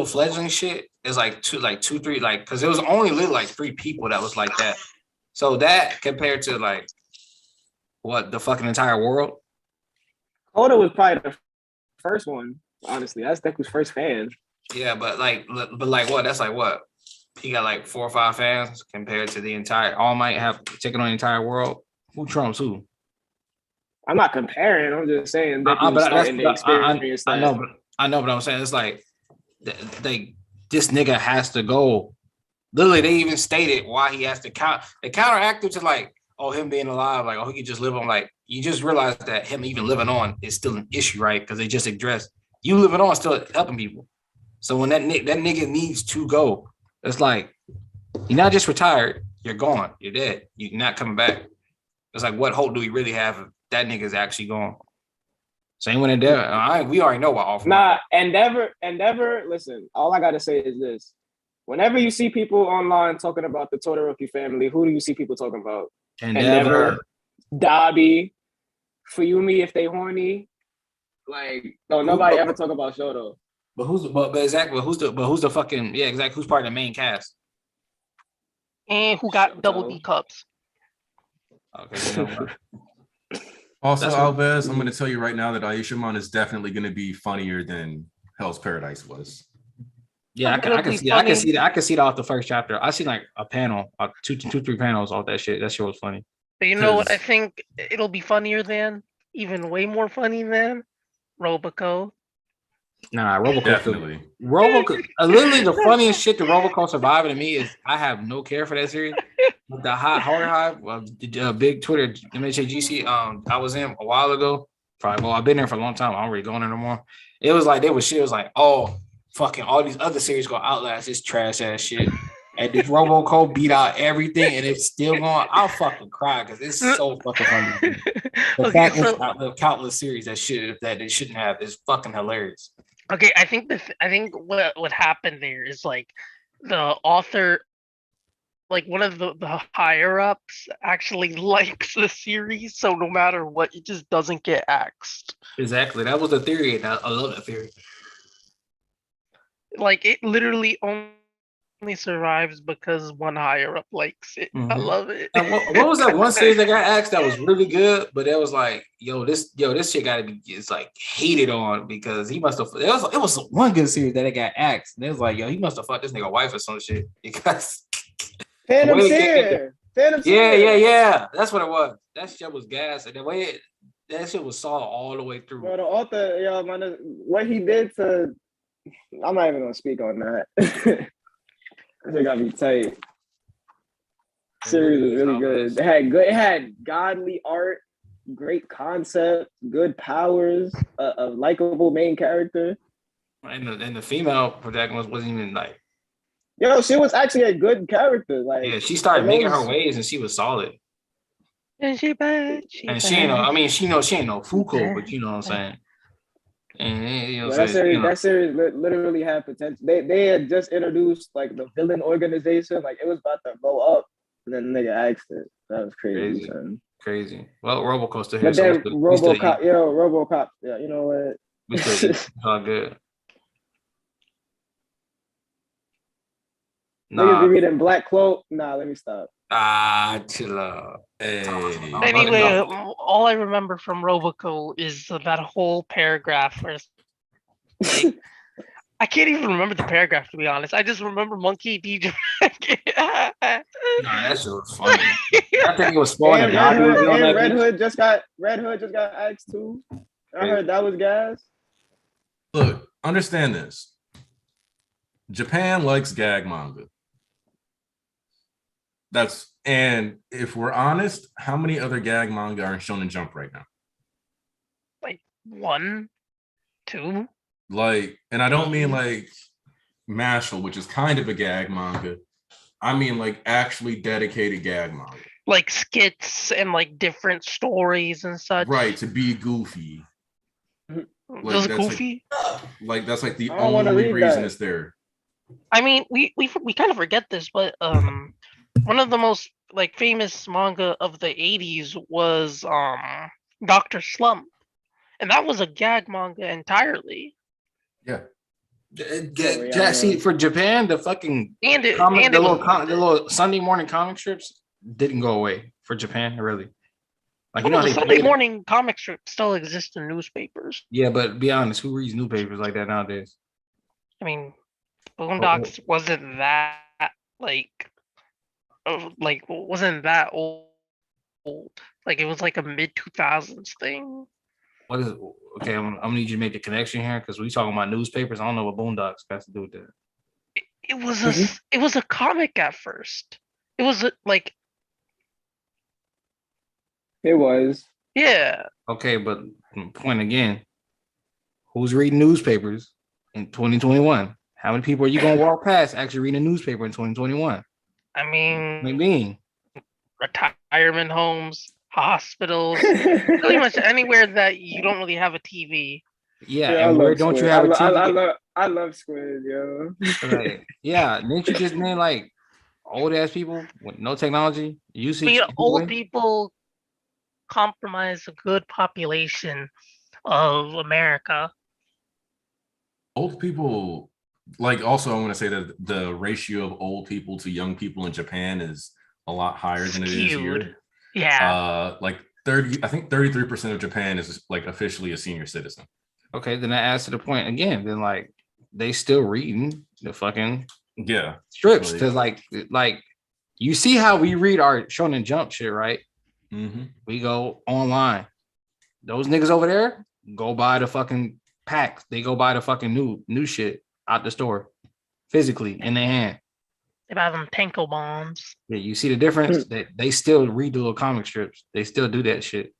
fledgling shit is like two, three, like, because it was only lit like 3 people that was like that. So that compared to like what, the fucking entire world? Koda was probably the first one, honestly. That's Deku's first fan. Yeah, but what? That's like what? He got like 4 or 5 fans compared to the entire All Might have taken on the entire world. Who trumps who? I'm not comparing. I'm just saying Deku's starting to experience that. I know, but I'm saying it's like this nigga has to go. Literally, they even stated why he has to count. They counteracted to like, oh, him being alive, like, oh, he could just live on. Like, you just realize that him even living on is still an issue, right? Because they just addressed you living on still helping people. So when that nigga needs to go, it's like you're not just retired, you're gone, you're dead, you're not coming back. It's like, what hope do we really have if that nigga's actually gone? Same with Endeavor. We already know what offer. Nah, Endeavor. Listen, all I gotta say is this: whenever you see people online talking about the Todoroki family, who do you see people talking about? Endeavor, Dabi, Fuyumi if they horny. Like, no, nobody ever talk about Shoto. But who's the fucking, yeah, exactly, who's part of the main cast? And who got double D cups? Okay. Also, Alves, I'm going to tell you right now that Aishamon is definitely going to be funnier than Hell's Paradise was. Yeah, I can see that. I can see that off the first chapter. I seen like a panel, 2-3 panels off that shit. That shit was funny. But you know what? I think it'll be funnier than, even way more funny than Roboco. Nah, Roboco. Definitely. Roboco. Literally, the funniest shit to Roboco surviving to me is I have no care for that series. The horror hive, big Twitter MHA GC. I was in a while ago. Probably, well, I've been there for a long time. I don't really go in there no more. It was like it was like, oh, fucking all these other series gonna outlast this trash ass shit. And this Roboco beat out everything, and it's still going. I'll fucking cry because it's so fucking funny. The countless series that it shouldn't have is fucking hilarious. Okay, I think what happened there is like the author, like one of the higher ups, actually likes the series, so no matter what, it just doesn't get axed. Exactly, that was the theory, and I love that theory. Like, it literally only survives because one higher up likes it. Mm-hmm. I love it. What was that one series that got axed that was really good, but it was like, this shit gotta be, it's like hated on because he must have. It was one good series that it got axed, and it was like, he must have fucked this nigga wife or some shit because. Phantom Seer. Yeah. That's what it was. That shit was gas, and the way that shit was saw all the way through. Bro, the author, man, what he did to. I'm not even gonna speak on that. They gotta be tight. Series was really good. It had godly art, great concept, good powers, a likable main character. And the female protagonist wasn't even like. Yo, she was actually a good character. Like, yeah, she started making her ways, and she was solid. And she bad. She ain't no Foucault, but you know what I'm saying. And that series literally had potential. They had just introduced like the villain organization, like it was about to blow up, and then the nigga asked it. That was crazy. Crazy. Well, Robocop's still here. But then RoboCop, yeah, you know what? It's all good. Niggas be reading Black Cloak. Nah, let me stop. Chill out. Hey. Anyway, all I remember from Roboco is that whole paragraph where it's like, I can't even remember the paragraph, to be honest. I just remember Monkey DJ. Nah, that shit was funny. I think it was spoiling And that Nagi would be on that Red bitch. Hood just got axed too. I heard that was gas. Look, understand this. Japan likes gag manga. And if we're honest, how many other gag manga are in Shonen Jump right now? Like 1, 2. Like, and I don't mean like Mashal, which is kind of a gag manga. I mean like actually dedicated gag manga. Like skits and like different stories and such. Right, to be goofy. Like, just goofy? That's like the only reason it's there. I mean, we kind of forget this, but one of the most like famous manga of the 80s was Dr. Slump. And that was a gag manga entirely. Yeah. See, for Japan, the fucking the little Sunday morning comic strips didn't go away for Japan, really. Like, you know, the Sunday morning comic strips still exist in newspapers. Yeah, but be honest, who reads newspapers like that nowadays? I mean, Boondocks wasn't that wasn't that old. Like, it was like a mid 2000s thing. What is okay? I'm gonna need you to make the connection here because we talking about newspapers. I don't know what Boondocks has to do with that. It was a comic at first. It was like. It was. Yeah. Okay, but point again, who's reading newspapers in 2021? How many people are you gonna walk past actually reading a newspaper in 2021? I mean, retirement homes, hospitals, pretty much anywhere that you don't really have a TV. Yeah, and where don't you have a TV? I love Squid, yo. Like, yeah, didn't you just name like old ass people with no technology? Old people compromise a good population of America. Old people, like, also I want to say that the ratio of old people to young people in Japan is a lot higher than it is here. Yeah. Like 33% of Japan is like officially a senior citizen. Okay, then that adds to the point again. Then like they still reading the fucking strips because like you see how we read our Shonen Jump shit, right? Mm-hmm. We go online. Those niggas over there go buy the fucking packs. They go buy the fucking new shit out the store physically in their hand. They buy them Tanko bombs. Yeah, you see the difference? They still read the little comic strips. They still do that shit.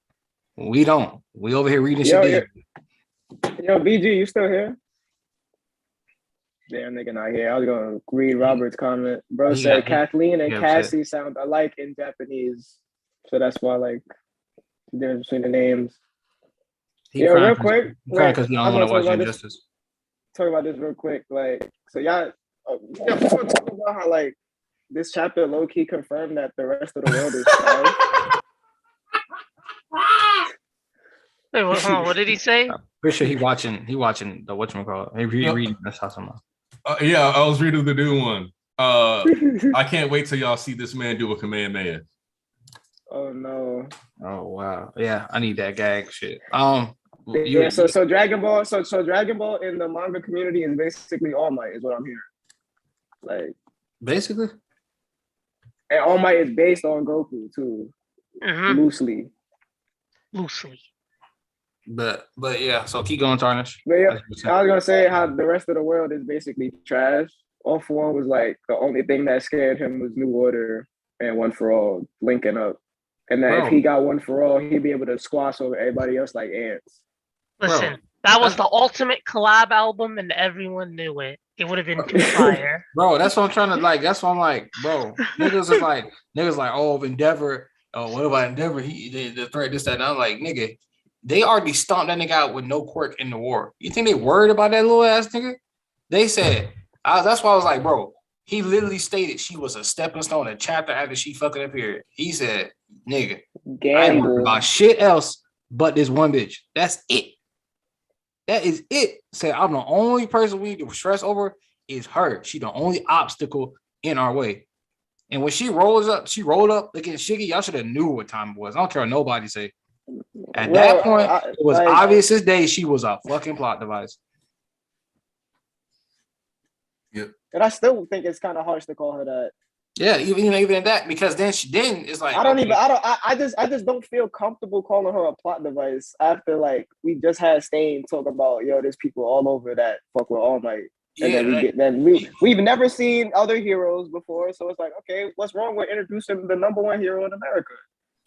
We don't. We over here reading shit. Yo, BG, you still here? Damn, nigga not here. I was gonna read Robert's comment. Bro said Kathleen and Cassie sound alike in Japanese, so that's why like the difference between the names. Yeah, real quick. Because you don't want to watch Injustice. Talk about this real quick. Like, so y'all talk about how like this chapter low key confirmed that the rest of the world is trash. Wait, hold on, what did he say? Pretty sure he watching the whatchamacallit. He reading that's awesome. Yeah, I was reading the new one. I can't wait till y'all see this man do a Kamehameha. Oh no. Oh wow. Yeah, I need that gag shit. So Dragon Ball, so Dragon Ball in the manga community is basically All Might, is what I'm hearing. Like basically. And All Might is based on Goku too. Mm-hmm. Loosely. But yeah, so keep going, Tarnish. But yeah, I was gonna say how the rest of the world is basically trash. All for One was like the only thing that scared him was New Order and One for All linking up. And then if he got One for All, he'd be able to squash over everybody else like ants. Listen, that was the ultimate collab album and everyone knew it. It would have been too fire. Bro, that's what I'm trying to like. That's what I'm like, bro. Niggas like, oh, Endeavor. Oh, what about Endeavor? The threat, this, that. And I'm like, nigga, they already stomped that nigga out with no quirk in the war. You think they worried about that little ass nigga? They said, that's why I was like, bro, he literally stated she was a stepping stone, a chapter after she fucking appeared. He said, nigga, I ain't worried about shit else but this one bitch. That's it. That is it. Said, I'm the only person we need to stress over is her. She the only obstacle in our way. And when she rolled up against Shiggy. Y'all should have knew what time it was. I don't care what nobody say. At that point, it was obvious as day she was a fucking plot device. Yep. And I still think it's kind of harsh to call her that. Yeah, even that, because then it's like I just don't feel comfortable calling her a plot device after like we just had Stain talk about there's people all over that fuck with All Might. And then we've never seen other heroes before, so it's like, okay, what's wrong with introducing the number one hero in America?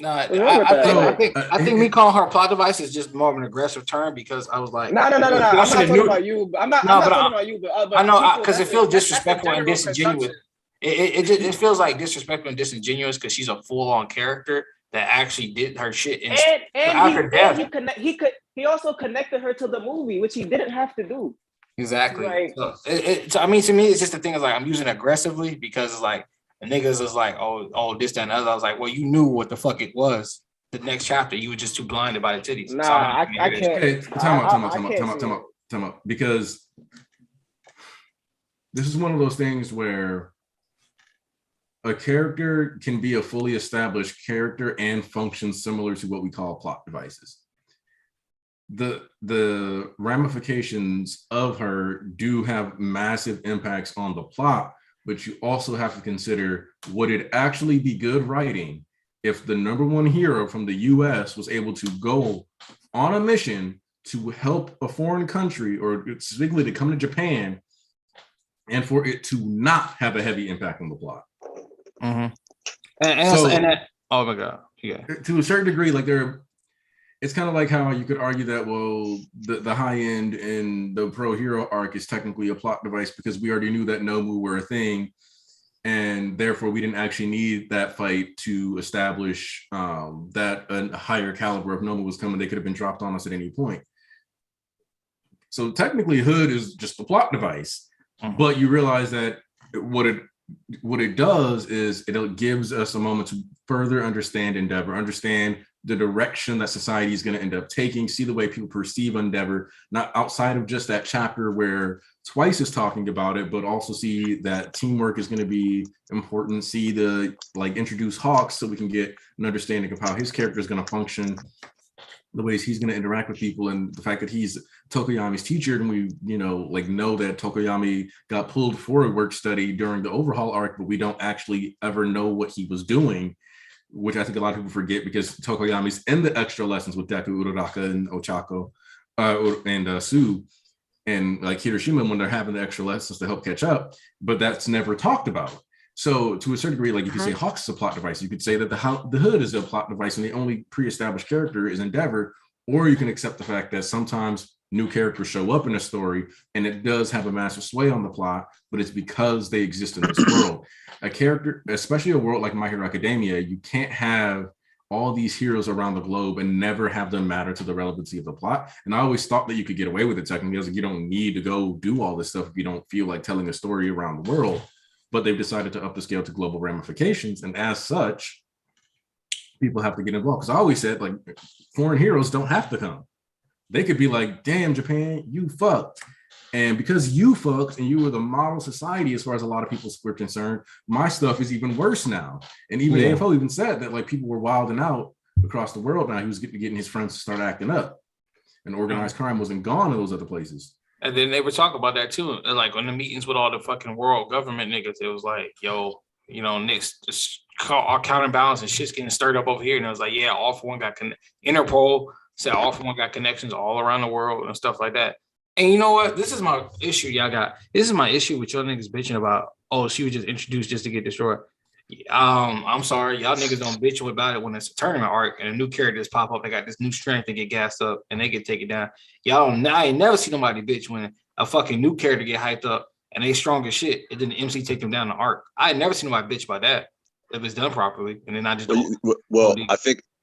No, I think me calling her a plot device is just more of an aggressive term, because I was like, no. I'm not talking about you. I'm not talking about you. But I know, because it feels disrespectful and disingenuous. It feels like disrespectful and disingenuous because she's a full-on character that actually did her shit. He also connected her to the movie, which he didn't have to do. Exactly. Like, so, I mean, to me, it's just the thing is like I'm using aggressively because it's like the niggas is like, oh, this, that, and other. I was like, well, you knew what the fuck it was. The next chapter, you were just too blinded by the titties. Nah, so I can't. Okay, time out. Because this is one of those things where a character can be a fully established character and function similar to what we call plot devices. The ramifications of her do have massive impacts on the plot, but you also have to consider, would it actually be good writing if the number one hero from the US was able to go on a mission to help a foreign country, or specifically to come to Japan, and for it to not have a heavy impact on the plot? Mm-hmm. Oh my god, yeah. To a certain degree, like it's kind of like how you could argue that, well, the high end in the pro hero arc is technically a plot device because we already knew that Nomu were a thing, and therefore we didn't actually need that fight to establish that a higher caliber of Nomu was coming. They could have been dropped on us at any point. So technically Hood is just a plot device, but you realize that what it does is it gives us a moment to further understand Endeavor, understand the direction that society is going to end up taking, see the way people perceive Endeavor, not outside of just that chapter where Twice is talking about it, but also see that teamwork is going to be important, see introduce Hawks so we can get an understanding of how his character is going to function, the ways he's going to interact with people, and the fact that he's Tokoyami's teacher, and we know that Tokoyami got pulled for a work study during the overhaul arc, but we don't actually ever know what he was doing, which I think a lot of people forget because Tokoyami's in the extra lessons with Deku, Uraraka, and Ochako, and Sue, and like Hiroshima when they're having the extra lessons to help catch up, but that's never talked about. So to a certain degree, like you could say Hawks is a plot device, you could say that the Hood is a plot device and the only pre-established character is Endeavor, or you can accept the fact that sometimes new characters show up in a story and it does have a massive sway on the plot, but it's because they exist in this world. A character, especially a world like My Hero Academia, you can't have all these heroes around the globe and never have them matter to the relevancy of the plot. And I always thought that you could get away with it technically. I was like, you don't need to go do all this stuff if you don't feel like telling a story around the world. But they've decided to up the scale to global ramifications. And as such, people have to get involved. Because I always said, like, foreign heroes don't have to come. They could be like, damn, Japan, you fucked. And because you fucked and you were the model society, as far as a lot of people were concerned, my stuff is even worse now. And even AFO even said that like people were wilding out across the world now. He was getting his friends to start acting up. And organized crime wasn't gone in those other places. And then they were talking about that too. Like on the meetings with all the fucking world government niggas, it was like, yo, next just our counterbalance and shit's getting stirred up over here. And I was like, yeah, All For One got Interpol said All For One got connections all around the world and stuff like that. And you know what? This is my issue, y'all got. This is my issue with y'all niggas bitching about, oh, she was just introduced just to get destroyed. I'm sorry, y'all niggas don't bitch about it when it's a tournament arc and a new characters pop up. They got this new strength and get gassed up and they get taken down. I ain't never seen nobody bitch when a fucking new character get hyped up and they strong as shit and then the MC take them down the arc. I ain't never seen nobody bitch about that if it's done properly. And then I just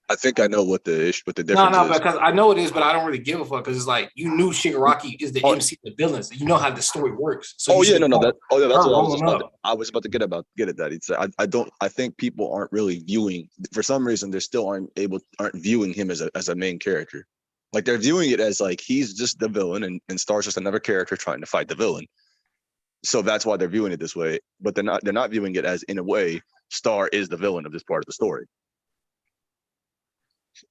I think I know what the difference is. Because I know it is, but I don't really give a fuck because it's like you knew Shigaraki is the MC of the villains. You know how the story works. So that's what I was about to get at that. I think people aren't really viewing, for some reason they still aren't viewing him as a main character. Like they're viewing it as like he's just the villain and Star's just another character trying to fight the villain. So that's why they're viewing it this way, but they're not viewing it as, in a way, Star is the villain of this part of the story.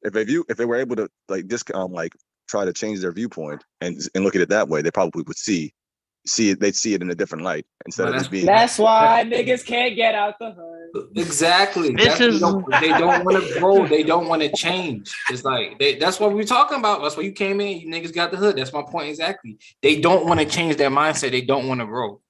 If they were able to like try to change their viewpoint and look at it that way, they probably would see it. They'd see it in a different light instead of it being. That's why niggas can't get out the hood. Exactly. They don't want to grow. They don't want to change. It's like that's what we're talking about. That's why you came in. You niggas got the hood. That's my point exactly. They don't want to change their mindset. They don't want to grow.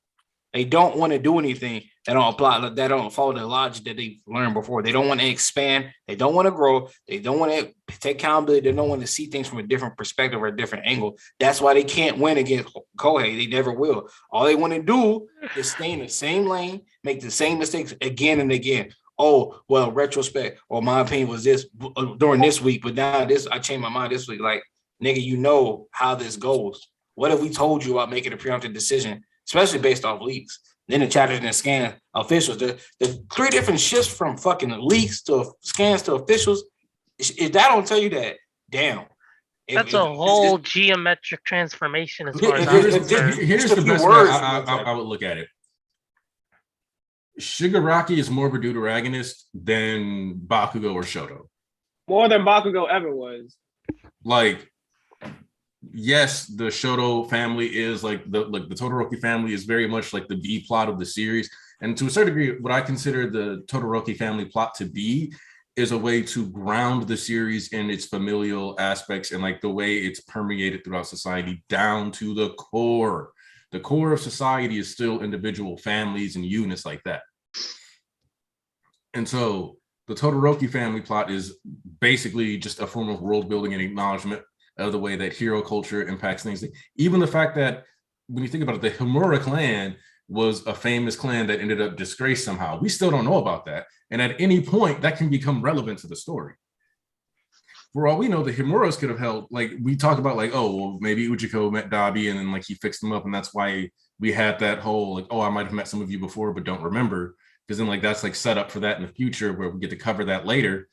They don't want to do anything that don't apply, that don't follow the logic that they've learned before. They don't want to expand. They don't want to grow. They don't want to take accountability. They don't want to see things from a different perspective or a different angle. That's why they can't win against Kohei. They never will. All they want to do is stay in the same lane, make the same mistakes again and again. Oh, well, retrospect, or my opinion was this during this week, but now I changed my mind this week. Like, nigga, you know how this goes. What if we told you about making a preemptive decision, especially based off leaks? Then the chapters and the scan officials, the 3 different shifts from fucking leaks to scans to officials. If that don't tell you that, damn. That's a whole geometric transformation as far as I'm concerned. Here's the best way I would look at it. Shigaraki is more of a deuteragonist than Bakugo or Shoto. More than Bakugo ever was. Like, yes, the Shoto family is the Todoroki family is very much like the B plot of the series. And to a certain degree, what I consider the Todoroki family plot to be is a way to ground the series in its familial aspects and like the way it's permeated throughout society down to the core. The core of society is still individual families and units like that. And so the Todoroki family plot is basically just a form of world building and acknowledgement of the way that hero culture impacts things. Even the fact that when you think about it, the Himura clan was a famous clan that ended up disgraced somehow. We still don't know about that. And at any point that can become relevant to the story. For all we know, the Himuras could have held, like we talked about, like, oh, well, maybe Ujiko met Dabi and then like he fixed them up. And that's why we had that whole like, oh, I might have met some of you before, but don't remember. Because then like that's like set up for that in the future where we get to cover that later.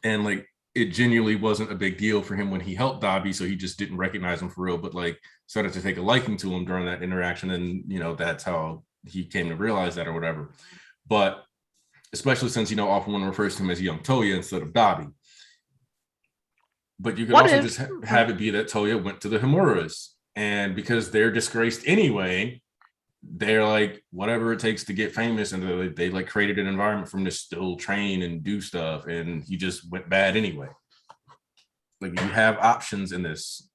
And like it genuinely wasn't a big deal for him when he helped Dabi, so he just didn't recognize him for real, but like started to take a liking to him during that interaction. And that's how he came to realize that or whatever. But especially since often one refers to him as young Toya instead of Dabi. But you can also just have it be that Toya went to the Himuras, and because they're disgraced anyway, they're like, whatever it takes to get famous, and they like created an environment for him to still train and do stuff, and he just went bad anyway. Like you have options in this,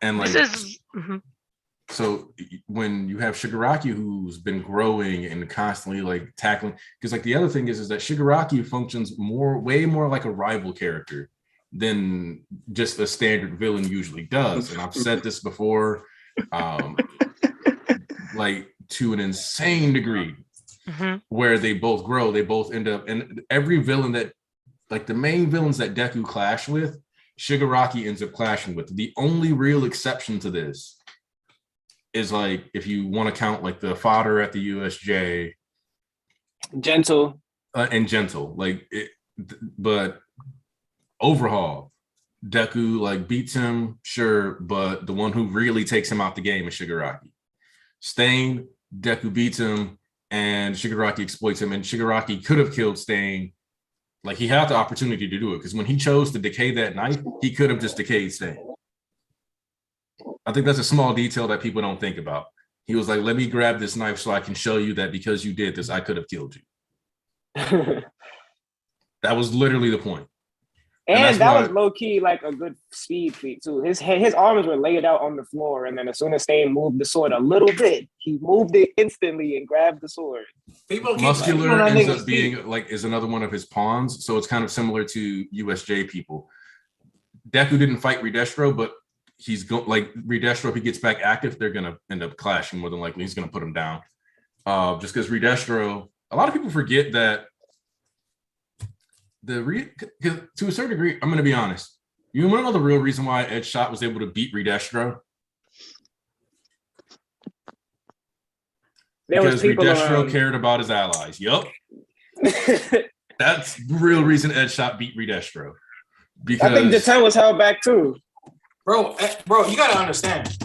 and like so when you have Shigaraki who's been growing and constantly like tackling, because like the other thing is that Shigaraki functions way more like a rival character than just a standard villain usually does, and I've said this before. Like to an insane degree, where they both grow, they both end up, and every villain that, like the main villains that Deku clash with, Shigaraki ends up clashing with. The only real exception to this is like, if you want to count like the fodder at the USJ, Gentle and Gentle, like it, but overhaul, Deku like beats him, sure, but the one who really takes him out the game is Shigaraki. Stain, Deku beats him, and Shigaraki exploits him. And Shigaraki could have killed Stain. Like he had the opportunity to do it, because when he chose to decay that knife, he could have just decayed Stain. I think that's a small detail that people don't think about. He was like, let me grab this knife so I can show you that because you did this, I could have killed you. That was literally the point. And that was low key like a good speed feat too. His arms were laid out on the floor, and then as soon as Stain moved the sword a little bit, he moved it instantly and grabbed the sword. Muscular ends up being like is another one of his pawns, so it's kind of similar to USJ people. Deku didn't fight Redestro, but he's going like Redestro. If he gets back active, they're gonna end up clashing more than likely. He's gonna put him down, just because Redestro. A lot of people forget that. To a certain degree, I'm going to be honest. You want to know the real reason why Ed Shot was able to beat Redestro? Because Redestro cared about his allies. Yup. That's the real reason Ed Shot beat Redestro. Because I think Jaten was held back too. Bro, you got to understand.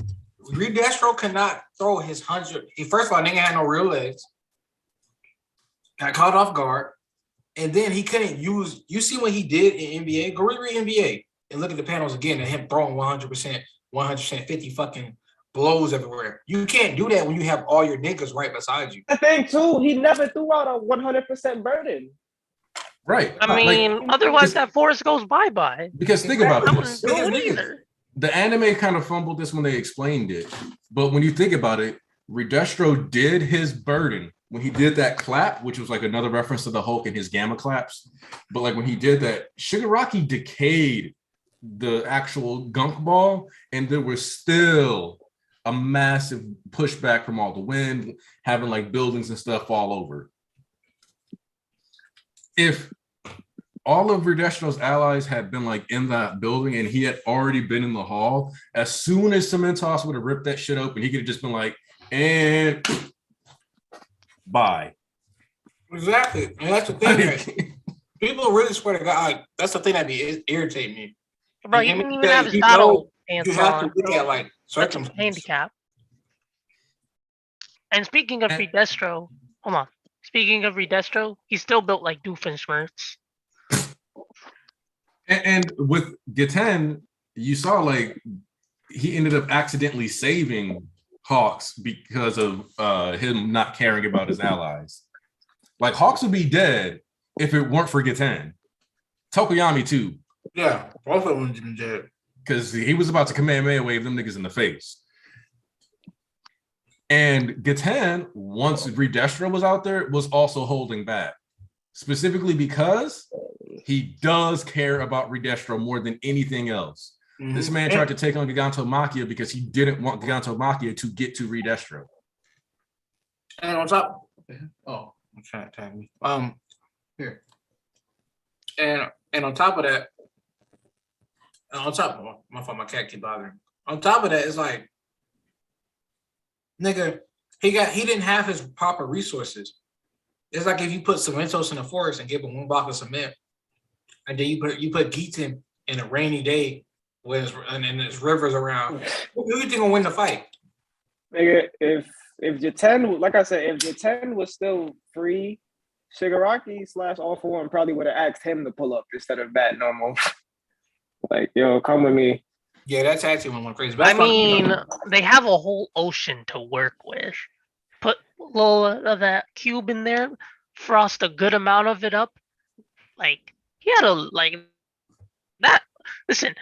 Redestro cannot throw his 100. First of all, nigga had no real legs. got caught off guard, and then he couldn't use. You see what he did in NBA? Go read NBA and look at the panels again, and him throwing 100%, 150 fucking blows everywhere. You can't do that when you have all your niggas right beside you. The thing too, he never threw out a 100% burden. Right. I mean, otherwise that force goes bye-bye. Because think about I wouldn't this. do it either. The anime kind of fumbled this when they explained it. But when you think about it, Redestro did his burden when he did that clap, which was like another reference to the Hulk and his gamma claps. But like when he did that, Shigaraki decayed the actual gunk ball, and there was still a massive pushback from all the wind, having like buildings and stuff fall over. If all of Redestro's allies had been like in that building and he had already been in the hall, as soon as Cementos would have ripped that shit open, he could have just been like, and bye. Exactly. And that's the thing. People really swear to God, that's the thing that be irritating me. Bro, you didn't even have his battle pants you have on. to look at like circumstances. Handicap. And speaking of Redestro, hold on. Speaking of Redestro, he's still built like Doofenshmirtz. And with Giten, you saw like he ended up accidentally saving Hawks because of him not caring about his allies. Like Hawks would be dead if it weren't for Giten. Tokoyami too. Yeah, both of them been dead. Because he was about to Kamehameha wave them niggas in the face. And Giten, once Redestro was out there, was also holding back. Specifically because he does care about Redestro more than anything else. Mm-hmm. This man tried to take on Gigantomachia because he didn't want Gigantomachia to get to Redestro. And on top, I'm trying to tag me. Here. And on top of that, my cat keep bothering. On top of that, it's like, nigga, he didn't have his proper resources. It's like if you put Cementos in the forest and give him one block of cement, and then you put Giten in a rainy day when there's rivers around. Who do you think will win the fight? Nigga, if Jiten, like I said, if Jiten was still free, Shigaraki / All For One probably would have asked him to pull up instead of Bat Normal. Like, yo, come with me. Yeah, that tag team went crazy. I mean, they have a whole ocean to work with. Put a little of that cube in there, frost a good amount of it up. Like, he had that. Listen,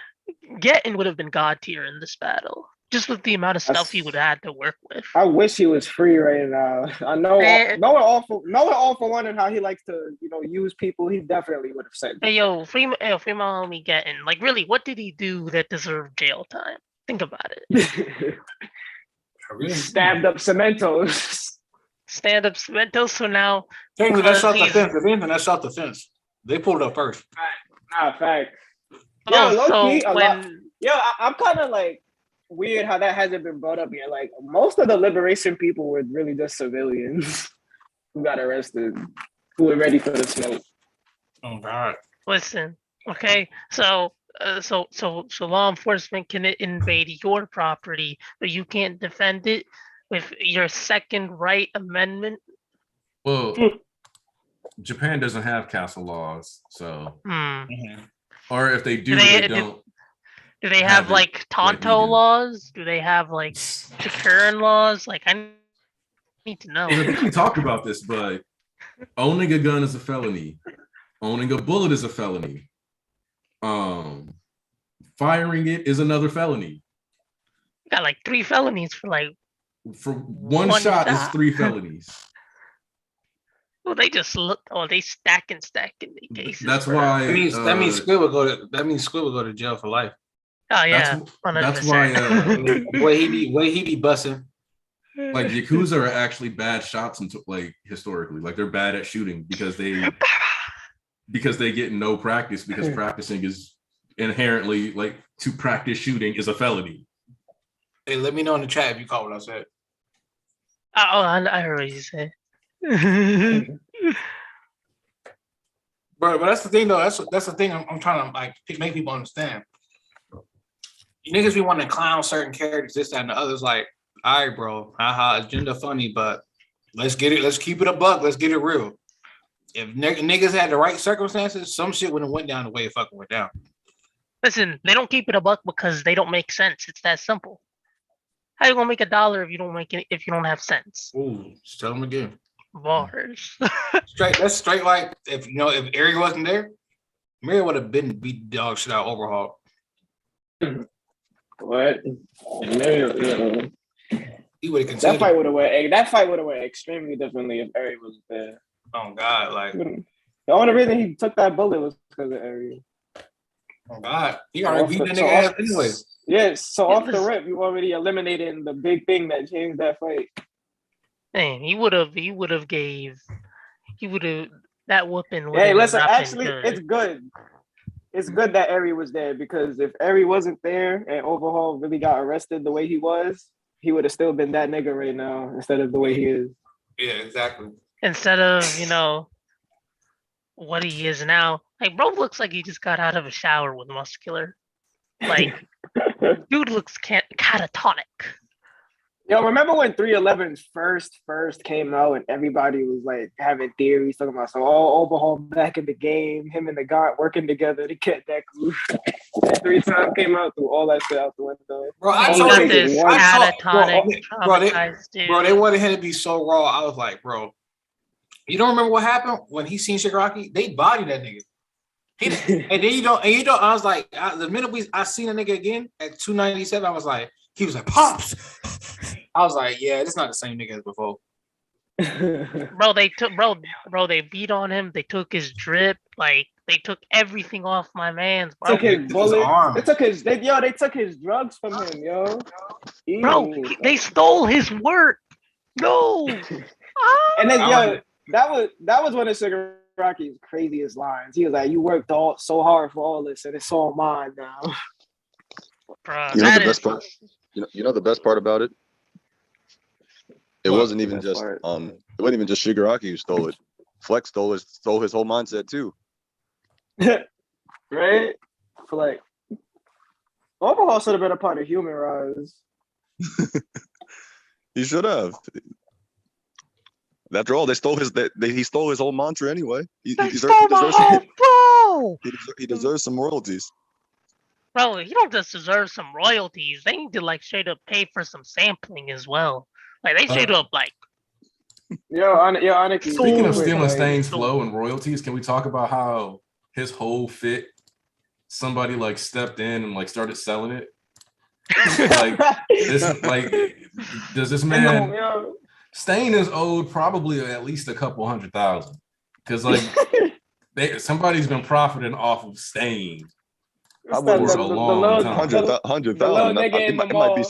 Getten would have been god tier in this battle, just with the amount of stuff he would have had to work with. I wish he was free right now. I know, knowing all for one and how he likes to, use people, he definitely would have said. Hey, free my homie Getten. Like, really, what did he do that deserved jail time? Think about it. Stabbed up Cementos. Stand up Cementos. So now, that's self-defense. If anything, that's self-defense. They pulled up first. Fact. I'm kind of like weird how that hasn't been brought up yet. Like most of the liberation people were really just civilians who got arrested, who were ready for the smoke. Oh God! Listen, okay, so law enforcement can invade your property, but you can't defend it with your Second Right Amendment. Well, Japan doesn't have castle laws, so or if they do, they don't. Do they have like Tonto laws? Do they have like Shakuran laws? Like, I need to know. I think we talked about this, but owning a gun is a felony. Owning a bullet is a felony. Firing it is another felony. You got like 3 felonies for one shot is 3 felonies. Well, they just look. Oh, they stack in the cases. That's why. That means Squid will go to jail for life. Oh yeah, that's why. Way he be busting. Like Yakuza are actually bad shots historically. Like they're bad at shooting because they get no practice because practicing is inherently to practice shooting is a felony. Hey, let me know in the chat if you caught what I said. Oh, I heard what you said. But that's the thing though. That's the thing I'm trying to make people understand. You niggas be wanting to clown certain characters, this, that, and the others. Like, all right, bro, haha, agenda funny, but let's get it. Let's keep it a buck. Let's get it real. if niggas had the right circumstances, some shit wouldn't went down the way it fucking went down. Listen, they don't keep it a buck because they don't make sense. It's that simple. How you gonna make $1 if you don't have sense? Ooh, just tell them again. Bars. That's straight like if Ari wasn't there, Mary would have been beat dog shit out overhaul. What? He would have that fight would have went. That fight would have went extremely differently if Ari was there. Oh God, like the only reason he took that bullet was because of Ari. Oh God, he already beat that nigga ass anyway. Yeah, so off the rip, you already eliminated the big thing that changed that fight. Man, that whooping. Hey, listen, actually, it's good. It's good that Ari was there because if Ari wasn't there and Overhaul really got arrested the way he was, he would have still been that nigga right now instead of the way he is. Yeah, exactly. Instead of, what he is now. Like, bro looks like he just got out of a shower with Muscular. Like, dude looks catatonic. Yo, remember when 311 first came out and everybody was like having theories talking about Overhaul back in the game, him and the guy working together to get Deku. That 3 times came out, threw all that shit out the window. Bro, they wanted him to be so raw. I was like, bro, you don't remember what happened when he seen Shigaraki? They bodied that nigga. And then you don't. I was like, the minute I seen a nigga again at 297, I was like, he was like, Pops. I was like, yeah, it's not the same nigga as before. They beat on him. They took his drip. Like, they took everything off my man's. Bro. Took his bullet. They took his drugs from him, yo. Bro, they stole his work. No. And then, that was one of Shigaraki's craziest lines. He was like, "You worked so hard for all this, and it's all mine now." Bruh, you know the best part. You know the best part about it. It wasn't even just It wasn't even just Shigaraki who stole it. Flex stole his whole mindset too. Right? Like, Overhaul should have been a part of Human Rise. He should have. After all, he stole his whole mantra anyway. He deserves some royalties. Bro, he don't just deserve some royalties. They need to like straight up pay for some sampling as well. Like they straight up like. Aniki. Speaking of stealing Stain's flow and royalties, can we talk about how his whole fit, somebody like stepped in and like started selling it? Does this man? Stain is owed probably at least a couple $100,000 because like somebody's been profiting off of Stain for a long time. 100,000.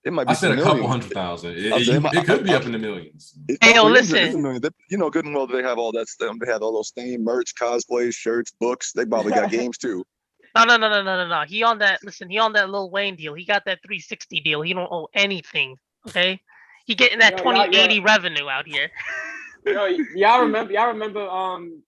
It might be. I said a couple $100,000. It could be up in the millions. Hey, yo, listen. You know good and well they have all that stuff. They have all those Stain merch, cosplays, shirts, books. They probably got games too. No. He on that Lil Wayne deal. He got that 360 deal. He don't owe anything. Okay. He getting that 2080 revenue out here. Yo, y'all remember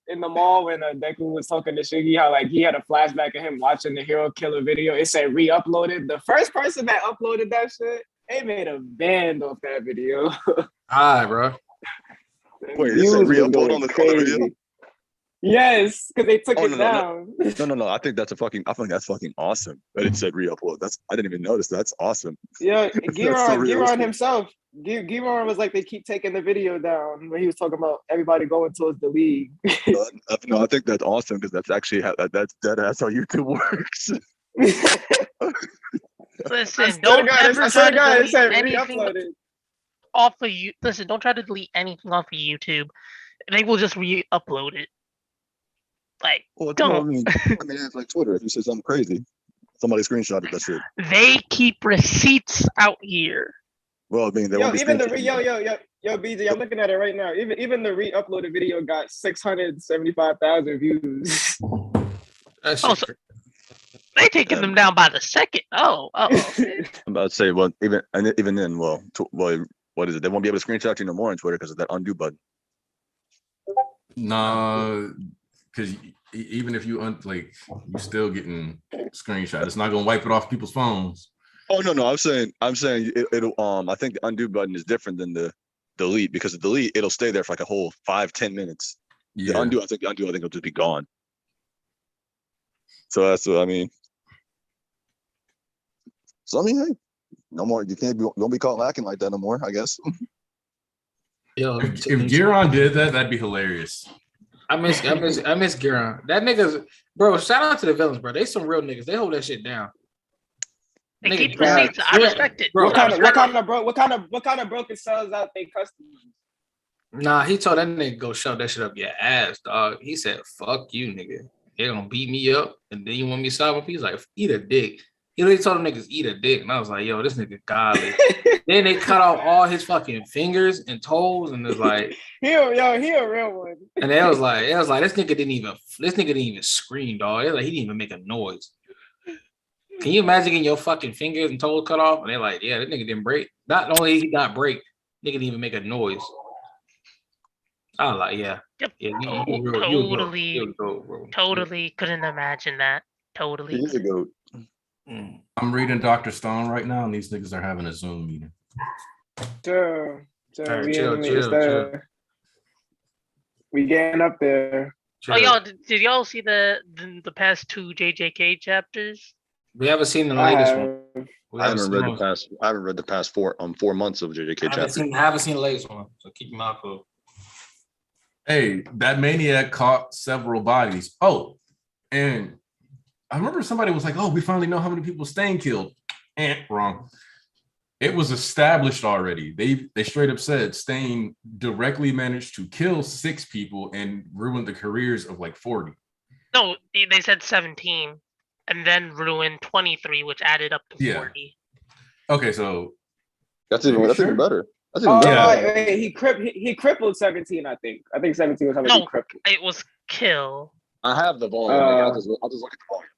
in the mall when Deku was talking to Shiggy how like he had a flashback of him watching the Hero Killer video. It said re-uploaded. The first person that uploaded that shit, they made a band off that video. Hi, bro. Wait, it said re-upload on the video? Yes, because they took it down. No. I think that's fucking awesome. That it said re-upload. I didn't even notice. That's awesome. Yeah, Giron himself. Giron was like, they keep taking the video down when he was talking about everybody going towards the league. No, I think that's awesome because that's actually that's how YouTube works. Listen, don't ever try to delete anything off of you. Listen, don't try to delete anything off of YouTube. They will just re-upload it. Like, don't. I mean, it's like Twitter. If you say something crazy, somebody screenshotted that shit. They keep receipts out here. Well, I mean, they won't be even BJ, I'm looking at it right now. Even the re-uploaded video got 675,000 views. So they taking them down by the second. I'm about to say, well, even then, what is it? They won't be able to screenshot you no more on Twitter because of that undo button. Nah, because even if you're still getting screenshot. It's not gonna wipe it off people's phones. Oh no, I'm saying it'll I think the undo button is different than the delete because the delete it'll stay there for like a whole 5-10 minutes. The undo, I think he'll just be gone. So that's what I mean. So I mean, hey, no more. You don't be caught lacking like that no more, I guess. Yo, If Giron did that, that'd be hilarious. I miss Giron. That niggas, bro. Shout out to the villains, bro. They some real niggas. They hold that shit down. They Nigga, keep receipts. I respect it. Bro, what kind of broken sells out they customers? Nah, he told that nigga go shove that shit up your ass, dog. He said, "Fuck you, nigga. They're gonna beat me up, and then you want me to stop him?" He's like, "Eat a dick." He literally told them niggas eat a dick, and I was like, "Yo, this nigga godly." Then they cut off all his fucking fingers and toes, and it's like, he a real one. And it was like, this nigga didn't even scream, dog. It was like he didn't even make a noise. Can you imagine getting your fucking fingers and toes cut off? And they're like, yeah, that nigga didn't break. Not only he not break, nigga didn't even make a noise. I was like, yeah. Yep. Yeah, Totally couldn't imagine that. Totally. He's a goat. I'm reading Dr. Stone right now, and these niggas are having a Zoom meeting. Chill. Chill. We getting up there. Oh, y'all, did y'all see the past 2 JJK chapters? We haven't seen the latest one. I haven't read the past 4 months of JJK chapters. I haven't seen the latest one, so keep your mouth closed. Hey, that maniac caught several bodies. Oh, and I remember somebody was like, "Oh, we finally know how many people Stain killed." Wrong. It was established already. They straight up said Stain directly managed to kill 6 people and ruined the careers of like 40. No, they said 17, and then ruined 23, which added up to 40. Okay, so that's even better. That's even better. Wait, he crippled 17. I think 17 was how many he crippled. It was kill. I have the volume. I'll just look at the volume.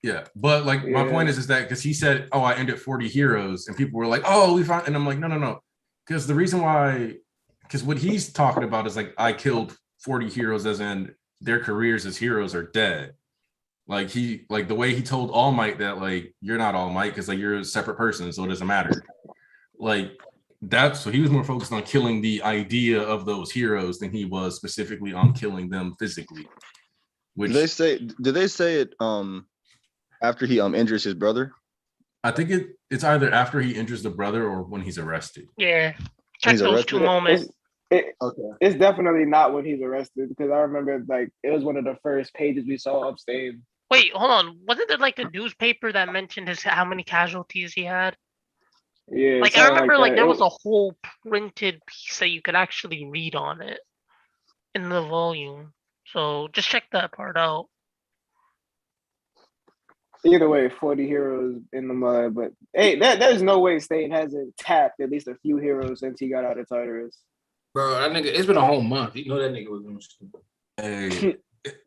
Yeah, but like my point is that because he said, "Oh, I ended 40 heroes," and people were like, "Oh, we found," and I'm like, "No," because the reason why, because what he's talking about is like I killed 40 heroes, as in their careers as heroes are dead. Like the way he told All Might that like you're not All Might because like you're a separate person, so it doesn't matter. Like that's so he was more focused on killing the idea of those heroes than he was specifically on killing them physically. Which did they say it after he injures his brother? I think it's either after he injures the brother or when he's arrested. Yeah, check those 2 moments. It's definitely not when he's arrested because I remember like it was one of the first pages we saw of Stain. Wait, hold on. Wasn't there like a newspaper that mentioned how many casualties he had? Yeah, like I remember like there was a whole printed piece that you could actually read on it in the volume. So just check that part out. Either way, 40 heroes in the mud, but hey, there's no way Stain hasn't tapped at least a few heroes since he got out of Tartarus. Bro, that nigga, it's been a whole month. You know that nigga was doing shit. Hey,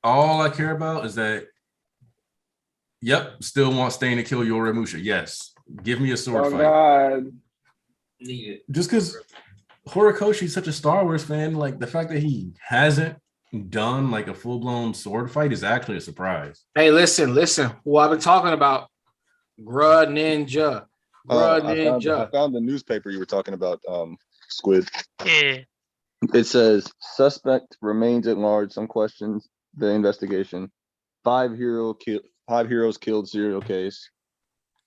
all I care about is that, still want Stain to kill Yoramusha. Yes. Give me a sword fight. God. Need it. Just because Horikoshi's such a Star Wars fan, like the fact that he hasn't done like a full-blown sword fight is actually a surprise. Hey, listen. Who I've been talking about? Grud Ninja. I found the newspaper you were talking about, Squid. Yeah. It says suspect remains at large. Some questions the investigation. 5 heroes killed serial case.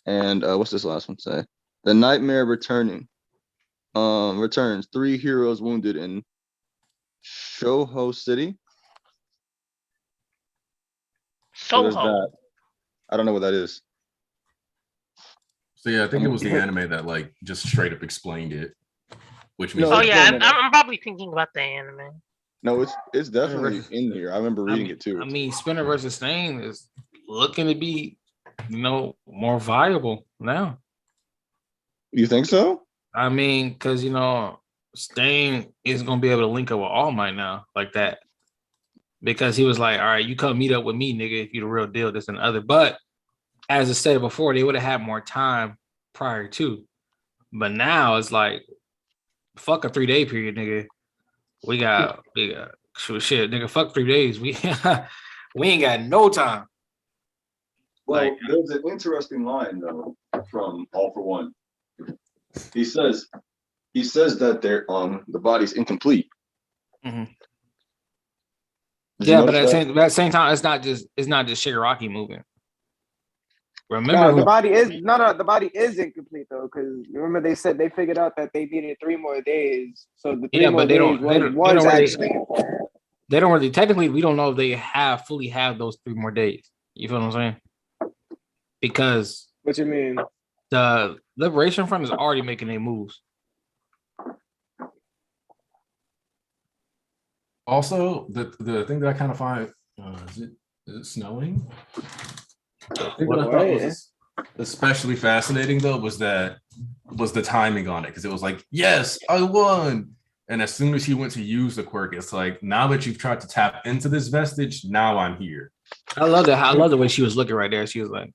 And what's this last one say? The nightmare returns. 3 heroes wounded in Shoho City. Soho. I don't know what that is. So yeah, I think it was the anime that like just straight up explained it. Which means I'm probably thinking about the anime. No, it's definitely in here. I remember reading it too. I mean, Spinner versus Stain is looking to be, more viable now. You think so? I mean, because Stain is gonna be able to link up with All Might now, like that. Because he was like, all right, you come meet up with me, nigga, if you the real deal, this and other. But as I said before, they would have had more time prior to. But now it's like, fuck a 3-day period, nigga. We got shit, nigga. Fuck 3 days. We ain't got no time. Well, there's an interesting line though from All for One. He says that they're the body's incomplete. Mm-hmm. Did you Yeah, but notice at that? the same time, it's not just Shigaraki moving. Remember No, who, the body is the body is incomplete though, because remember they said they figured out that they needed 3 more days. So the 3 yeah, more but they days don't they don't they was don't really actually they don't really technically we don't know if they fully have those 3 more days. You feel what I'm saying? Because what you mean? the Liberation Front is already making their moves. Also, the thing that I kind of find is it snowing? The thing that I thought was especially fascinating though was the timing on it, because it was like, yes, I won. And as soon as he went to use the quirk, it's like, now that you've tried to tap into this vestige, now I'm here. I love that. I love the way she was looking right there. She was like,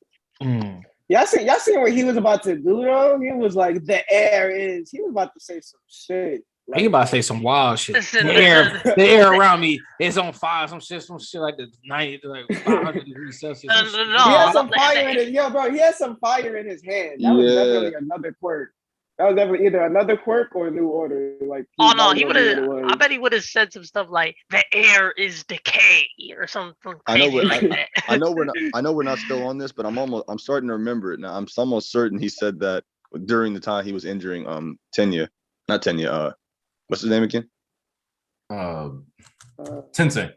Y'all seen what he was about to do though? He was like, the air is. He was about to say some shit. He about to say some wild shit. Listen, the air around me is on fire. Some shit like the 90, like 500 degrees Celsius. No, He had some fire in his bro. He had some fire in his hand. That was definitely another quirk. That was definitely either another quirk or a new order. Like, oh no, he would have. I bet he would have said some stuff like "the air is decay" or something crazy like that. I know we're not still on this, but I'm starting to remember it now. I'm almost certain he said that during the time he was injuring not Tenya. What's his name again? Tensei.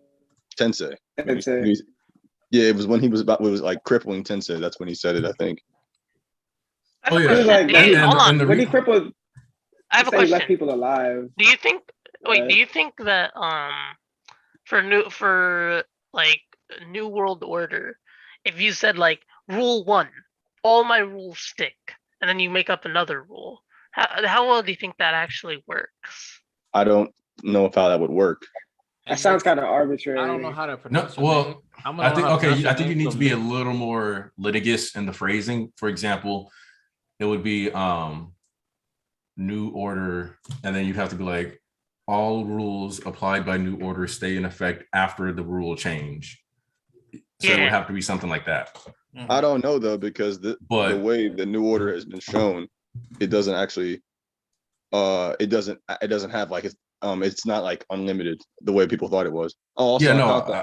Yeah, it was when it was like crippling Tensei. That's when he said it, I think. Oh yeah. Hold on. When he crippled, I have a question. Left people alive. Do you think? Wait. Do you think that for New World Order, if you said like rule 1, all my rules stick, and then you make up another rule, how well do you think that actually works? I don't know how that would work. That sounds kind of arbitrary. I don't know how to pronounce. No, well, I think you need to be a little more litigious in the phrasing. For example, it would be new order, and then you'd have to be like, all rules applied by new order stay in effect after the rule change. So it would have to be something like that. I don't know though, because the way the new order has been shown, it doesn't actually it doesn't have like it's not like unlimited the way people thought it was. Oh, also,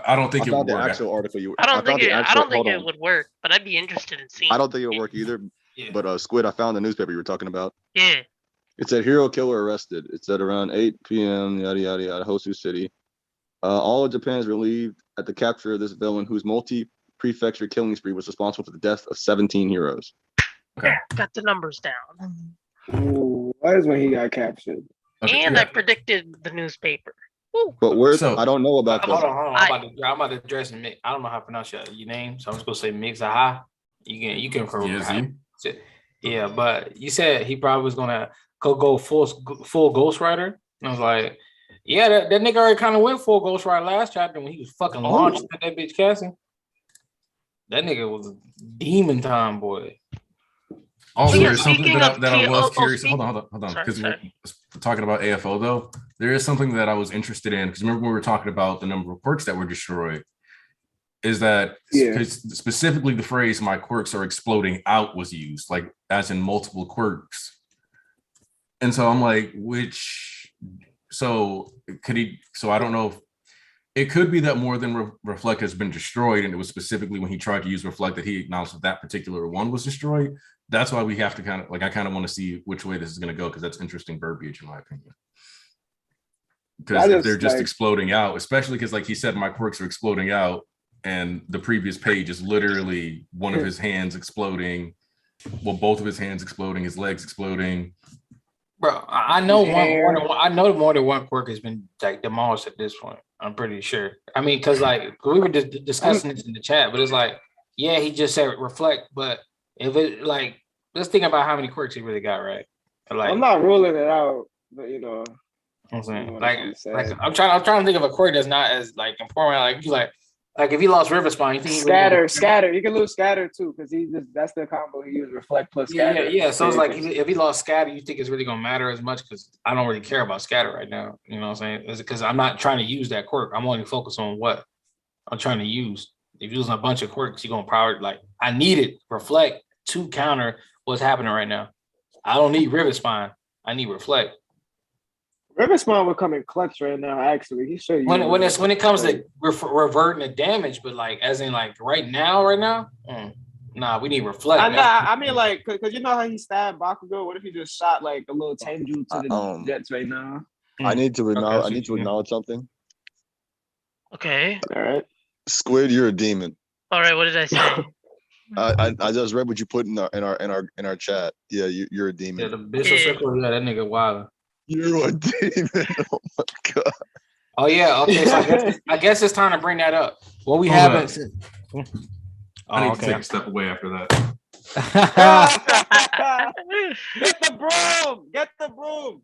I don't think it would work. Actual article I don't think it would work, but I'd be interested in seeing. I don't think it would work either. Yeah. But Squid, I found the newspaper you were talking about. Yeah. It said hero killer arrested. It said around 8 p.m. yada yada yada, Hosu City. All of Japan is relieved at the capture of this villain whose multi-prefecture killing spree was responsible for the death of 17 heroes. Okay. Got the numbers down. Ooh, that is when he got captured. Okay, and I predicted the newspaper. Ooh. But I don't know about hold on. I'm about to address Mix. I don't know how to pronounce your name, so I'm just gonna say Mix. Aha. You can correct. Yeah, but you said he probably was gonna go full Ghost Rider. And I was like, yeah, that nigga already kind of went full Ghost Rider last chapter when he was fucking launched at that bitch Cassie. That nigga was demon time, boy. Also, there's something that I was curious. Hold on. Because we're talking about AFO though. There is something that I was interested in, because remember we were talking about the number of quirks that were destroyed. Is that specifically the phrase "my quirks are exploding out" was used, like as in multiple quirks. And so I'm like, so I don't know if it could be that more than Reflect has been destroyed, and it was specifically when he tried to use Reflect that he acknowledged that particular one was destroyed. That's why we have to I kind of want to see which way this is going to go, because that's interesting verbiage in my opinion. Because if they're just exploding out, especially because like he said, my quirks are exploding out, and the previous page is literally one of his hands exploding, both of his hands exploding, his legs exploding. Bro, I know more than one quirk has been like demolished at this point. I'm pretty sure. I mean, because like we were discussing this in the chat, but it's like, yeah, he just said Reflect, but if it like, let's think about how many quirks he really got, right? Like, I'm not ruling it out, but I'm saying, I'm trying to think of a quirk that's not as like important. Like if he lost River Spine, you think scatter. You can lose scatter too, because that's the combo he used, Reflect plus scatter. Yeah. So it's like if he lost scatter, you think it's really gonna matter as much? Because I don't really care about scatter right now. You know what I'm saying? Because I'm not trying to use that quirk. I'm only focused on what I'm trying to use. If you're using a bunch of quirks, you're gonna power like I need it. Reflect to counter what's happening right now. I don't need Rivet Spine. I need Reflect. River Spawn would come in clutch right now. Actually, he should. When it comes to reverting the damage, but like as in like right now. Nah, we need reflect. I mean, like, cause you know how he stabbed Bakugo. What if he just shot like a little tendril to the jets right now? I need to acknowledge something. Okay. All right. Squid, you're a demon. All right. What did I say? I just read what you put in our chat. Yeah, you're a demon. Yeah, the Bishop Circle. Yeah, that nigga wild. You're a demon. Oh my god. Oh yeah. Okay. So I guess it's time to bring that up. Well, we haven't. I need to take a step away after that. Get the broom! Get the broom!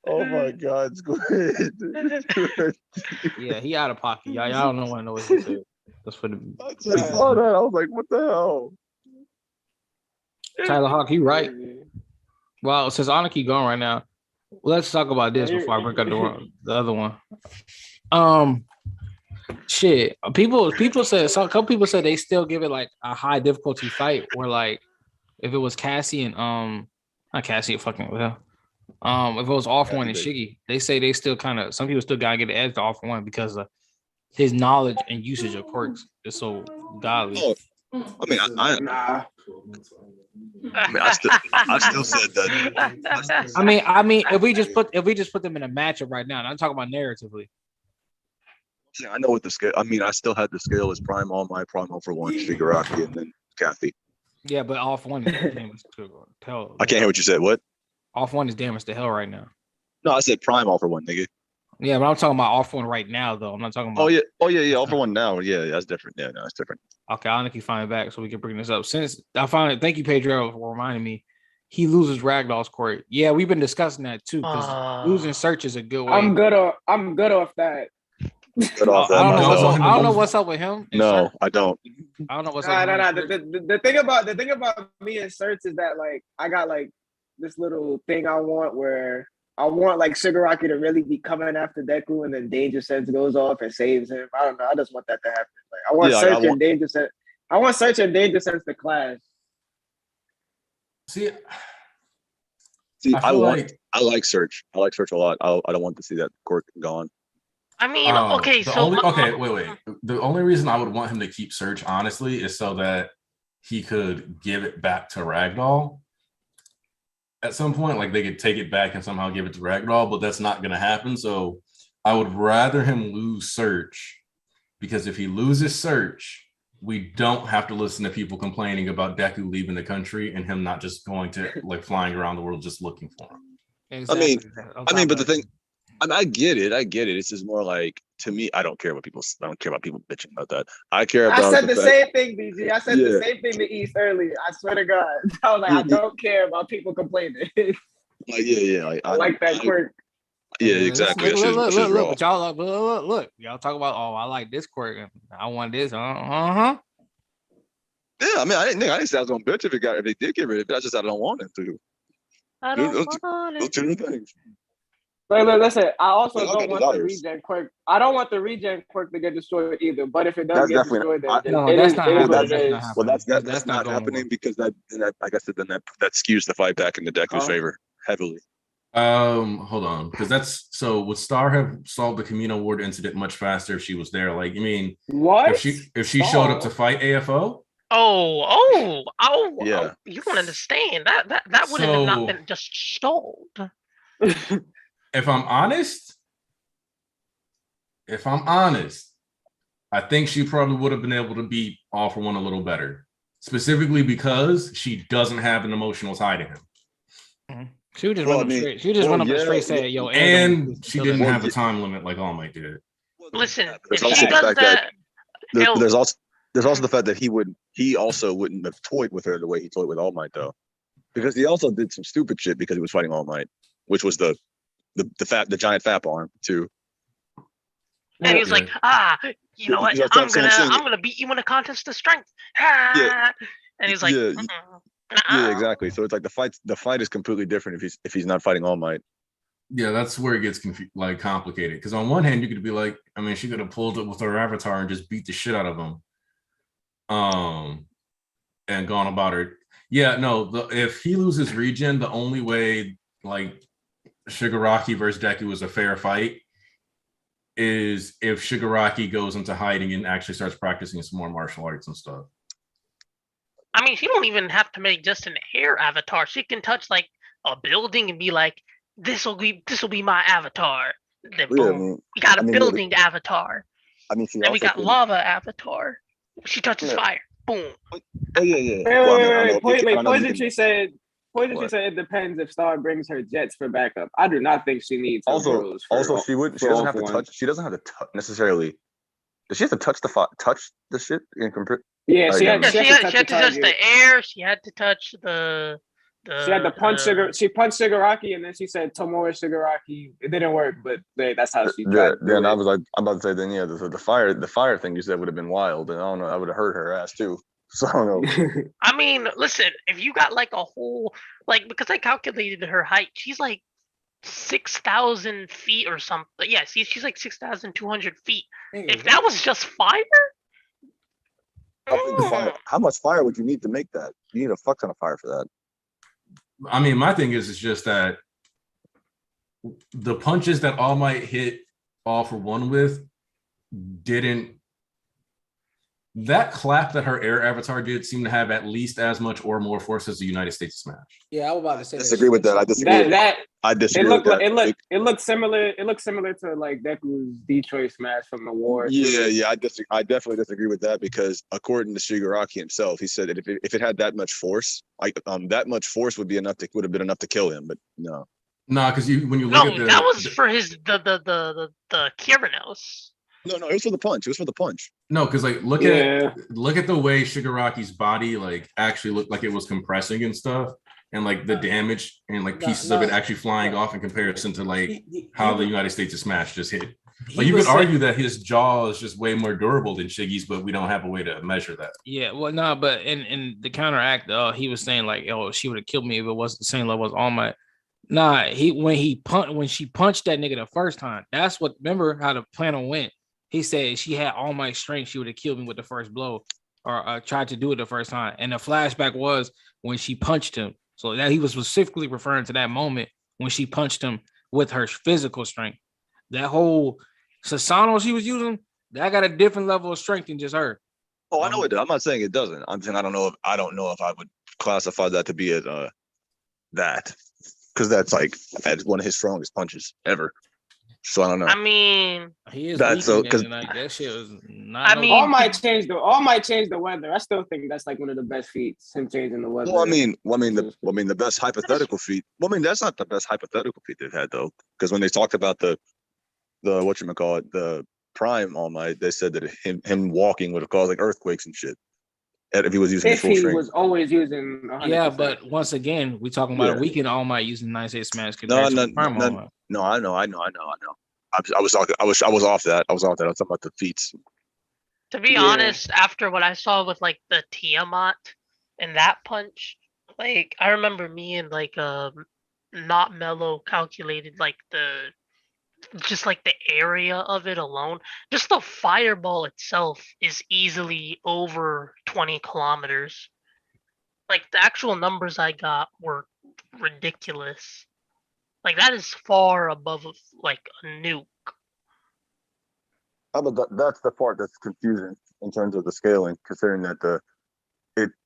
Oh my god, Squid. Yeah, he out of pocket. Y'all don't want to know what he said. That's for the. I just saw that. I was like, what the hell? Tyler Hawk, you right. Well, since Anarchy going right now, let's talk about this before I break up the other one. Shit. People said a couple people said they still give it like a high difficulty fight, where like if it was Cassie and not Cassie fucking with her. If it was Off One and Shiggy, they say they still kind of some people still gotta get the edge to Off One because of his knowledge and usage of quirks is so godly. Oh, I still said that. I mean, if we just put them in a matchup right now, and I'm talking about narratively. Yeah, I know what the scale. I mean, I still had the scale as Prime All Might, Prime All for One, Shigaraki, and then Kathy. Yeah, but Off One is damaged to hell. I can't hear what you said. What? Off One is damaged to hell right now. No, I said Prime All for One, nigga. Yeah, but I'm talking about Off One right now, though. I'm not talking about. Oh yeah, All for One now. Yeah, that's different. Yeah, no, that's different. Okay, I'll keep finding back so we can bring this up. Since I found it, thank you, Pedro, for reminding me. He loses Ragdoll's court. Yeah, we've been discussing that too because losing search is a good way. I'm good off that. I don't know what's up with him. No, I don't. I don't know what's up. No. The thing about me and Search is that like I got like this little thing I want where I want like Shigaraki to really be coming after Deku and then Danger Sense goes off and saves him. I don't know. I just want that to happen. Like I want Search and Danger Sense. I want Search and Danger Sense to clash. See, I like Search. I like Search a lot. I don't want to see that quirk gone. I mean, okay, wait. The only reason I would want him to keep Search, honestly, is so that he could give it back to Ragdoll at some point. Like they could take it back and somehow give it to Ragdoll, but that's not going to happen. So I would rather him lose Search, because if he loses Search, we don't have to listen to people complaining about Deku leaving the country and him not just going to like flying around the world just looking for him. Exactly. I mean, but the thing. I get it. It's just more like, to me, I don't care about people bitching about that. I care about. I said the same thing, BG. I said the same thing to East earlier. I swear to God, I was like, I don't care about people complaining. I like that quirk. Yeah, exactly. Look, but y'all look. Y'all talk about, I like this quirk. I want this. Yeah, I mean, I didn't say I was gonna bitch if they did get rid of it. I just said I don't want them to. Those two things. Listen, I also don't want the regen quirk. I don't want the regen quirk to get destroyed either. But if it does get destroyed, that's not happening because that like I said, then that skews the fight back into Deku's favor heavily. Hold on, because that's so. Would Star have solved the Camino Ward incident much faster if she was there? Like, you mean what? If she showed up to fight AFO? Yeah. You don't understand that would have not been just stalled. If I'm honest, I think she probably would have been able to beat All for One a little better, specifically because she doesn't have an emotional tie to him. Mm-hmm. She would just run up straight. She just run up straight, say, "Yo," and she didn't have a time limit like All Might did. Listen, if she does that, there's also the fact that he also wouldn't have toyed with her the way he toyed with All Might, though, because he also did some stupid shit because he was fighting All Might, which was the giant fap arm too. And he was like, you know what? I'm gonna beat you in a contest of strength. And he's like, yeah, exactly. So it's like the fight is completely different if he's not fighting All Might. Yeah, that's where it gets complicated. Because on one hand, you could be like, I mean, she could have pulled it with her avatar and just beat the shit out of him, and gone about her. Yeah, no. If he loses regen, the only way like Shigaraki versus Deku is a fair fight is if Shigaraki goes into hiding and actually starts practicing some more martial arts and stuff. I mean, she don't even have to make just an air avatar. She can touch like a building and be like, this will be my avatar. Then Yeah, boom, we got a building avatar. I mean, she Then we also got could. lava avatar. She touches Yeah. fire. Boom. Oh yeah. Wait, Poisontree said it depends if Star brings her jets for backup. I do not think she needs her bros for she doesn't have to touch. She doesn't have to touch necessarily. Does she have to touch the shit in compare? Yeah, she had to touch the air. She had to touch the. She had to punch She punched Shigaraki, and then she said Tomura Shigaraki. It didn't work, but that's how she tried. Yeah, and I was like, I'm about to say, then yeah, the fire thing you said would have been wild, and I don't know, I would have hurt her ass too. So I don't know. I mean, listen, if you got like a whole because I calculated her height, she's like 6,000 feet or something. Yeah, she's like 6,200 feet. If that was just fire. How much fire would you need to make that? You need a fuck ton of fire for that. I mean, my thing is just that the punches that All Might hit All for One with didn't. That clap that her air avatar did seem to have at least as much or more force as the United States smash. Yeah, I was about to say. Disagree with that. I disagree. I disagree. It looked similar. It looked similar to like Deku's Detroit smash from the war. Yeah. I definitely disagree with that because according to Shigaraki himself, he said that if it had that much force, that much force would have been enough to kill him. But no. No, because when you look at that was for his the Kiranos. No, it was for the punch. It was for the punch. No, because like look at the way Shigaraki's body like actually looked like it was compressing and stuff, and like the damage and like pieces of it actually flying off in comparison to like how the United States' smash just hit. Like you could argue that his jaw is just way more durable than Shiggy's, but we don't have a way to measure that. Yeah, well, no, but in the counteract, he was saying like, "Oh, she would have killed me if it wasn't the same level as All Might." Nah, when she punched that nigga the first time, that's what. Remember how the plan went. He said she had all my strength. She would have killed me with the first blow or tried to do it the first time. And the flashback was when she punched him. So that he was specifically referring to that moment when she punched him with her physical strength. That whole Sasano she was using, that got a different level of strength than just her. Oh, I know it does. I'm not saying it doesn't. I'm saying I don't know if I would classify that to be that. Because that's one of his strongest punches ever. So I don't know. I mean, he is because like, that shit was not. I mean, all might change the weather. I still think that's like one of the best feats. Him changing the weather. Well, the best hypothetical feat. Well, I mean, that's not the best hypothetical feat they've had though, because when they talked about the whatchamacallit, the Prime All Might, they said that him walking would have caused like earthquakes and shit. If he was using his full strength. He was always using 100%. Yeah, but once again, we talking about a weekend All Might using 98 smash. No, I know. I was off that. I was talking about the feats. To be honest, after what I saw with like the Tiamat and that punch, like I remember me and like not Mellow calculated like the area of it alone. Just the fireball itself is easily over 20 kilometers. Like the actual numbers I got were ridiculous. Like that is far above like a nuke. That's the part that's confusing in terms of the scaling, considering that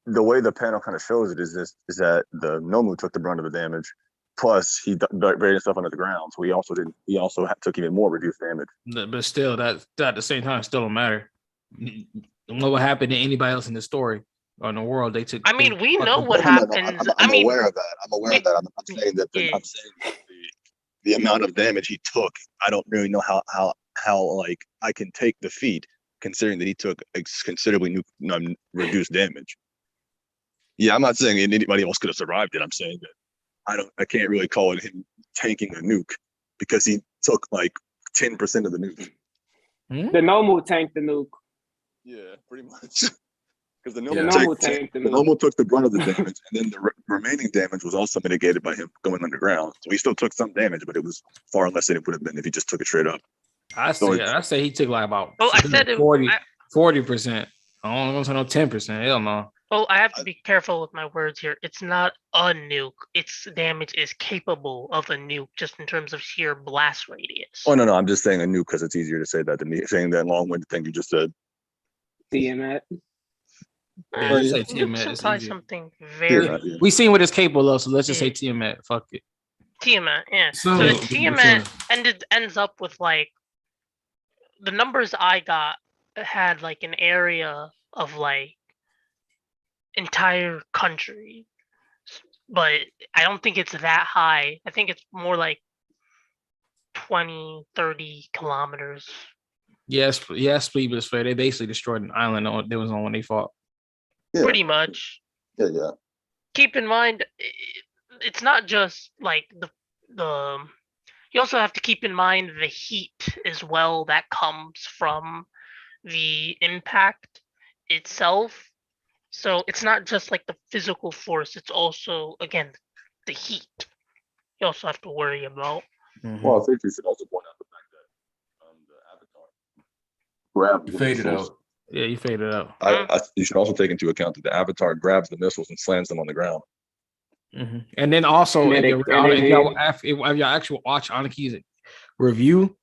the way the panel kind of shows it is that the Nomu took the brunt of the damage. Plus, he buried himself under the ground, so he also took even more reduced damage. But still, that at the same time still don't matter. What would happen to anybody else in the story or in the world? They took. I mean, we know what happens. I'm aware of that. I'm aware of that. I'm saying that. I'm saying that the amount of damage he took, I don't really know how like I can take the feat, considering that he took considerably reduced damage. Yeah, I'm not saying anybody else could have survived it. I'm saying that. I can't really call it him tanking a nuke because he took like 10% of the nuke. The Nomu tanked the nuke. Yeah, pretty much. Because the Nomu took the brunt of the damage, and then the remaining damage was also mitigated by him going underground. So he still took some damage, but it was far less than it would have been if he just took it straight up. I say he took like about 40%. I don't want to know 10%. Hell no. Oh, I have to be careful with my words here. It's not a nuke. Its damage is capable of a nuke, just in terms of sheer blast radius. Oh no, I'm just saying a nuke because it's easier to say that than me saying that long-winded thing you just said. Tiamat. Yeah, just say Nukes Tiamat. It's imply easier. something very. Tiamat, yeah. We seen what it's capable of, so let's just say Tiamat. Fuck it. Tiamat, yeah. So- So the Yeah, Tiamat ends up with like the numbers I got had like an area of like entire country, but I don't think it's that high. I think it's more like 20, 30 kilometers. Yes, speed was fair. They basically destroyed an island that was on when they fought. Yeah. Pretty much. Yeah. Keep in mind, it's not just like the. You also have to keep in mind the heat as well that comes from the impact itself. So it's not just like the physical force, it's also, again, the heat you also have to worry about. Well, I think we should also point out the fact that the Avatar grabbed You faded out. Yeah, you faded out. You should also take into account that the Avatar grabs the missiles and slams them on the ground. And then also, if y'all actually watch Anaki's review,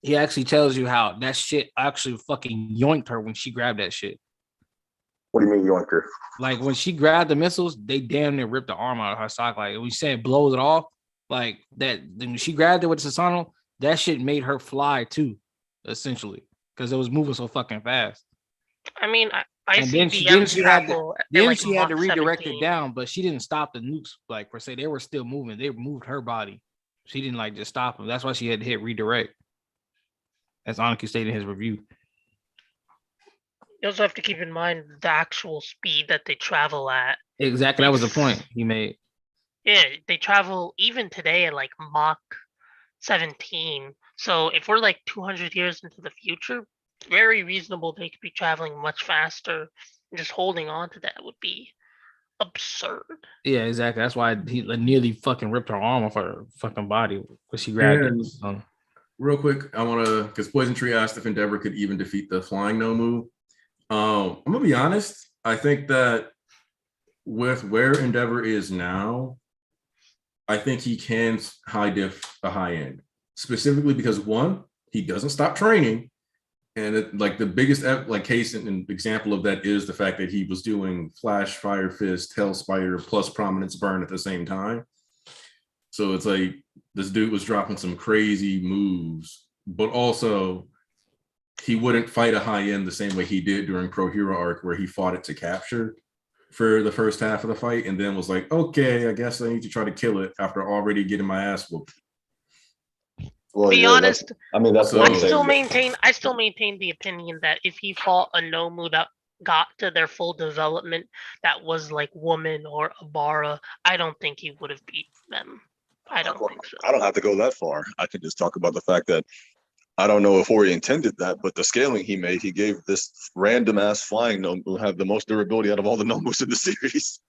he actually tells you how that shit actually fucking yoinked her when she grabbed that shit. What do you mean, yoinker? Like when she grabbed the missiles, they damn near ripped the arm out of her sock. Like when you say it blows it off, like that. When she grabbed it with Sasano, that shit made her fly too, essentially, because it was moving so fucking fast. I mean, I see then DM she had travel. she had to Mach redirect 17. it down, but she didn't stop the nukes. Like per se, they were still moving. They moved her body. She didn't like just stop them. That's why she had to hit redirect. As Anaki stated in his review. You also have to keep in mind the actual speed that they travel at. Exactly, that was the point he made. Yeah, they travel even today at like Mach 17. So if we're like 200 years into the future, very reasonable they could be traveling much faster. And just holding on to that would be absurd. Yeah, exactly. That's why he nearly fucking ripped her arm off her fucking body when she grabbed it. Real quick, I want to, because Poison Tree asked if Endeavor could even defeat the flying Nomu. I'm gonna be honest. I think that with where Endeavor is now, I think he can high diff a high end, specifically because one, he doesn't stop training, and like the biggest like case and example of that is the fact that he was doing Flash, Fire Fist, Hell Spider plus Prominence Burn at the same time. So it's like this dude was dropping some crazy moves, but also he wouldn't fight a high end the same way he did during Pro Hero Arc, where he fought it to capture for the first half of the fight, and then was like, okay, I guess I need to try to kill it after already getting my ass whooped. Well, Be honest, that's So- I still maintain the opinion that if he fought a Nomu that got to their full development, that was like Woman or Abara, I don't think he would have beat them. I don't think so. I don't have to go that far. I can just talk about the fact that I don't know if Ori intended that, but the scaling he made, he gave this random ass flying Nomu who have the most durability out of all the Nomus in the series.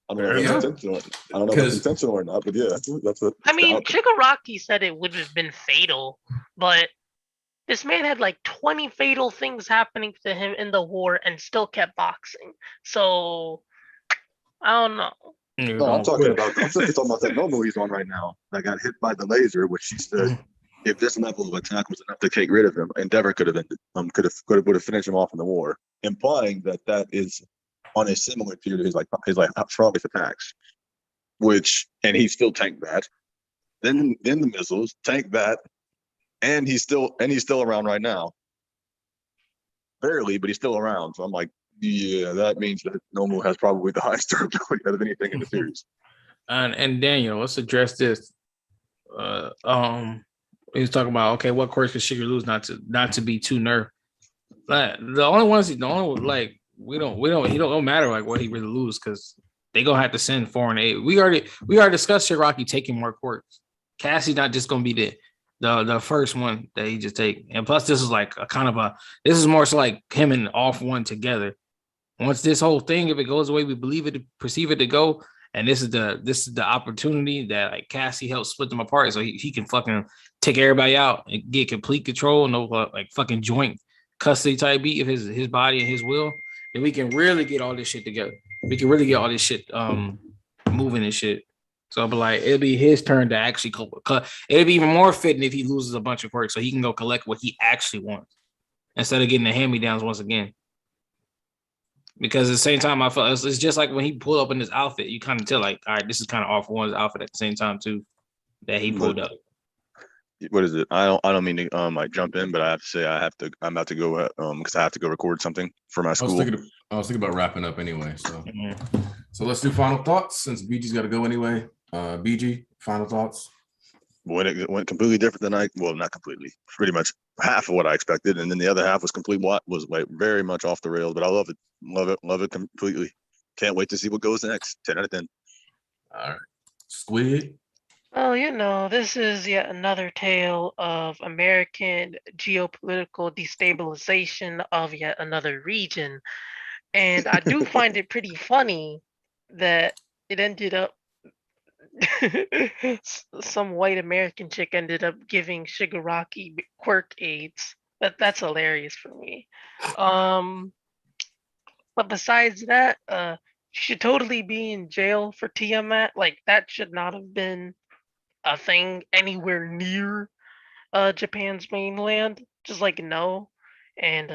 I mean, Yeah. intentional. I don't know if it's intentional or not, but yeah, that's what. I mean, Shigaraki said it would have been fatal, but this man had like 20 fatal things happening to him in the war and still kept boxing. So I don't know. No, I'm talking about that Nomu he's on right now that got hit by the laser, which she said if this level of attack was enough to get rid of him, Endeavor could have ended, would have finished him off in the war, implying that is on a similar tier to his strongest attacks, and he still tanked that. Then the missiles tanked that, and he's still around right now. Barely, but he's still around. So I'm like, yeah, that means that Nomu has probably the highest durability out of anything in the series. And Daniel, let's address this. He was talking about, okay, what course could Shiger lose not to be too nerfed? Like he don't matter like what he really lose because they gonna have to send 4 and 8. We already discussed Shigaraki taking more courts. Cassie's not just gonna be the first one that he just take. And plus, this is like this is more so like him and Off One together. Once this whole thing, if it goes away, we perceive it to go. And this is the opportunity that like Cassie helped split them apart, so he can fucking take everybody out and get complete control, no like fucking joint custody type beat of his body and his will. then we can really get all this shit together. We can really get all this shit moving and shit. So, but like, it'll be his turn to actually it'll be even more fitting if he loses a bunch of quirks, so he can go collect what he actually wants instead of getting the hand-me-downs once again. Because at the same time, I felt it's just like when he pulled up in this outfit, you kind of tell like, all right, this is kind of all for one's outfit at the same time too that he pulled up. What is it? I don't mean to like jump in, but I have to say I'm about to go because I have to go record something for my school. I was thinking about wrapping up anyway. So let's do final thoughts since BG's got to go anyway. BG, final thoughts. When it went completely different than not completely, pretty much half of what I expected, and then the other half was like very much off the rails. But I love it completely. Can't wait to see what goes next. 10 out of 10. All right, Squid. Well, this is yet another tale of American geopolitical destabilization of yet another region. And I do find it pretty funny that it ended up some white American chick ended up giving Shigaraki quirk aids. That's hilarious for me. But besides that, she should totally be in jail for Tiamat. Like, that should not have been a thing anywhere near Japan's mainland. Just like, no. And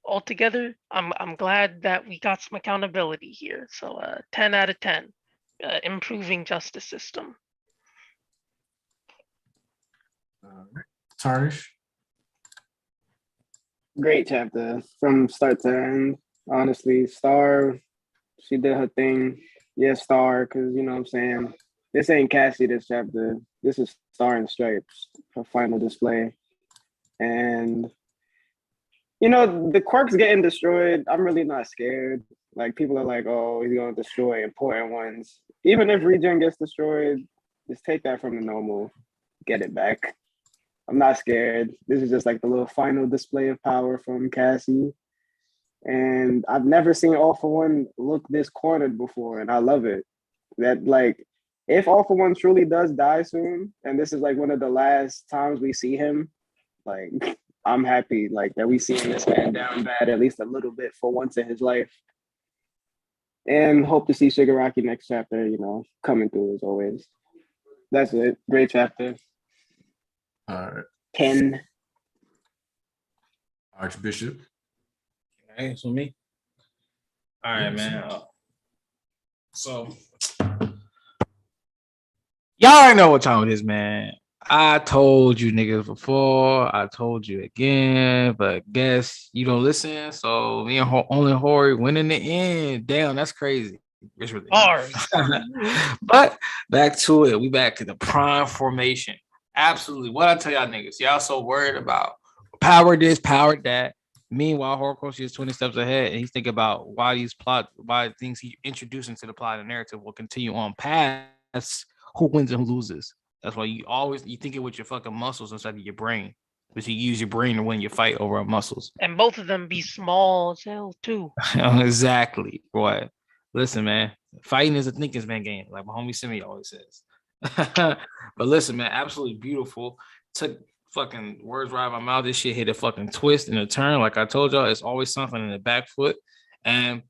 altogether, I'm glad that we got some accountability here. So 10 out of 10. Improving justice system. Tarnish. Great chapter from start to end. Honestly, Star, she did her thing. Yeah, Star, because you know what I'm saying. This ain't Cassie this chapter. This is Star and Stripes, her final display. And you know, the quirks getting destroyed, I'm really not scared. Like, people are like, oh, he's going to destroy important ones. Even if Regen gets destroyed, just take that from the Nomu, get it back. I'm not scared. This is just like the little final display of power from Cassie. And I've never seen All For One look this cornered before, and I love it. That, like, if All For One truly does die soon, and this is like one of the last times we see him, like, I'm happy like that we seeing this man down bad at least a little bit for once in his life. And hope to see Shigaraki next chapter, you know, coming through as always. That's it. Great chapter. All right. 10. Archbishop. Hey, so me. All right, man. So y'all already know what time it is, man. I told you niggas before. I told you again, but guess you don't listen. So me and only Hori win in the end. Damn, that's crazy. It's really but back to it. We back to the prime formation. Absolutely. What I tell y'all niggas, y'all so worried about power this, power that. Meanwhile, Horikoshi is 20 steps ahead, and he's thinking about why things he introduced into the plot and narrative will continue on past who wins and who loses. That's why you think it with your fucking muscles instead of your brain. But you use your brain to win your fight over muscles. And both of them be small as hell too. Exactly. Boy. Listen, man. Fighting is a thinking man game, like my homie Simi always says. But listen, man, absolutely beautiful. Took fucking words right out of my mouth. This shit hit a fucking twist and a turn. Like I told y'all, it's always something in the back foot. And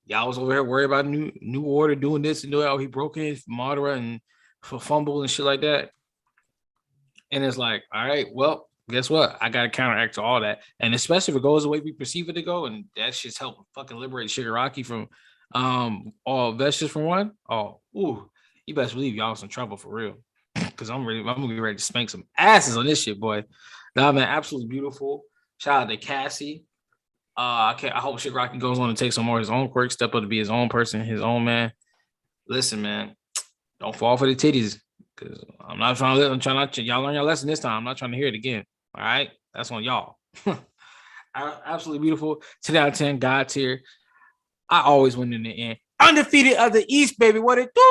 y'all was over here worried about new order doing this and doing how he broke in Madara and for fumble and shit like that. And it's like, all right, well, guess what? I got to counteract to all that. And especially if it goes the way we perceive it to go, and that shit's help fucking liberate Shigaraki from all vegetables from one. Oh, ooh, you best believe y'all in trouble for real. Because I'm gonna be ready to spank some asses on this shit, boy. Nah, man, absolutely beautiful. Shout out to Cassie. I hope Shigaraki goes on to take some more of his own quirks, step up to be his own person, his own man. Listen, man, don't fall for the titties. Because I'm not trying to y'all learn your lesson this time. I'm not trying to hear it again. All right. That's on y'all. Absolutely beautiful. 10 out of 10, God tier. I always win in the end. Undefeated of the East, baby. What it do?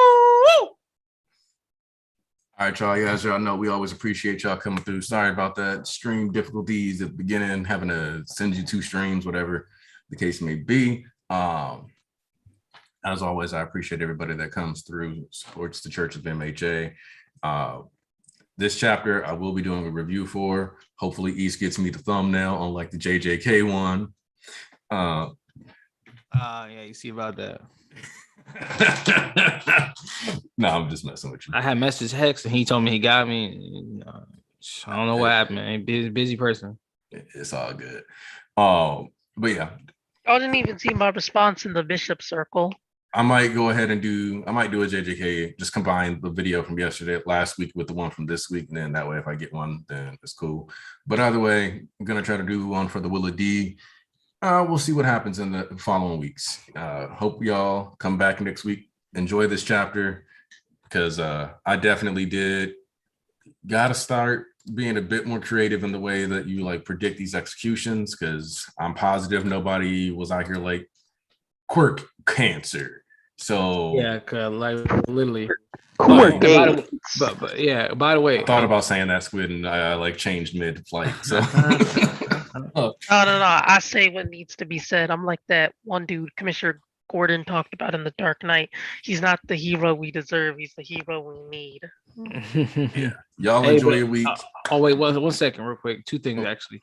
All right, y'all. You guys, y'all know we always appreciate y'all coming through. Sorry about that. Stream difficulties at the beginning, having to send you 2 streams, whatever the case may be. As always, I appreciate everybody that comes through, supports the Church of MHA. This chapter, I will be doing a review for. Hopefully, East gets me the thumbnail, unlike the JJK one. Yeah, you see about that. No, I'm just messing with you. I had messaged Hex and he told me he got me. I don't know what happened, man. Busy person. It's all good. But yeah, I didn't even see my response in the bishop circle. I might do a JJK, just combine the video from last week with the one from this week. And then that way, if I get one, then it's cool. But either way, I'm going to try to do one for the Willa D. We'll see what happens in the following weeks. Hope y'all come back next week. Enjoy this chapter because I definitely did. Got to start being a bit more creative in the way that you like predict these executions because I'm positive nobody was out here like quirk cancer. So yeah, like literally. Quirk but yeah, by the way, I thought about saying that Squid and I like changed mid-flight. So no. I say what needs to be said. I'm like that one dude Commissioner Gordon talked about in The Dark Knight. He's not the hero we deserve. He's the hero we need. yeah, y'all enjoy your week. Wait, one second, real quick. Two things actually.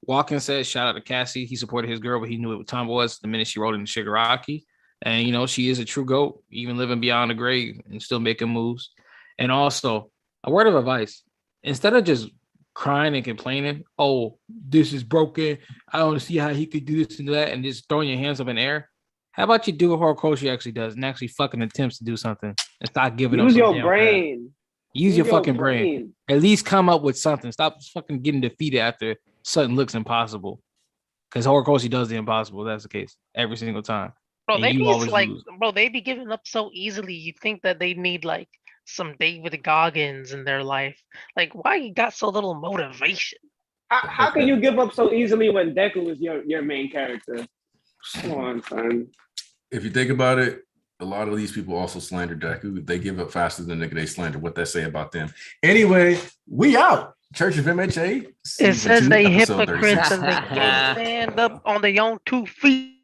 Walken said, "Shout out to Cassie. He supported his girl, but he knew what time it was the minute she rolled into Shigaraki." And she is a true GOAT, even living beyond the grave and still making moves. And also, a word of advice: instead of just crying and complaining, "Oh, this is broken. I don't see how he could do this and that," and just throwing your hands up in the air. How about you do what Horikoshi actually does and actually fucking attempts to do something and stop giving up? Use your brain. Use your fucking brain. At least come up with something. Stop fucking getting defeated after something looks impossible. Because Horikoshi does the impossible. That's the case every single time. Bro, they be giving up so easily. You think that they need like some David Goggins in their life. Like, why you got so little motivation? How can you give up so easily when Deku is your main character? Come on, son. If you think about it, a lot of these people also slander Deku. They give up faster than they slander. What that say about them? Anyway, we out. Church of MHA. It says they hypocrites and they can't stand up on their own 2 feet.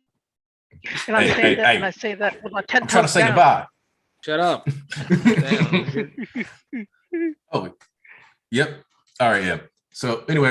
And I say that with my 10 I'm trying to say goodbye. Shut up. Oh, yep. All right, yeah. So anyway.